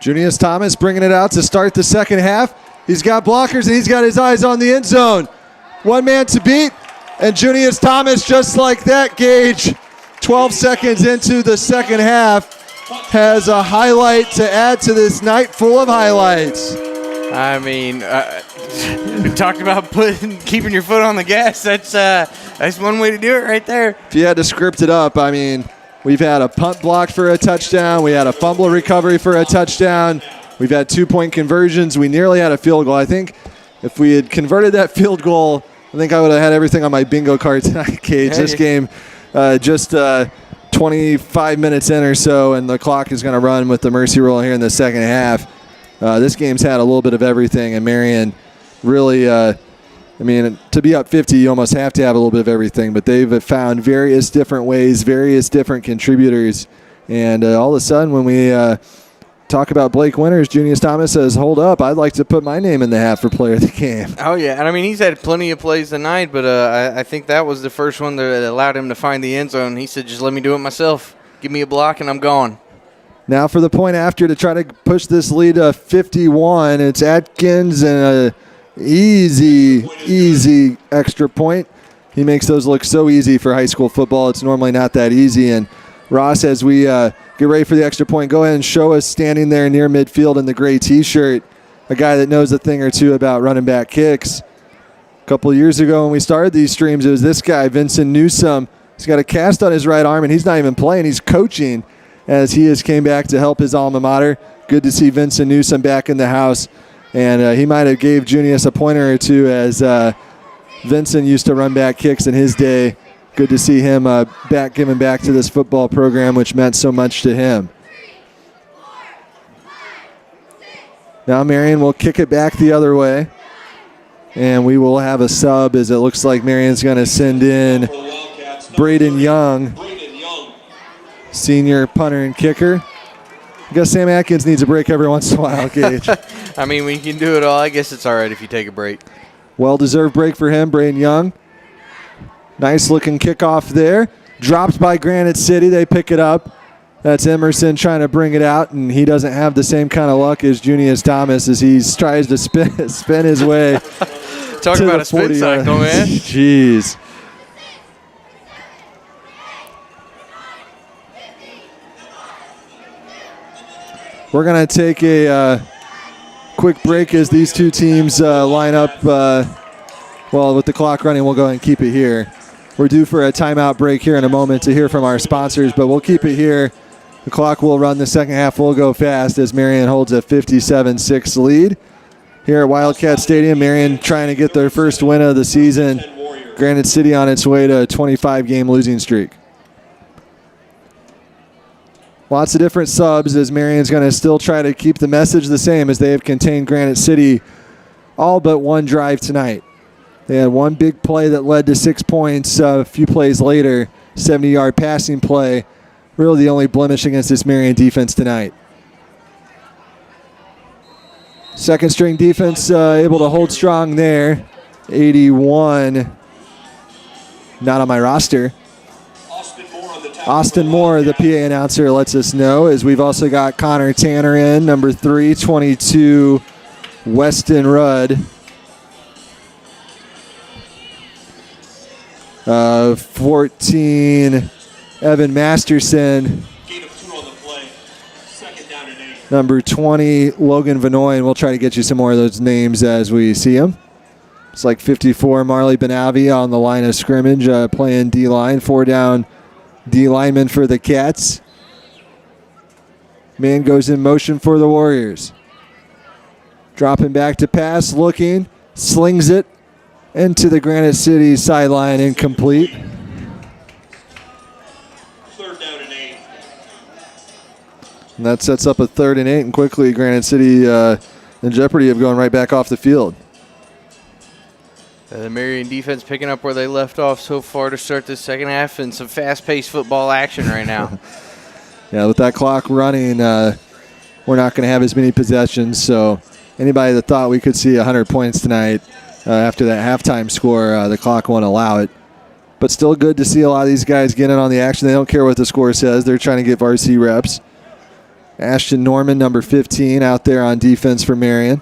Junius Thomas bringing it out to start the second half. He's got blockers and he's got his eyes on the end zone. One man to beat, and Junius Thomas, just like that, Gage, 12 seconds into the second half, has a highlight to add to this night full of highlights. I mean, we talked about keeping your foot on the gas. That's one way to do it right there. If you had to script it up, I mean, we've had a punt block for a touchdown. We had a fumble recovery for a touchdown. We've had 2-point conversions. We nearly had a field goal. I think if we had converted that field goal, I think I would have had everything on my bingo card tonight, Cage. This game, just 25 minutes in or so, and the clock is going to run with the mercy rule here in the second half. This game's had a little bit of everything, and Marion really, I mean, to be up 50, you almost have to have a little bit of everything, but they've found various different ways, various different contributors, and all of a sudden when we talk about Blake Winters, Junius Thomas says, hold up, I'd like to put my name in the hat for player of the game. Oh, yeah, and I mean, he's had plenty of plays tonight, but I think that was the first one that allowed him to find the end zone. He said, just let me do it myself. Give me a block, and I'm gone. Now for the point after to try to push this lead to 51. It's Atkins and a easy extra point. He makes those look so easy for high school football. It's normally not that easy. And Ross, as we get ready for the extra point, go ahead and show us standing there near midfield in the gray T-shirt, a guy that knows a thing or two about running back kicks. A couple of years ago when we started these streams, it was this guy, Vincent Newsome. He's got a cast on his right arm, and he's not even playing. He's coaching as he has came back to help his alma mater. Good to see Vincent Newsome back in the house. And he might have gave Junius a pointer or two as Vincent used to run back kicks in his day. Good to see him giving back to this football program, which meant so much to him. Now Marion will kick it back the other way. And we will have a sub as it looks like Marion's going to send in Braden Young, senior punter and kicker. I guess Sam Atkins needs a break every once in a while, Gage. I mean, when you can do it all, I guess it's all right if you take a break. Well-deserved break for him, Braden Young. Nice-looking kickoff there. Dropped by Granite City. They pick it up. That's Emerson trying to bring it out, and he doesn't have the same kind of luck as Junius Thomas as he tries to spin his way. Talk about a spin cycle, man. Jeez. We're going to take a quick break as these two teams line up. Well, with the clock running, we'll go ahead and keep it here. We're due for a timeout break here in a moment to hear from our sponsors, but we'll keep it here. The clock will run. The second half will go fast as Marion holds a 57-6 lead. Here at Wildcat Stadium, Marion trying to get their first win of the season. Granite City on its way to a 25-game losing streak. Lots of different subs as Marion's going to still try to keep the message the same as they have contained Granite City all but one drive tonight. They had one big play that led to 6 points a few plays later, 70-yard passing play. Really the only blemish against this Marion defense tonight. Second string defense able to hold strong there. 81, not on my roster. Austin Moore, the PA announcer, lets us know, as we've also got Connor Tanner in, number 3, 22, Weston Rudd. 14, Evan Masterson. Number 20, Logan Vanoy, and we'll try to get you some more of those names as we see them. It's like 54, Marley Benavi on the line of scrimmage, playing D-line, 4 down D lineman for the Cats. Man goes in motion for the Warriors. Dropping back to pass, looking, slings it into the Granite City sideline, incomplete. And that sets up a 3rd and 8, and quickly Granite City in jeopardy of going right back off the field. The Marion defense picking up where they left off so far to start this second half, and some fast-paced football action right now. Yeah, with that clock running, we're not going to have as many possessions, so anybody that thought we could see 100 points tonight after that halftime score, the clock won't allow it. But still good to see a lot of these guys get in on the action. They don't care what the score says. They're trying to get varsity reps. Ashton Norman, number 15, out there on defense for Marion.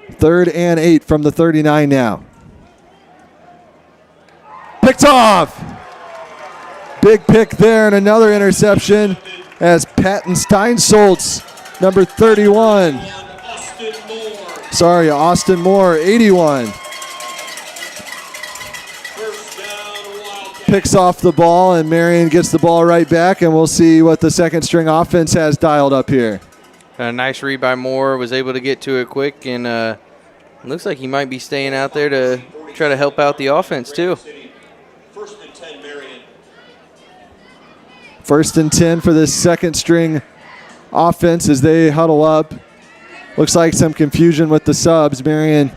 3rd and 8 from the 39 now. Picked off. Big pick there and another interception as Patton Steinsoltz, number 31. Sorry, Austin Moore, 81. Picks off the ball, and Marion gets the ball right back, and we'll see what the second string offense has dialed up here. A nice read by Moore, was able to get to it quick, and looks like he might be staying out there to try to help out the offense too. 1st and 10 for this second string offense as they huddle up. Looks like some confusion with the subs. Marion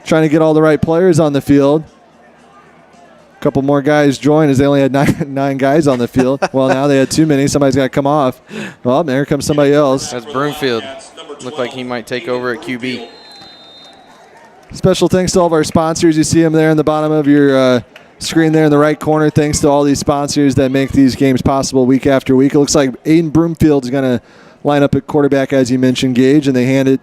trying to get all the right players on the field. A couple more guys join as they only had nine guys on the field. Well, now they had too many. Somebody's got to come off. Well, there comes somebody else. That's Broomfield. Looked like he might take over at QB. Special thanks to all of our sponsors. You see them there in the bottom of your screen there in the right corner. Thanks to all these sponsors that make these games possible week after week. It looks like Aiden Broomfield is going to line up at quarterback, as you mentioned, Gage, and they hand it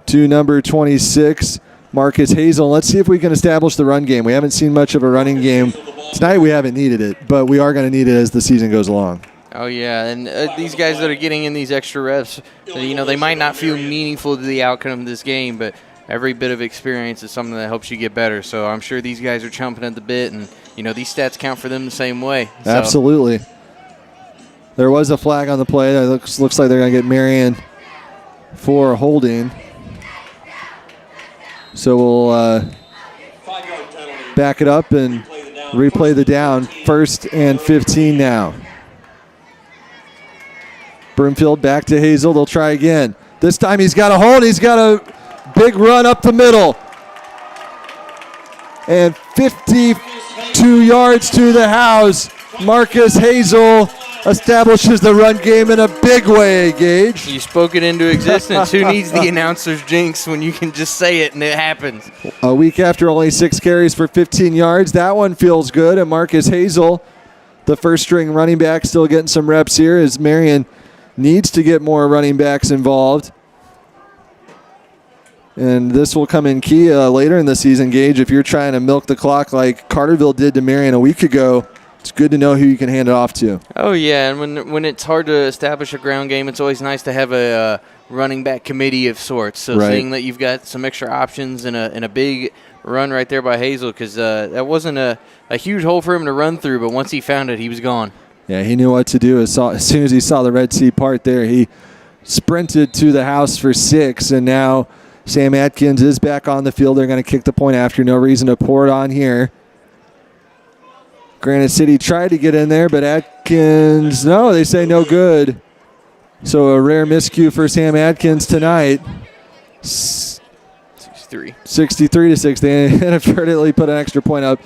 to number 26, Marcus Hazel. Let's see if we can establish the run game. We haven't seen much of a running game. Tonight we haven't needed it, but we are going to need it as the season goes along. Oh, yeah, and these guys that are getting in these extra reps, they might not feel meaningful to the outcome of this game, but every bit of experience is something that helps you get better. So I'm sure these guys are chomping at the bit, and, these stats count for them the same way. So. Absolutely. There was a flag on the play. It looks like they're going to get Marion for holding. So we'll back it up and replay the down. 1st and 15 now. Broomfield back to Hazel. They'll try again. This time he's got a hold. He's got a big run up the middle. And 52 yards to the house. Marcus Hazel establishes the run game in a big way, Gage. You spoke it into existence. Who needs the announcer's jinx when you can just say it and it happens? A week after only 6 carries for 15 yards. That one feels good. And Marcus Hazel, the first string running back, still getting some reps here as Marion needs to get more running backs involved. And this will come in key later in the season, Gage. If you're trying to milk the clock like Carterville did to Marion a week ago, it's good to know who you can hand it off to. Oh, yeah, and when it's hard to establish a ground game, it's always nice to have a running back committee of sorts. So Right. seeing that you've got some extra options and a big run right there by Hazel, because that wasn't a huge hole for him to run through, but once he found it, he was gone. Yeah, he knew what to do. As soon as he saw the Red Sea part there, he sprinted to the house for 6, and now Sam Atkins is back on the field. They're going to kick the point after. No reason to pour it on here. Granite City tried to get in there, but Atkins, no, they say no good. So a rare miscue for Sam Atkins tonight. 63-6. They inadvertently put an extra point up.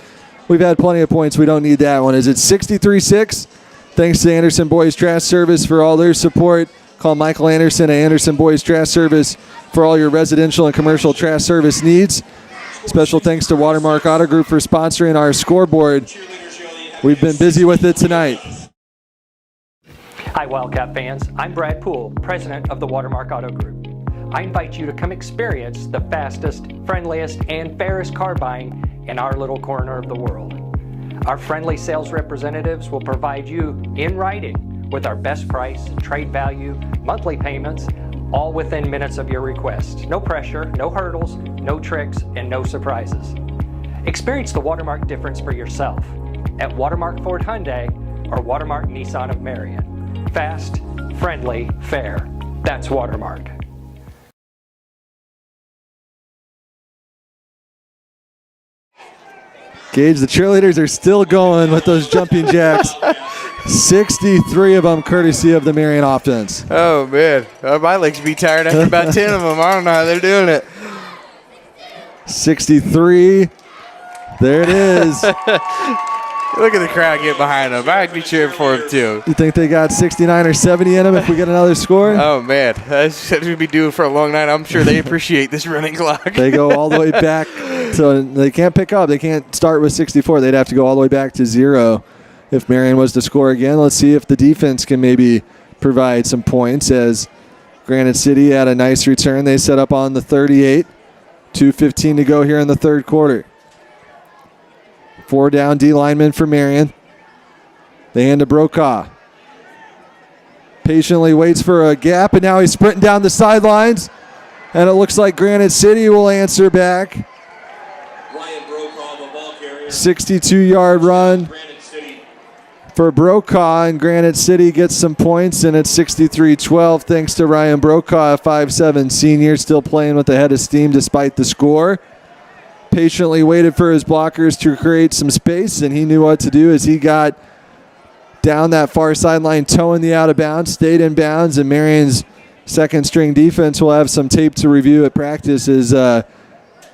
We've had plenty of points. We don't need that one. Is it 63-6? Thanks to Anderson Boys Trash Service for all their support. Call Michael Anderson at Anderson Boys Trash Service for all your residential and commercial trash service needs. Special thanks to Watermark Auto Group for sponsoring our scoreboard. We've been busy with it tonight. Hi, Wildcat fans. I'm Brad Poole, president of the Watermark Auto Group. I invite you to come experience the fastest, friendliest, and fairest car buying in our little corner of the world. Our friendly sales representatives will provide you in writing with our best price, trade value, monthly payments, all within minutes of your request. No pressure, no hurdles, no tricks, and no surprises. Experience the Watermark difference for yourself at Watermark Ford Hyundai or Watermark Nissan of Marion. Fast, friendly, fair. That's Watermark. Gage, the cheerleaders are still going with those jumping jacks. 63 of them courtesy of the Marion offense. Oh, man. My legs be tired after about 10 of them. I don't know how they're doing it. 63. There it is. Look at the crowd get behind them. I'd be cheering for them, too. You think they got 69 or 70 in them if we get another score? Oh, man. That's what we'd be doing for a long night. I'm sure they appreciate this running clock. They go all the way back. So they can't pick up. They can't start with 64. They'd have to go all the way back to 0 if Marion was to score again. Let's see if the defense can maybe provide some points, as Granite City had a nice return. They set up on the 38. 2:15 to go here in the third quarter. 4 down D linemen for Marion. They hand to Brokaw. Patiently waits for a gap, and now he's sprinting down the sidelines. And it looks like Granite City will answer back. 62-yard run for Brokaw, and Granite City gets some points, and it's 63-12 thanks to Ryan Brokaw, a 5'7" senior, still playing with the head of steam despite the score. Patiently waited for his blockers to create some space, and he knew what to do as he got down that far sideline, toeing the out of bounds, stayed in bounds, and Marion's second-string defense will have some tape to review at practice as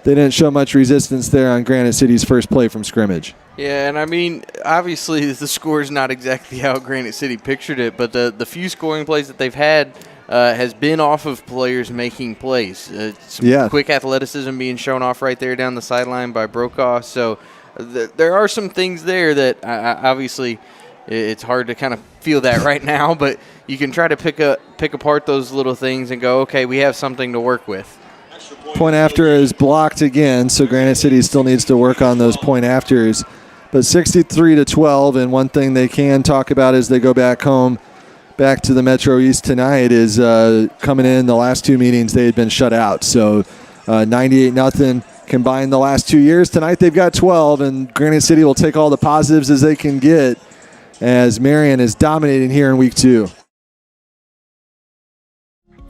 they didn't show much resistance there on Granite City's first play from scrimmage. Yeah, and I mean, obviously the score is not exactly how Granite City pictured it, but the few scoring plays that they've had has been off of players making plays. Some quick athleticism being shown off right there down the sideline by Brokaw. So there are some things there that obviously it's hard to kind of feel that right now, but you can try to pick apart those little things and go, okay, we have something to work with. Point after is blocked again, so Granite City still needs to work on those point afters. But 63-12, and one thing they can talk about as they go back home, back to the Metro East tonight, is coming in the last 2 meetings they had been shut out. So 98-0 combined the last 2 years. Tonight they've got 12, and Granite City will take all the positives as they can get as Marion is dominating here in week 2.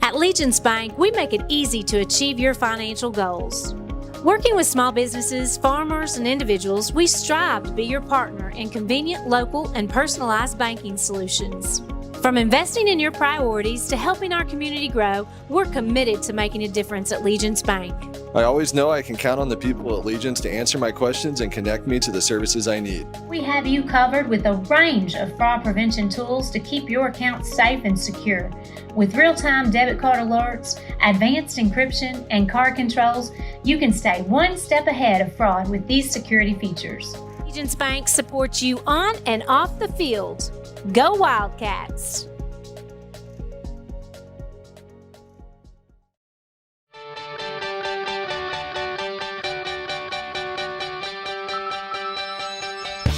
At Legence Bank, we make it easy to achieve your financial goals. Working with small businesses, farmers, and individuals, we strive to be your partner in convenient, local, and personalized banking solutions. From investing in your priorities to helping our community grow, we're committed to making a difference at Legence Bank. I always know I can count on the people at Legence to answer my questions and connect me to the services I need. We have you covered with a range of fraud prevention tools to keep your accounts safe and secure. With real-time debit card alerts, advanced encryption, and card controls, you can stay one step ahead of fraud with these security features. Legence Bank supports you on and off the field. Go Wildcats!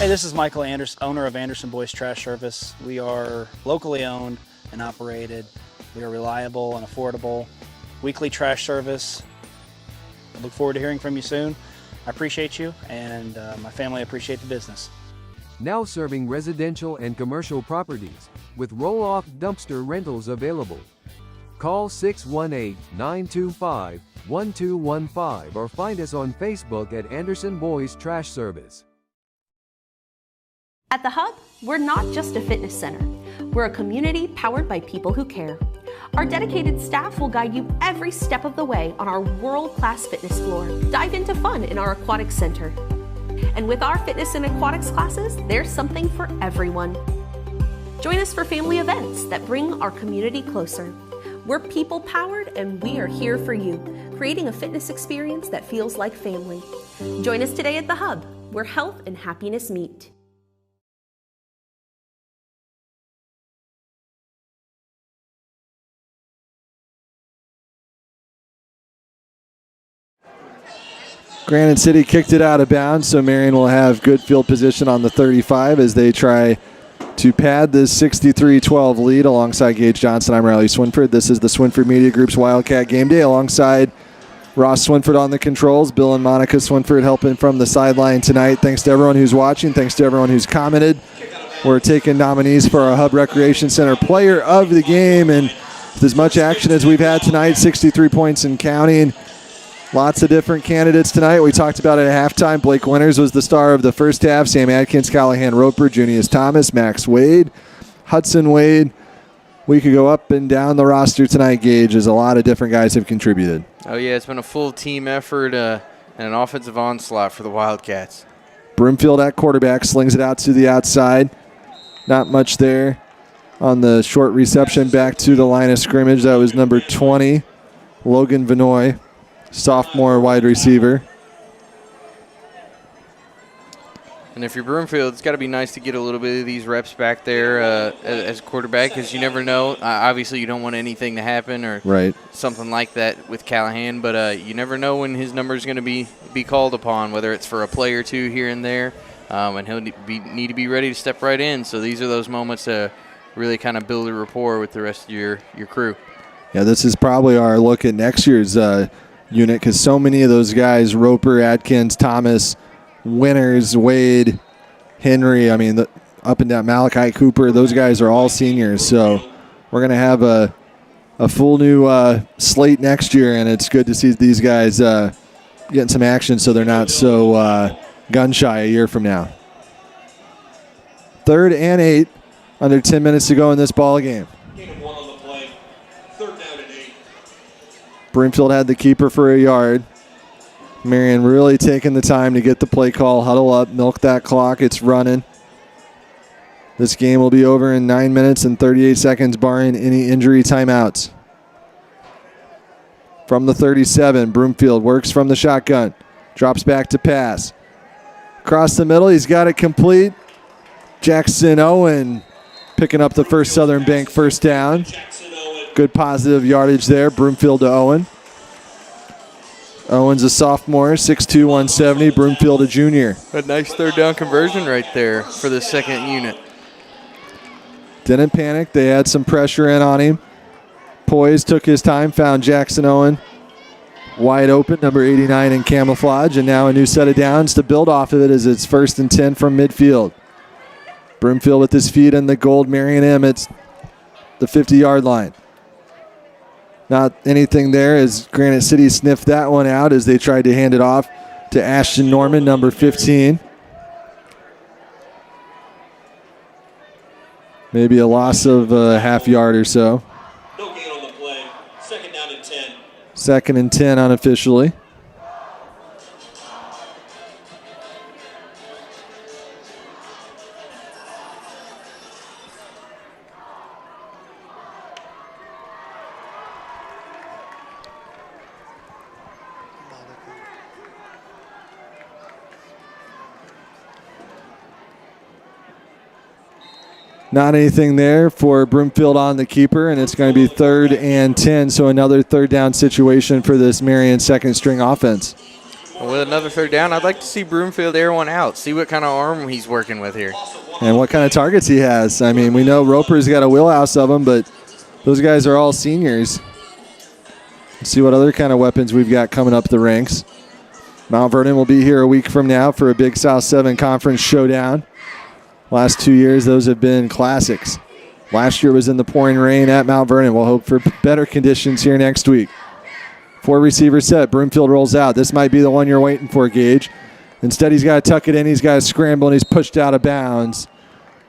Hey, this is Michael Anderson, owner of Anderson Boys Trash Service. We are locally owned and operated. We are reliable and affordable. Weekly trash service. I look forward to hearing from you soon. I appreciate you, and my family appreciate the business. Now serving residential and commercial properties with roll-off dumpster rentals available. Call 618-925-1215 or find us on Facebook at Anderson Boys Trash Service. At The Hub, we're not just a fitness center. We're a community powered by people who care. Our dedicated staff will guide you every step of the way on our world-class fitness floor. Dive into fun in our aquatics center. And with our fitness and aquatics classes, there's something for everyone. Join us for family events that bring our community closer. We're people-powered and we are here for you, creating a fitness experience that feels like family. Join us today at The Hub, where health and happiness meet. Granite City kicked it out of bounds, so Marion will have good field position on the 35 as they try to pad this 63-12 lead alongside Gage Johnson. I'm Riley Swinford. This is the Swinford Media Group's Wildcat Game Day alongside Ross Swinford on the controls. Bill and Monica Swinford helping from the sideline tonight. Thanks to everyone who's watching. Thanks to everyone who's commented. We're taking nominees for our Hub Recreation Center Player of the Game, and with as much action as we've had tonight, 63 points and counting. Lots of different candidates tonight. We talked about it at halftime. Blake Winters was the star of the first half. Sam Adkins, Callahan Roper, Junius Thomas, Max Wade, Hudson Wade. We could go up and down the roster tonight, Gage, as a lot of different guys have contributed. Oh, yeah, it's been a full team effort and an offensive onslaught for the Wildcats. Broomfield at quarterback, slings it out to the outside. Not much there on the short reception back to the line of scrimmage. That was number 20, Logan Vinoy. Sophomore wide receiver. And if you're Broomfield, it's got to be nice to get a little bit of these reps back there as quarterback, because you never know. Obviously, you don't want anything to happen or something like that with Callahan, but you never know when his number is going to be called upon, whether it's for a play or two here and there, and he'll need to be ready to step right in. So these are those moments to really kind of build a rapport with the rest of your crew. Yeah, this is probably our look at next year's unit, because so many of those guys, Roper, Atkins, Thomas, Winters, Wade, Henry, I mean, up and down, Malachi Cooper, those guys are all seniors. So we're going to have a full new slate next year, and it's good to see these guys getting some action so they're not so gun-shy a year from now. 3rd and 8, under 10 minutes to go in this ball game. Broomfield had the keeper for a yard. Marion really taking the time to get the play call, huddle up, milk that clock. It's running. This game will be over in 9 minutes and 38 seconds, barring any injury timeouts. From the 37, Broomfield works from the shotgun. Drops back to pass. Across the middle, he's got it complete. Jackson Owen picking up the first Southern Bank first down. Good positive yardage there. Broomfield to Owen. Owen's a sophomore, 6'2", 170. Broomfield a junior. A nice third down conversion right there for the second unit. Didn't panic. They had some pressure in on him. Poised, took his time, found Jackson Owen wide open, number 89 in camouflage, and now a new set of downs to build off of it as it's 1st and 10 from midfield. Broomfield with his feet in the gold. Marion M at the 50-yard line. Not anything there as Granite City sniffed that one out as they tried to hand it off to Ashton Norman, number 15. Maybe a loss of a half yard or so. No gain on the play. 2nd down and 10. 2nd and 10 unofficially. Not anything there for Broomfield on the keeper, and it's going to be 3rd and 10, so another third down situation for this Marion second string offense. And with another third down, I'd like to see Broomfield air one out, see what kind of arm he's working with here. And what kind of targets he has. I mean, we know Roper's got a wheelhouse of them, but those guys are all seniors. Let's see what other kind of weapons we've got coming up the ranks. Mount Vernon will be here a week from now for a big South 7 Conference showdown. Last 2 years, those have been classics. Last year was in the pouring rain at Mount Vernon. We'll hope for better conditions here next week. 4 receiver set. Broomfield rolls out. This might be the one you're waiting for, Gage. Instead, he's got to tuck it in. He's got to scramble, and he's pushed out of bounds.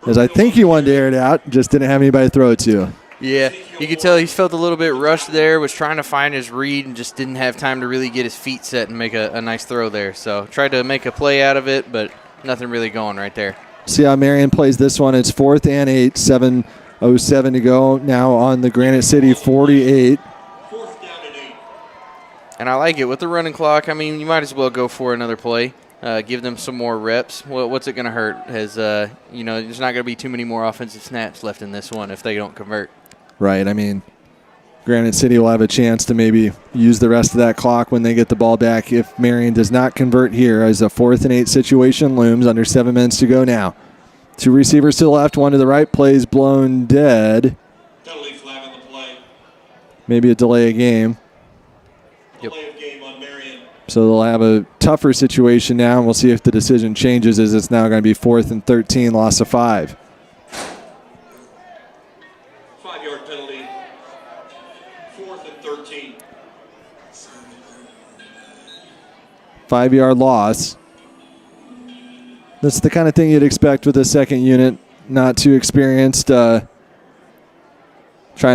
As I think he wanted to air it out, just didn't have anybody to throw it to. Yeah, you could tell he felt a little bit rushed there, was trying to find his read, and just didn't have time to really get his feet set and make a nice throw there. So tried to make a play out of it, but nothing really going right there. See how Marion plays this one. It's 4th and 8, 7:07 to go now on the Granite City 48. And I like it. With the running clock, I mean, you might as well go for another play. Give them some more reps. Well, what's it going to hurt? There's not going to be too many more offensive snaps left in this one if they don't convert. Right. I mean, Granite City will have a chance to maybe use the rest of that clock when they get the ball back if Marion does not convert here, as a 4th and 8 situation looms. Under 7 minutes to go now. 2 receivers to the left, 1 to the right. Plays blown dead. Penalty flag on the play. Maybe a delay of game. Yep. Delay of game on Marion. So they'll have a tougher situation now, and we'll see if the decision changes, as it's now going to be 4th and 13, loss of 5. 5-yard penalty. 4th and 13. 5-yard loss. That's the kind of thing you'd expect with a second unit, not too experienced, trying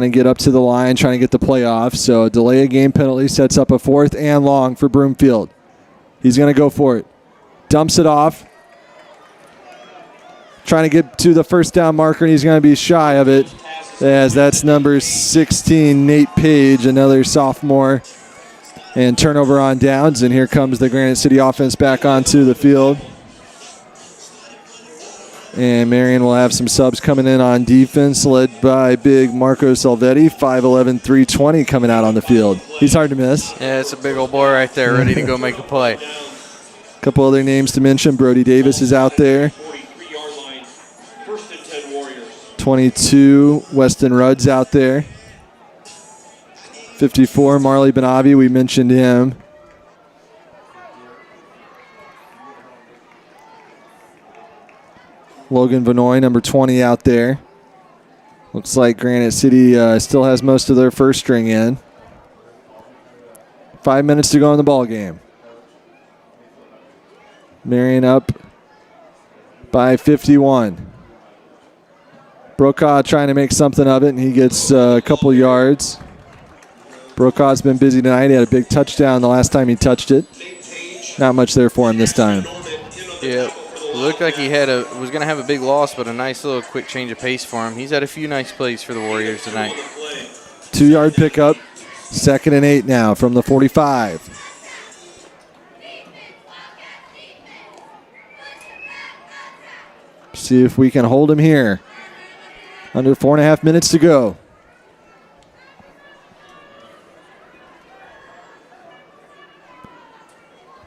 to get up to the line, trying to get the play off. So a delay of game penalty sets up a 4th and long for Broomfield. He's going to go for it. Dumps it off. Trying to get to the first down marker, and he's going to be shy of it, as that's number 16, Nate Page, another sophomore. And turnover on downs, and here comes the Granite City offense back onto the field. And Marion will have some subs coming in on defense, led by big Marco Salvetti, 5'11", 320 coming out on the field. He's hard to miss. Yeah, it's a big old boy right there, ready to go make a play. A couple other names to mention. Brody Davis is out there. 22, Weston Rudd's out there. 54, Marley Benavi, we mentioned him. Logan Vanoy, number 20, out there. Looks like Granite City still has most of their first string in. 5 minutes to go in the ball game. Marion up by 51. Brokaw trying to make something of it, and he gets a couple yards. Brokaw's been busy tonight. He had a big touchdown the last time he touched it. Not much there for him this time. Yeah. It looked like he was going to have a big loss, but a nice little quick change of pace for him. He's had a few nice plays for the Warriors tonight. 2-yard pickup. 2nd and 8 now from the 45. See if we can hold him here. Under 4.5 minutes to go.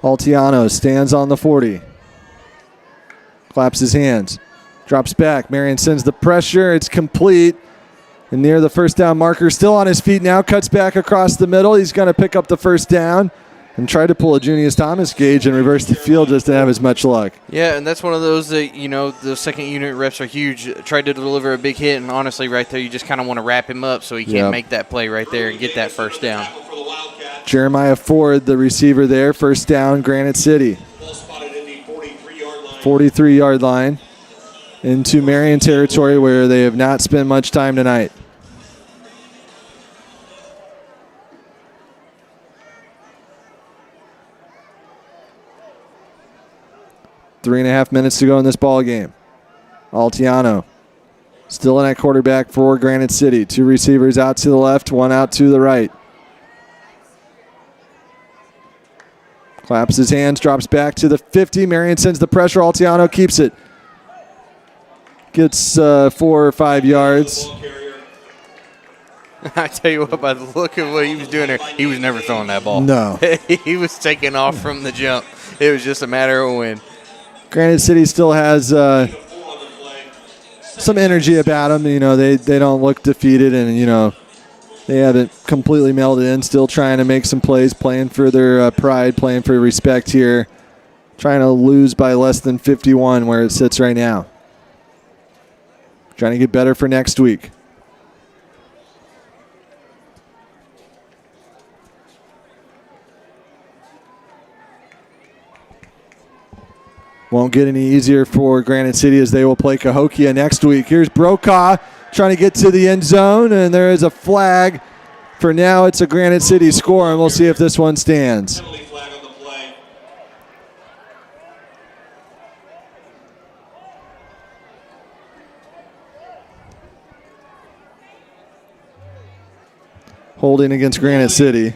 Altiano stands on the 40. Claps his hands. Drops back. Marion sends the pressure. It's complete. And near the first down marker. Still on his feet now. Cuts back across the middle. He's going to pick up the first down. And try to pull a Junius Thomas Gage and reverse the field, just to have as much luck. Yeah, and that's one of those that, the second unit reps are huge. Tried to deliver a big hit, and honestly right there you just kind of want to wrap him up so he can't make that play right there and get that first down. Jeremiah Ford, the receiver there. First down, Granite City. 43-yard line into Marion territory, where they have not spent much time tonight. Three and a half minutes to go in this ball game. Altiano still in at quarterback for Granite City. 2 receivers out to the left, 1 out to the right. Claps his hands, drops back to the 50. Marion sends the pressure. Altiano keeps it. Gets 4 or 5 yards. I tell you what, by the look of what he was doing there, he was never throwing that ball. No. He was taking off from the jump. It was just a matter of when. Granite City still has some energy about them. You know, they don't look defeated, and, you know, they haven't completely melded in, still trying to make some plays, playing for their pride, playing for respect here, trying to lose by less than 51 where it sits right now. Trying to get better for next week. Won't get any easier for Granite City as they will play Cahokia next week. Here's Brokaw trying to get to the end zone, and there is a flag. For now, it's a Granite City score, and we'll see if this one stands. Holding against Granite City.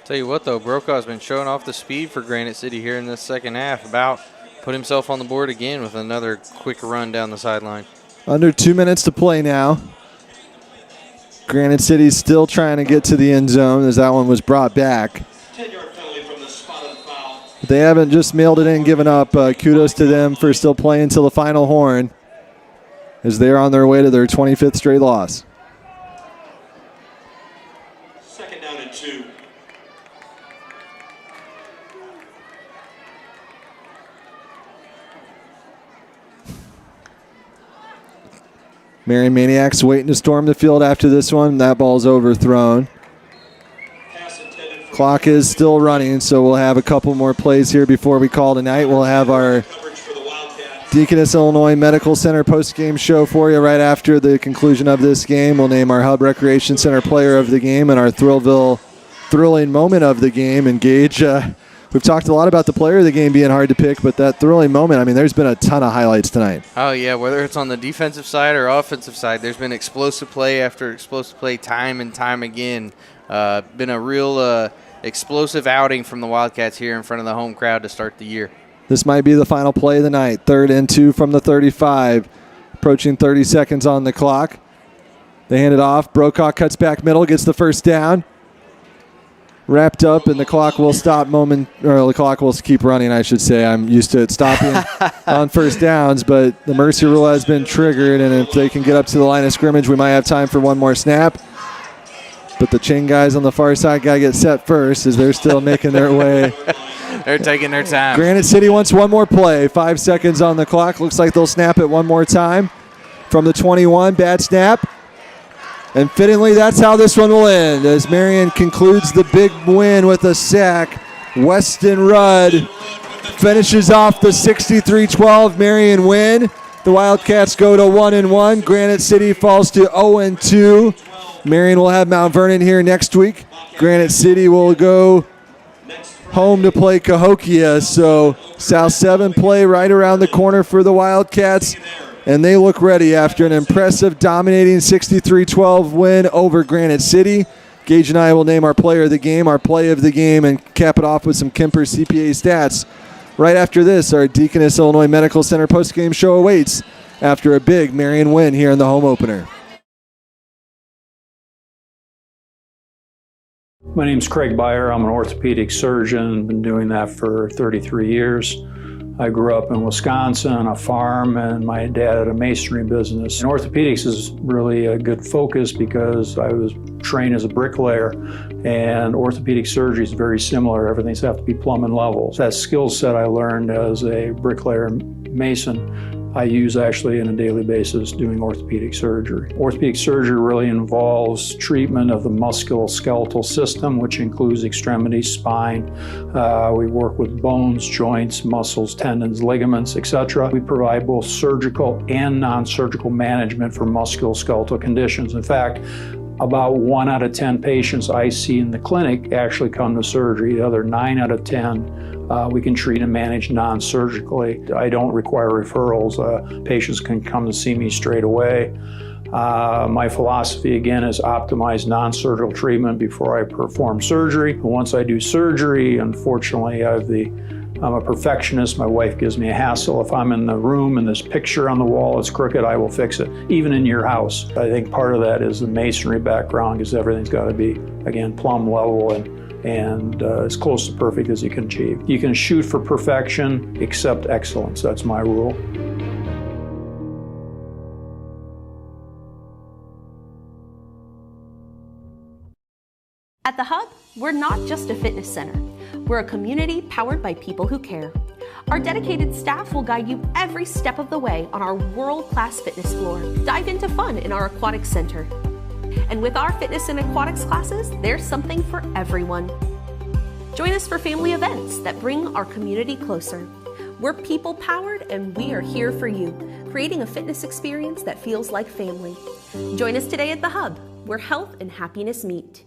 Tell you what, though, Brokaw's been showing off the speed for Granite City here in this second half. About put himself on the board again with another quick run down the sideline. Under 2 minutes to play now. Granite City's still trying to get to the end zone as that one was brought back. They haven't just mailed it in, given up. Kudos to them for still playing till the final horn as they're on their way to their 25th straight loss. Second down and 2. Marion Maniacs waiting to storm the field after this one. That ball's overthrown. Clock is still running, so we'll have a couple more plays here before we call tonight. We'll have our Deaconess, Illinois Medical Center post-game show for you right after the conclusion of this game. We'll name our Hub Recreation Center player of the game and our thrilling moment of the game. And Gage, we've talked a lot about the player of the game being hard to pick, but that thrilling moment, I mean, there's been a ton of highlights tonight. Oh, yeah, whether it's on the defensive side or offensive side, there's been explosive play after explosive play time and time again. Been a real explosive outing from the Wildcats here in front of the home crowd to start the year. This might be the final play of the night. 3rd and 2 from the 35. Approaching 30 seconds on the clock. They hand it off. Brokaw cuts back middle, gets the first down. Wrapped up, and the clock will stop the clock will keep running, I should say. I'm used to it stopping on first downs, but the mercy rule has been triggered, and if they can get up to the line of scrimmage, we might have time for one more snap. But the chain guys on the far side got to get set first as they're still making their way. They're taking their time. Granite City wants one more play. 5 seconds on the clock. Looks like they'll snap it one more time. From the 21, bad snap. And fittingly, that's how this one will end as Marion concludes the big win with a sack. Weston Rudd finishes off the 63-12 Marion win. The Wildcats go to 1-1. Granite City falls to 0-2. Marion will have Mount Vernon here next week. Granite City will go home to play Cahokia. So South 7 play right around the corner for the Wildcats. And they look ready after an impressive, dominating 63-12 win over Granite City. Gage and I will name our player of the game, our play of the game, and cap it off with some Kemper CPA stats. Right after this, our Deaconess, Illinois Medical Center postgame show awaits after a big Marion win here in the home opener. My name's Craig Beyer. I'm an orthopedic surgeon. Been doing that for 33 years. I grew up in Wisconsin on a farm, and my dad had a masonry business. And orthopedics is really a good focus because I was trained as a bricklayer, and orthopedic surgery is very similar. Everything's have to be plumbing levels. That skill set I learned as a bricklayer mason, I use actually on a daily basis doing orthopedic surgery. Orthopedic surgery really involves treatment of the musculoskeletal system, which includes extremities, spine. We work with bones, joints, muscles, tendons, ligaments, etc. We provide both surgical and non-surgical management for musculoskeletal conditions. In fact, about 1 out of 10 patients I see in the clinic actually come to surgery. The other 9 out of 10 we can treat and manage non-surgically. I don't require referrals. Patients can come to see me straight away. My philosophy, again, is optimize non-surgical treatment before I perform surgery. Once I do surgery, unfortunately, I have the I'm a perfectionist. My wife gives me a hassle. If I'm in the room and this picture on the wall is crooked, I will fix it, even in your house. I think part of that is the masonry background, because everything's got to be, again, plumb level and as close to perfect as you can achieve. You can shoot for perfection, accept excellence. That's my rule. At The Hub, we're not just a fitness center. We're a community powered by people who care. Our dedicated staff will guide you every step of the way on our world-class fitness floor. Dive into fun in our aquatic center. And with our fitness and aquatics classes, there's something for everyone. Join us for family events that bring our community closer. We're people powered and we are here for you, creating a fitness experience that feels like family. Join us today at The Hub, where health and happiness meet.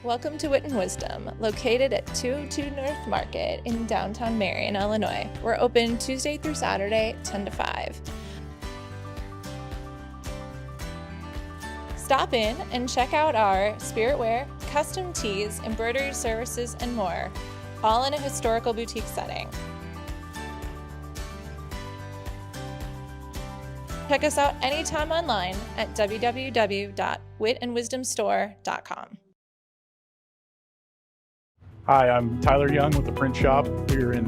Welcome to Wit Wisdom, located at 202 North Market in downtown Marion, Illinois. We're open Tuesday through Saturday, 10 to 5. Stop in and check out our spirit wear, custom tees, embroidery services, and more, all in a historical boutique setting. Check us out anytime online at www.witandwisdomstore.com. Hi, I'm Tyler Young with the Print Shop here in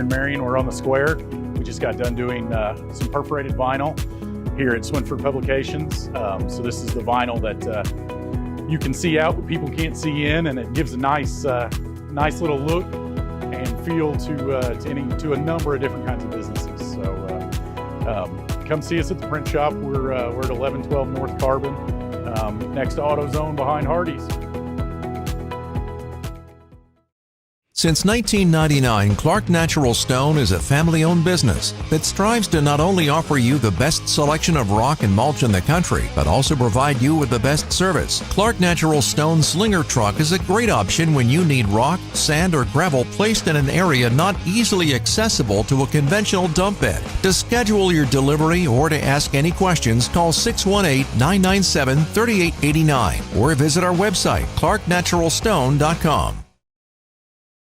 Marion. We're on the square. We just got done doing some perforated vinyl here at Swinford Publications. So this is the vinyl that you can see out, but people can't see in, and it gives a nice little look and feel to a number of different kinds of businesses. So come see us at the Print Shop. We're at 1112 North Carbon, next to AutoZone behind Hardee's. Since 1999, Clark Natural Stone is a family-owned business that strives to not only offer you the best selection of rock and mulch in the country, but also provide you with the best service. Clark Natural Stone Slinger Truck is a great option when you need rock, sand, or gravel placed in an area not easily accessible to a conventional dump bed. To schedule your delivery or to ask any questions, call 618-997-3889 or visit our website, clarknaturalstone.com.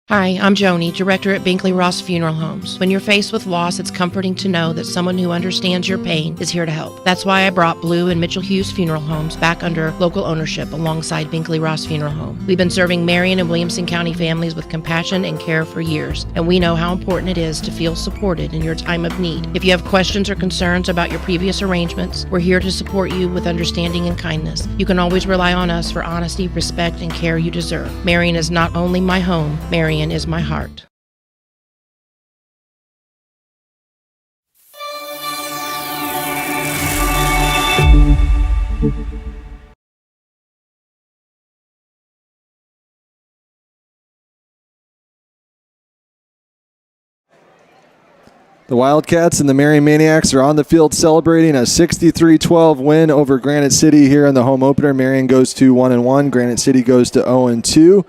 Hi, I'm Joni, Director at Binkley-Ross Funeral Homes. When you're faced with loss, it's comforting to know that someone who understands your pain is here to help. That's why I brought Blue and Mitchell Hughes Funeral Homes back under local ownership alongside Binkley-Ross Funeral Home. We've been serving Marion and Williamson County families with compassion and care for years, and we know how important it is to feel supported in your time of need. If you have questions or concerns about your previous arrangements, we're here to support you with understanding and kindness. You can always rely on us for honesty, respect, and care you deserve. Marion is not only my home, Marion is my heart. The Wildcats and the Marion Maniacs are on the field celebrating a 63-12 win over Granite City here in the home opener. Marion goes to 1-1. Granite City goes to 0-2.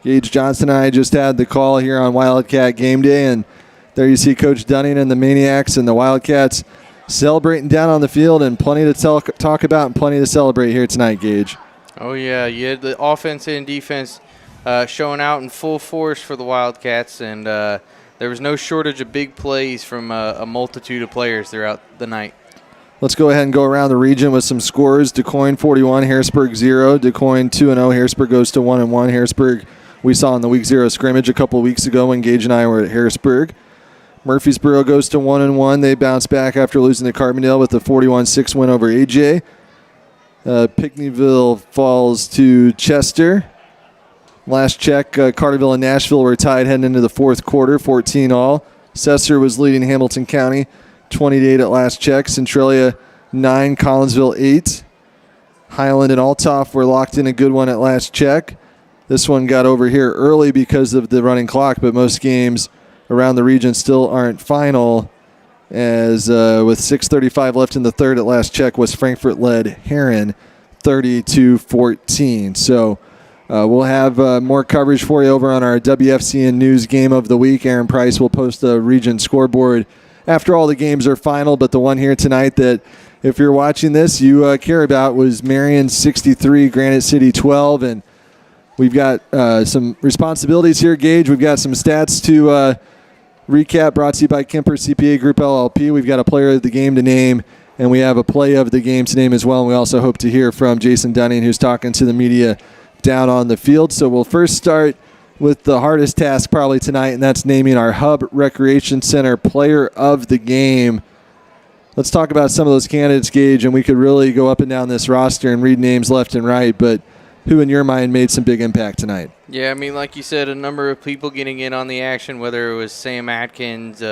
Gage Johnson and I just had the call here on Wildcat Gameday, and there you see Coach Dunning and the Maniacs and the Wildcats celebrating down on the field, and plenty to talk about and plenty to celebrate here tonight, Gage. Oh, yeah. You had the offense and defense showing out in full force for the Wildcats, and there was no shortage of big plays from a multitude of players throughout the night. Let's go ahead and go around the region with some scores. DuQuoin 41, Harrisburg 0. DuQuoin 2-0. Harrisburg goes to 1-1. Harrisburg we saw in the Week 0 scrimmage a couple weeks ago when Gage and I were at Harrisburg. Murfreesboro goes to 1-1. They bounce back after losing to Carbondale with a 41-6 win over AJ. Pinckneyville falls to Chester. Last check, Carterville and Nashville were tied heading into the fourth quarter, 14-all. Cesar was leading Hamilton County 20-8 at last check. Centralia 9, Collinsville 8. Highland and Althoff were locked in a good one at last check. This one got over here early because of the running clock, but most games around the region still aren't final, as with 6:35 left in the third at last check, West Frankfort led Herrin 30-14. So we'll have more coverage for you over on our WFCN News Game of the Week. Aaron Price will post the region scoreboard after all the games are final, but the one here tonight that, if you're watching this, you care about was Marion 63, Granite City 12, and We've got some responsibilities here, Gage. We've got some stats to recap, brought to you by Kemper CPA Group LLP. We've got a player of the game to name, and we have a play of the game to name as well. And we also hope to hear from Jason Dunning, who's talking to the media down on the field. So we'll first start with the hardest task probably tonight, and that's naming our Hub Recreation Center player of the game. Let's talk about some of those candidates, Gage, and we could really go up and down this roster and read names left and right, but who in your mind made some big impact tonight? Yeah, I mean, like you said, a number of people getting in on the action, whether it was Sam Atkins,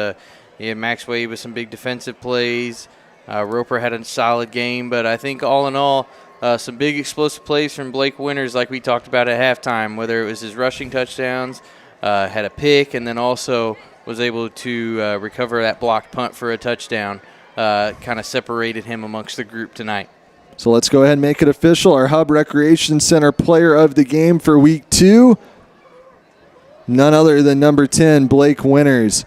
Max Wade with some big defensive plays. Roper had a solid game, but I think all in all, some big explosive plays from Blake Winters like we talked about at halftime, whether it was his rushing touchdowns, had a pick, and then also was able to recover that blocked punt for a touchdown. Kind of separated him amongst the group tonight. So let's go ahead and make it official. Our Hub Recreation Center player of the game for week 2, none other than number 10, Blake Winters.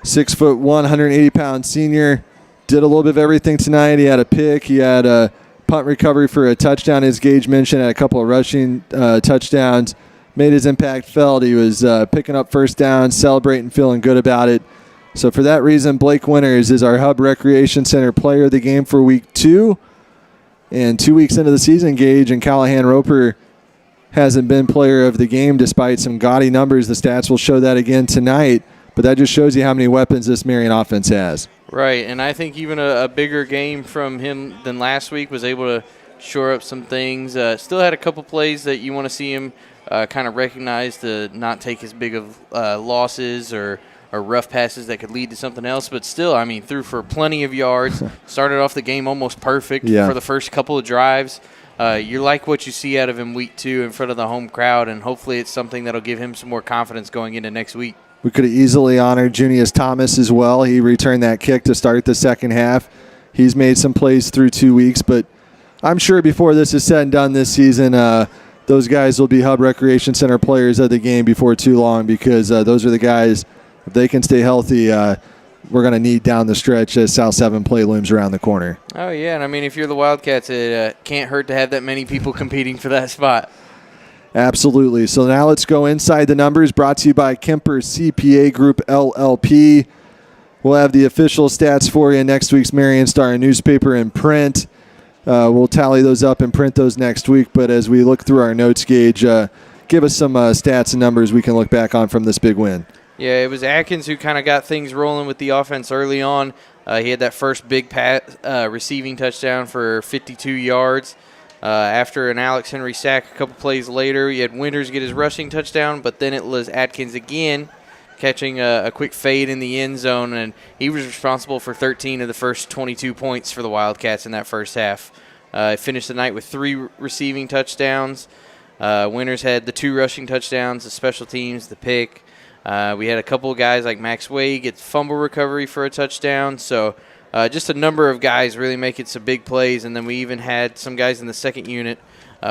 6'1", 180-pound senior. Did a little bit of everything tonight. He had a pick. He had a punt recovery for a touchdown, as Gage mentioned, had a couple of rushing touchdowns. Made his impact felt. He was picking up first downs, celebrating, feeling good about it. So for that reason, Blake Winters is our Hub Recreation Center player of the game for week 2. And 2 weeks into the season, Gage, and Callahan Roper hasn't been player of the game despite some gaudy numbers. The stats will show that again tonight. But that just shows you how many weapons this Marion offense has. Right, and I think even a bigger game from him than last week, was able to shore up some things. Still had a couple plays that you want to see him kind of recognize to not take as big of losses or rough passes that could lead to something else. But still, I mean, threw for plenty of yards. Started off the game almost perfect for the first couple of drives. You like what you see out of him week 2 in front of the home crowd, and hopefully it's something that'll give him some more confidence going into next week. We could have easily honored Junius Thomas as well. He returned that kick to start the second half. He's made some plays through 2 weeks, but I'm sure before this is said and done this season, those guys will be Hub Recreation Center players of the game before too long, because those are the guys, if they can stay healthy, we're going to need down the stretch as South 7 play looms around the corner. Oh, yeah, and I mean, if you're the Wildcats, it can't hurt to have that many people competing for that spot. Absolutely. So now let's go inside the numbers, brought to you by Kemper CPA Group LLP. We'll have the official stats for you in next week's Marion Star newspaper and print. We'll tally those up and print those next week. But as we look through our notes, Gage, give us some stats and numbers we can look back on from this big win. Yeah, it was Atkins who kind of got things rolling with the offense early on. He had that first big receiving touchdown for 52 yards. After an Alex Henry sack a couple plays later, you had Winters get his rushing touchdown, but then it was Atkins again catching a quick fade in the end zone, and he was responsible for 13 of the first 22 points for the Wildcats in that first half. Finished the night with 3 receiving touchdowns. Winters had the 2 rushing touchdowns, the special teams, the pick. We had a couple of guys like Max Wade get fumble recovery for a touchdown, so just a number of guys really making some big plays, and then we even had some guys in the second unit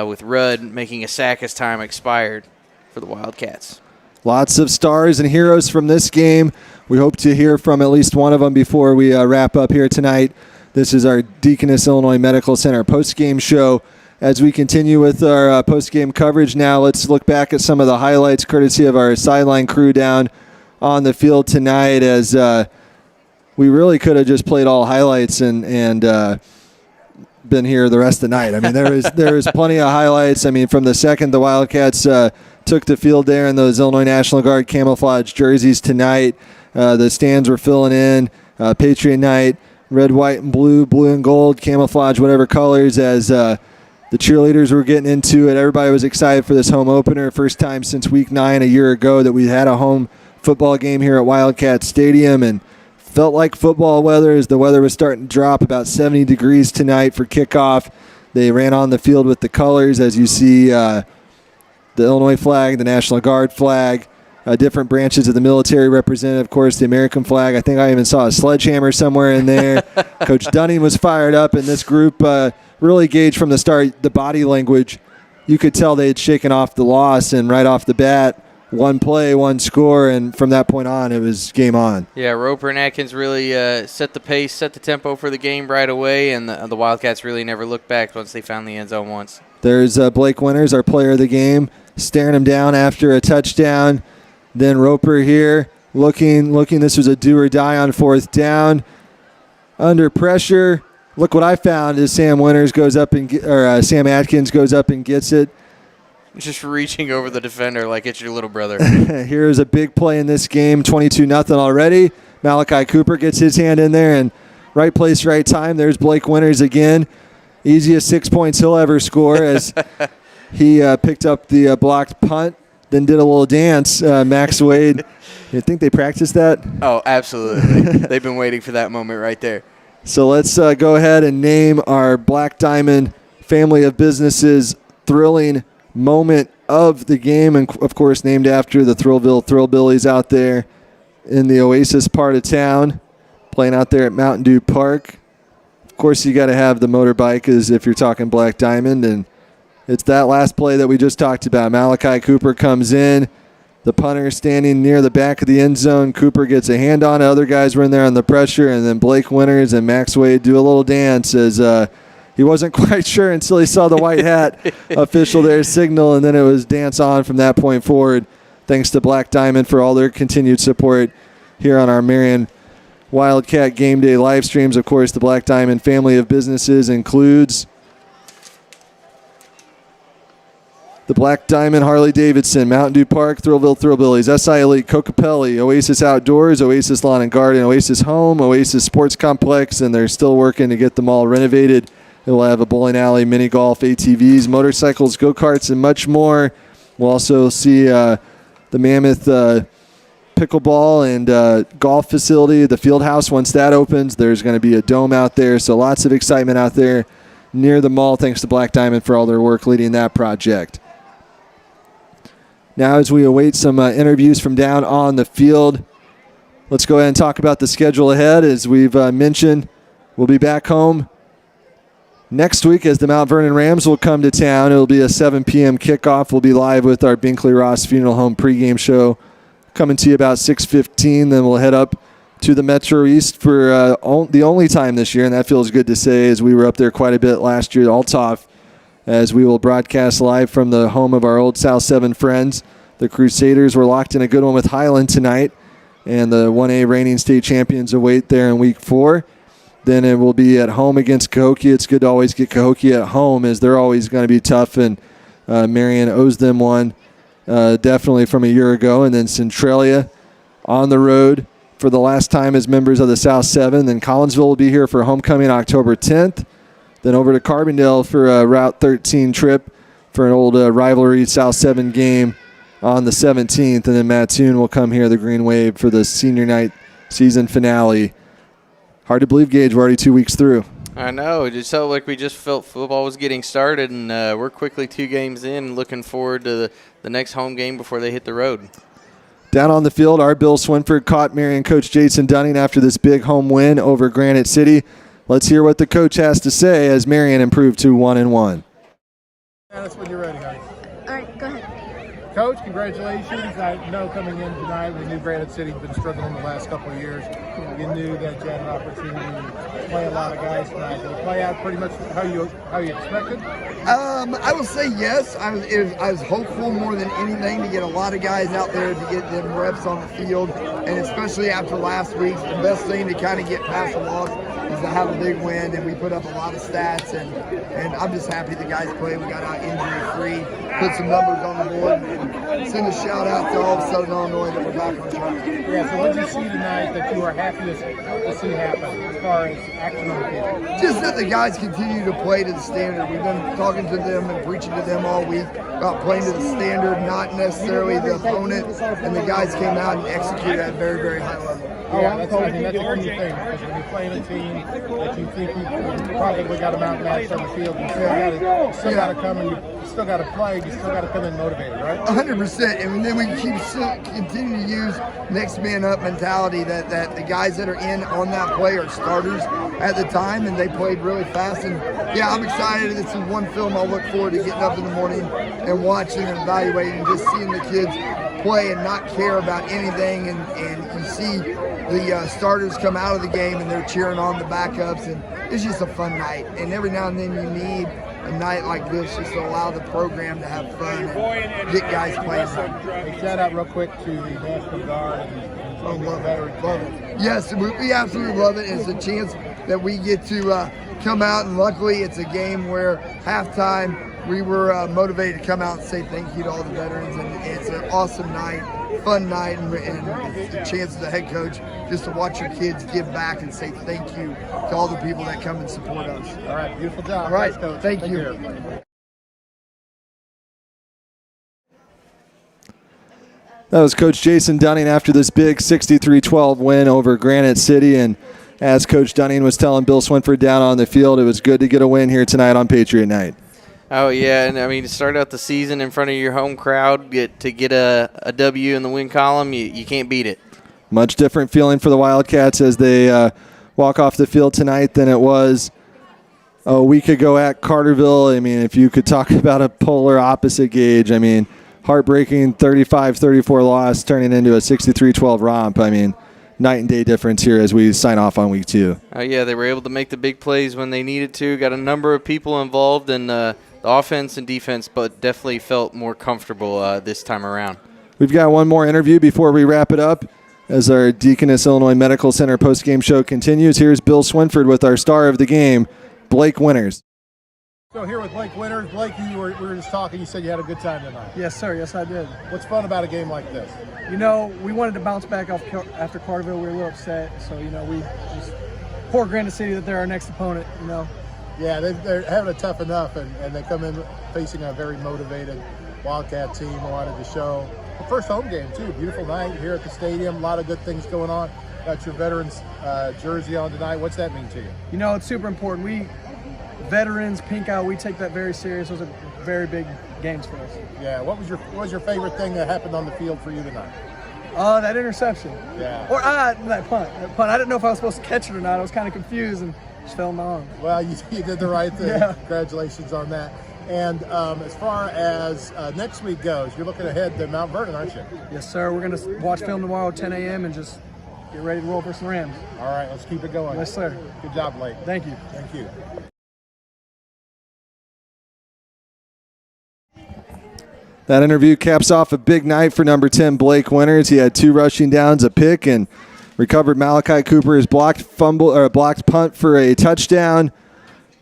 with Rudd making a sack as time expired for the Wildcats. Lots of stars and heroes from this game. We hope to hear from at least one of them before we wrap up here tonight. This is our Deaconess Illinois Medical Center postgame show. As we continue with our postgame coverage now, let's look back at some of the highlights courtesy of our sideline crew down on the field tonight, as we really could have just played all highlights and been here the rest of the night. I mean, there was plenty of highlights. I mean, from the second the Wildcats took the field there in those Illinois National Guard camouflage jerseys tonight, the stands were filling in. Patriot night, red, white, and blue, blue and gold, camouflage, whatever colors, as the cheerleaders were getting into it. Everybody was excited for this home opener. First time since week 9 a year ago that we had a home football game here at Wildcat Stadium, and felt like football weather as the weather was starting to drop. About 70 degrees tonight for kickoff. They ran on the field with the colors, as you see the Illinois flag, the National Guard flag, different branches of the military represented, of course, the American flag. I think I even saw a sledgehammer somewhere in there. Coach Dunning was fired up, and this group really gauged from the start the body language. You could tell they had shaken off the loss, and right off the bat, one play, one score, and from that point on, it was game on. Yeah, Roper and Atkins really set the pace, set the tempo for the game right away, and the Wildcats really never looked back once they found the end zone once. There's Blake Winters, our player of the game. staring him down after a touchdown. Then Roper here looking. This was a do or die on 4th down. Under pressure. Look what I found is Sam Atkins goes up and gets it. Just reaching over the defender like it's your little brother. Here's a big play in this game, 22-0 already. Malachi Cooper gets his hand in there, and right place, right time. There's Blake Winters again. Easiest 6 points he'll ever score as he picked up the blocked punt, then did a little dance. Max Wade, you think they practiced that? Oh, absolutely. They've been waiting for that moment right there. So let's go ahead and name our Black Diamond family of businesses thrilling moment of the game, and of course named after the Thrillville Thrillbillies out there in the Oasis part of town, playing out there at Mountain Dew Park. Of course, you got to have the motorbike as if you're talking Black Diamond, and it's that last play that we just talked about. Malachi Cooper comes in, the punter standing near the back of the end zone. Cooper gets a hand on it. Other guys were in there on the pressure, and then Blake Winters and Max Wade do a little dance as he wasn't quite sure until he saw the white hat official there signal, and then it was dance on from that point forward. Thanks to Black Diamond for all their continued support here on our Marion Wildcat Game Day live streams. Of course, the Black Diamond family of businesses includes the Black Diamond Harley-Davidson, Mountain Dew Park, Thrillville Thrillbillies, SI Elite, Cocapelli, Oasis Outdoors, Oasis Lawn and Garden, Oasis Home, Oasis Sports Complex, and they're still working to get them all renovated. It will have a bowling alley, mini golf, ATVs, motorcycles, go-karts, and much more. We'll also see the Mammoth pickleball and golf facility, the field house. Once that opens, there's going to be a dome out there. So lots of excitement out there near the mall. Thanks to Black Diamond for all their work leading that project. Now, as we await some interviews from down on the field, let's go ahead and talk about the schedule ahead. As we've mentioned, we'll be back home next week as the Mount Vernon Rams will come to town. It'll be a 7 p.m. kickoff. We'll be live with our Binkley-Ross Funeral Home pregame show coming to you about 6:15. Then we'll head up to the Metro East for the only time this year, and that feels good to say as we were up there quite a bit last year, Althoff, as we will broadcast live from the home of our old South 7 friends. The Crusaders were locked in a good one with Highland tonight, and the 1A reigning state champions await there in week 4. Then it will be at home against Cahokia. It's good to always get Cahokia at home as they're always going to be tough, and Marion owes them one definitely from a year ago. And then Centralia on the road for the last time as members of the South 7. Then Collinsville will be here for homecoming October 10th. Then over to Carbondale for a Route 13 trip for an old rivalry South 7 game on the 17th. And then Mattoon will come here, the Green Wave, for the senior night season finale. Hard to believe, Gage, we're already 2 weeks through. I know. It just felt like we just felt football was getting started, and we're quickly 2 games in, looking forward to the next home game before they hit the road. Down on the field, our Bill Swinford caught Marion coach Jason Dunning after this big home win over Granite City. Let's hear what the coach has to say as Marion improved to 1-1. That's when you're ready, guys. All right, go ahead. Coach, congratulations. I know coming in tonight, we knew Granite City had been struggling the last couple of years. You knew that you had an opportunity to play a lot of guys tonight. Did it play out pretty much how you expected? I will say yes. I was hopeful more than anything to get a lot of guys out there to get them reps on the field, and especially after last week, the best thing to kind of get past the loss is to have a big win, and we put up a lot of stats, and I'm just happy the guys played. We got out injury-free, put some numbers on the board, and send a shout-out to all of Southern Illinois that we're back on track. Yeah, so what did you see tonight that you were happy to see happen as far as action on the field? Just that the guys continue to play to the standard. We've been talking to them and preaching to them all week about playing to the standard, not necessarily the opponent, and the guys came out and executed at a very, very high level. Yeah, that's a key thing, because when you're playing a team that you think you probably got them outmatched on the field, you still got to come and you still got to play, you still got to come in motivated, right? 100%, and then we continue to use next man up mentality that the guys that are in on that play are starters at the time, and they played really fast. And yeah, I'm excited. This is one film I'll look forward to getting up in the morning and watching and evaluating and just seeing the kids play and not care about anything, and you see the starters come out of the game and they're cheering on the backups, and it's just a fun night. And every now and then you need a night like this just to allow the program to have fun and get guys playing. Hey, shout out real quick to the National Guard and love it. Yes, we absolutely love it. It's a chance that we get to come out, and luckily it's a game where halftime we were motivated to come out and say thank you to all the veterans, and it's an awesome night, fun night, and it's a chance as a head coach just to watch your kids give back and say thank you to all the people that come and support us. All right, beautiful job. All right, Thanks, Coach. thank Take you. care. That was Coach Jason Dunning after this big 63-12 win over Granite City. And as Coach Dunning was telling Bill Swinford down on the field, it was good to get a win here tonight on Patriot Night. Oh, yeah, and I mean, to start out the season in front of your home crowd, to get a W in the win column, you can't beat it. Much different feeling for the Wildcats as they walk off the field tonight than it was a week ago at Carterville. I mean, if you could talk about a polar opposite gauge, I mean, heartbreaking 35-34 loss turning into a 63-12 romp. I mean, night and day difference here as we sign off on week 2. Oh, yeah, they were able to make the big plays when they needed to. Got a number of people involved in the offense and defense, but definitely felt more comfortable this time around. We've got one more interview before we wrap it up as our Deaconess Illinois Medical Center postgame show continues. Here's Bill Swinford with our star of the game, Blake Winters. So here with Blake Winters. Blake, we were just talking. You said you had a good time tonight. Yes, sir. Yes, I did. What's fun about a game like this? You know, we wanted to bounce back after Carterville. We were a little upset. So, you know, we just poor Granite City that they're our next opponent, you know. Yeah, they're having it tough enough, and they come in facing a very motivated Wildcat team who wanted to show. The first home game, too. Beautiful night here at the stadium. A lot of good things going on. Got your veterans jersey on tonight. What's that mean to you? You know, it's super important. We veterans, pink out, we take that very serious. Those are very big games for us. Yeah, what was your favorite thing that happened on the field for you tonight? That interception. Yeah. Or that punt. I didn't know if I was supposed to catch it or not. I was kind of confused and just fell in my arms. Well, you did the right thing. Yeah. Congratulations on that. And as far as next week goes, you're looking ahead to Mount Vernon, aren't you? Yes, sir. We're going to watch film tomorrow at 10 a.m. and just get ready to roll for some Rams. All right, let's keep it going. Yes, sir. Good job, Blake. Thank you. Thank you. That interview caps off a big night for number 10, Blake Winters. He had 2 rushing downs, a pick, and recovered Malachi Cooper's blocked punt for a touchdown.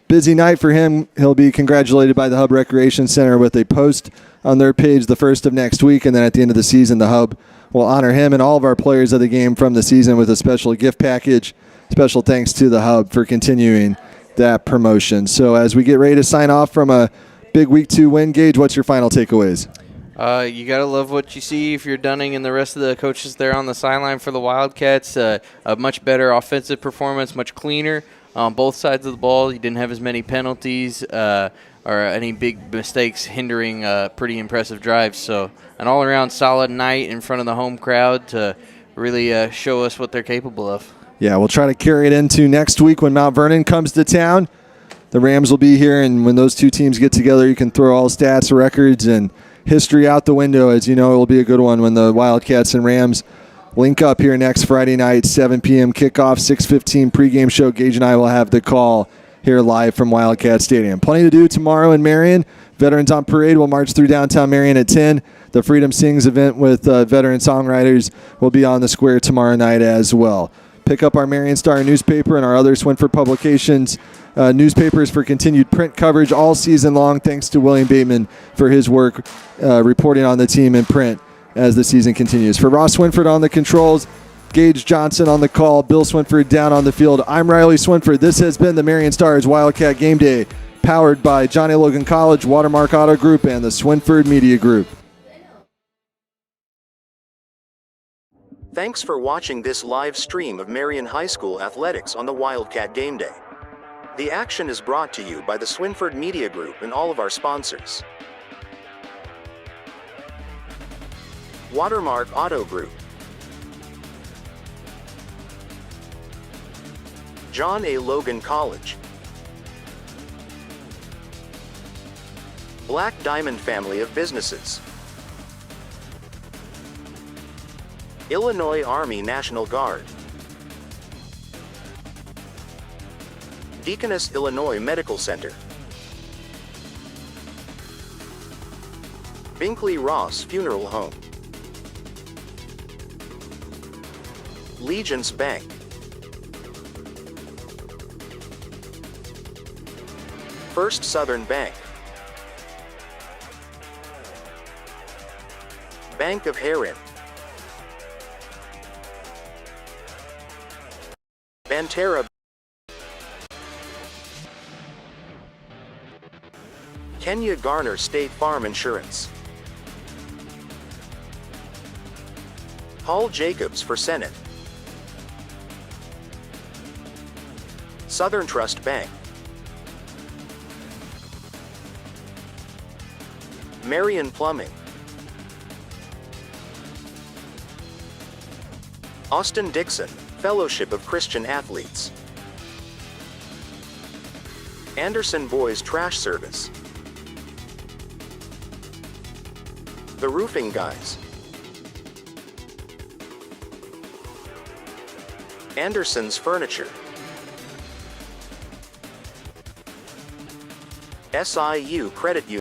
Busy night for him. He'll be congratulated by the Hub Recreation Center with a post on their page the first of next week, and then at the end of the season, the Hub will honor him and all of our players of the game from the season with a special gift package. Special thanks to the Hub for continuing that promotion. So as we get ready to sign off from a big Week 2 win, Gage, what's your final takeaways? You got to love what you see if you're Dunning and the rest of the coaches there on the sideline for the Wildcats. A much better offensive performance, much cleaner on both sides of the ball. You didn't have as many penalties or any big mistakes hindering pretty impressive drives. So an all-around solid night in front of the home crowd to really show us what they're capable of. Yeah, we'll try to carry it into next week when Mount Vernon comes to town. The Rams will be here, and when those two teams get together, you can throw all stats, records, and history out the window. As you know, it will be a good one when the Wildcats and Rams link up here next Friday night, 7 p.m. kickoff, 6:15 pregame show. Gage and I will have the call here live from Wildcat Stadium. Plenty to do tomorrow in Marion. Veterans on Parade will march through downtown Marion at 10. The Freedom Sings event with veteran songwriters will be on the square tomorrow night as well. Pick up our Marion Star newspaper and our other Swinford publications newspapers for continued print coverage all season long. Thanks to William Bateman for his work reporting on the team in print as the season continues. For Ross Swinford on the controls, Gage Johnson on the call, Bill Swinford down on the field, I'm Riley Swinford. This has been the Marion Stars Wildcat Game Day, powered by Johnny Logan College, Watermark Auto Group, and the Swinford Media Group. Thanks for watching this live stream of Marion High School athletics on the Wildcat Game Day. The action is brought to you by the Swinford Media Group and all of our sponsors. Watermark Auto Group, John A. Logan College, Black Diamond Family of Businesses, Illinois Army National Guard, Deaconess Illinois Medical Center, Binkley-Ross Funeral Home, Legence Bank, First Southern Bank, Bank of Herrin, Banterra Kenya Garner State Farm Insurance, Paul Jacobs for Senate, SouthernTrust Bank, Marion Plumbing, Austin Dickson, Fellowship of Christian Athletes, Anderson Boys Trash Service, The Roofing Guys, Anderson's Furniture, SIU Credit Union,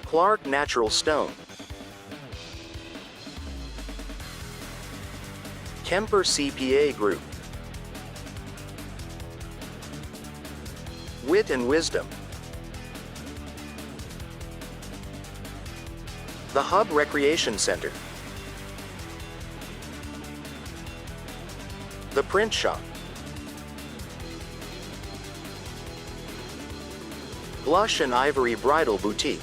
Clark Natural Stone, Kemper CPA Group, Wit Wisdom, The Hub Recreation Center, The Print Shop, Blush and Ivory Bridal Boutique,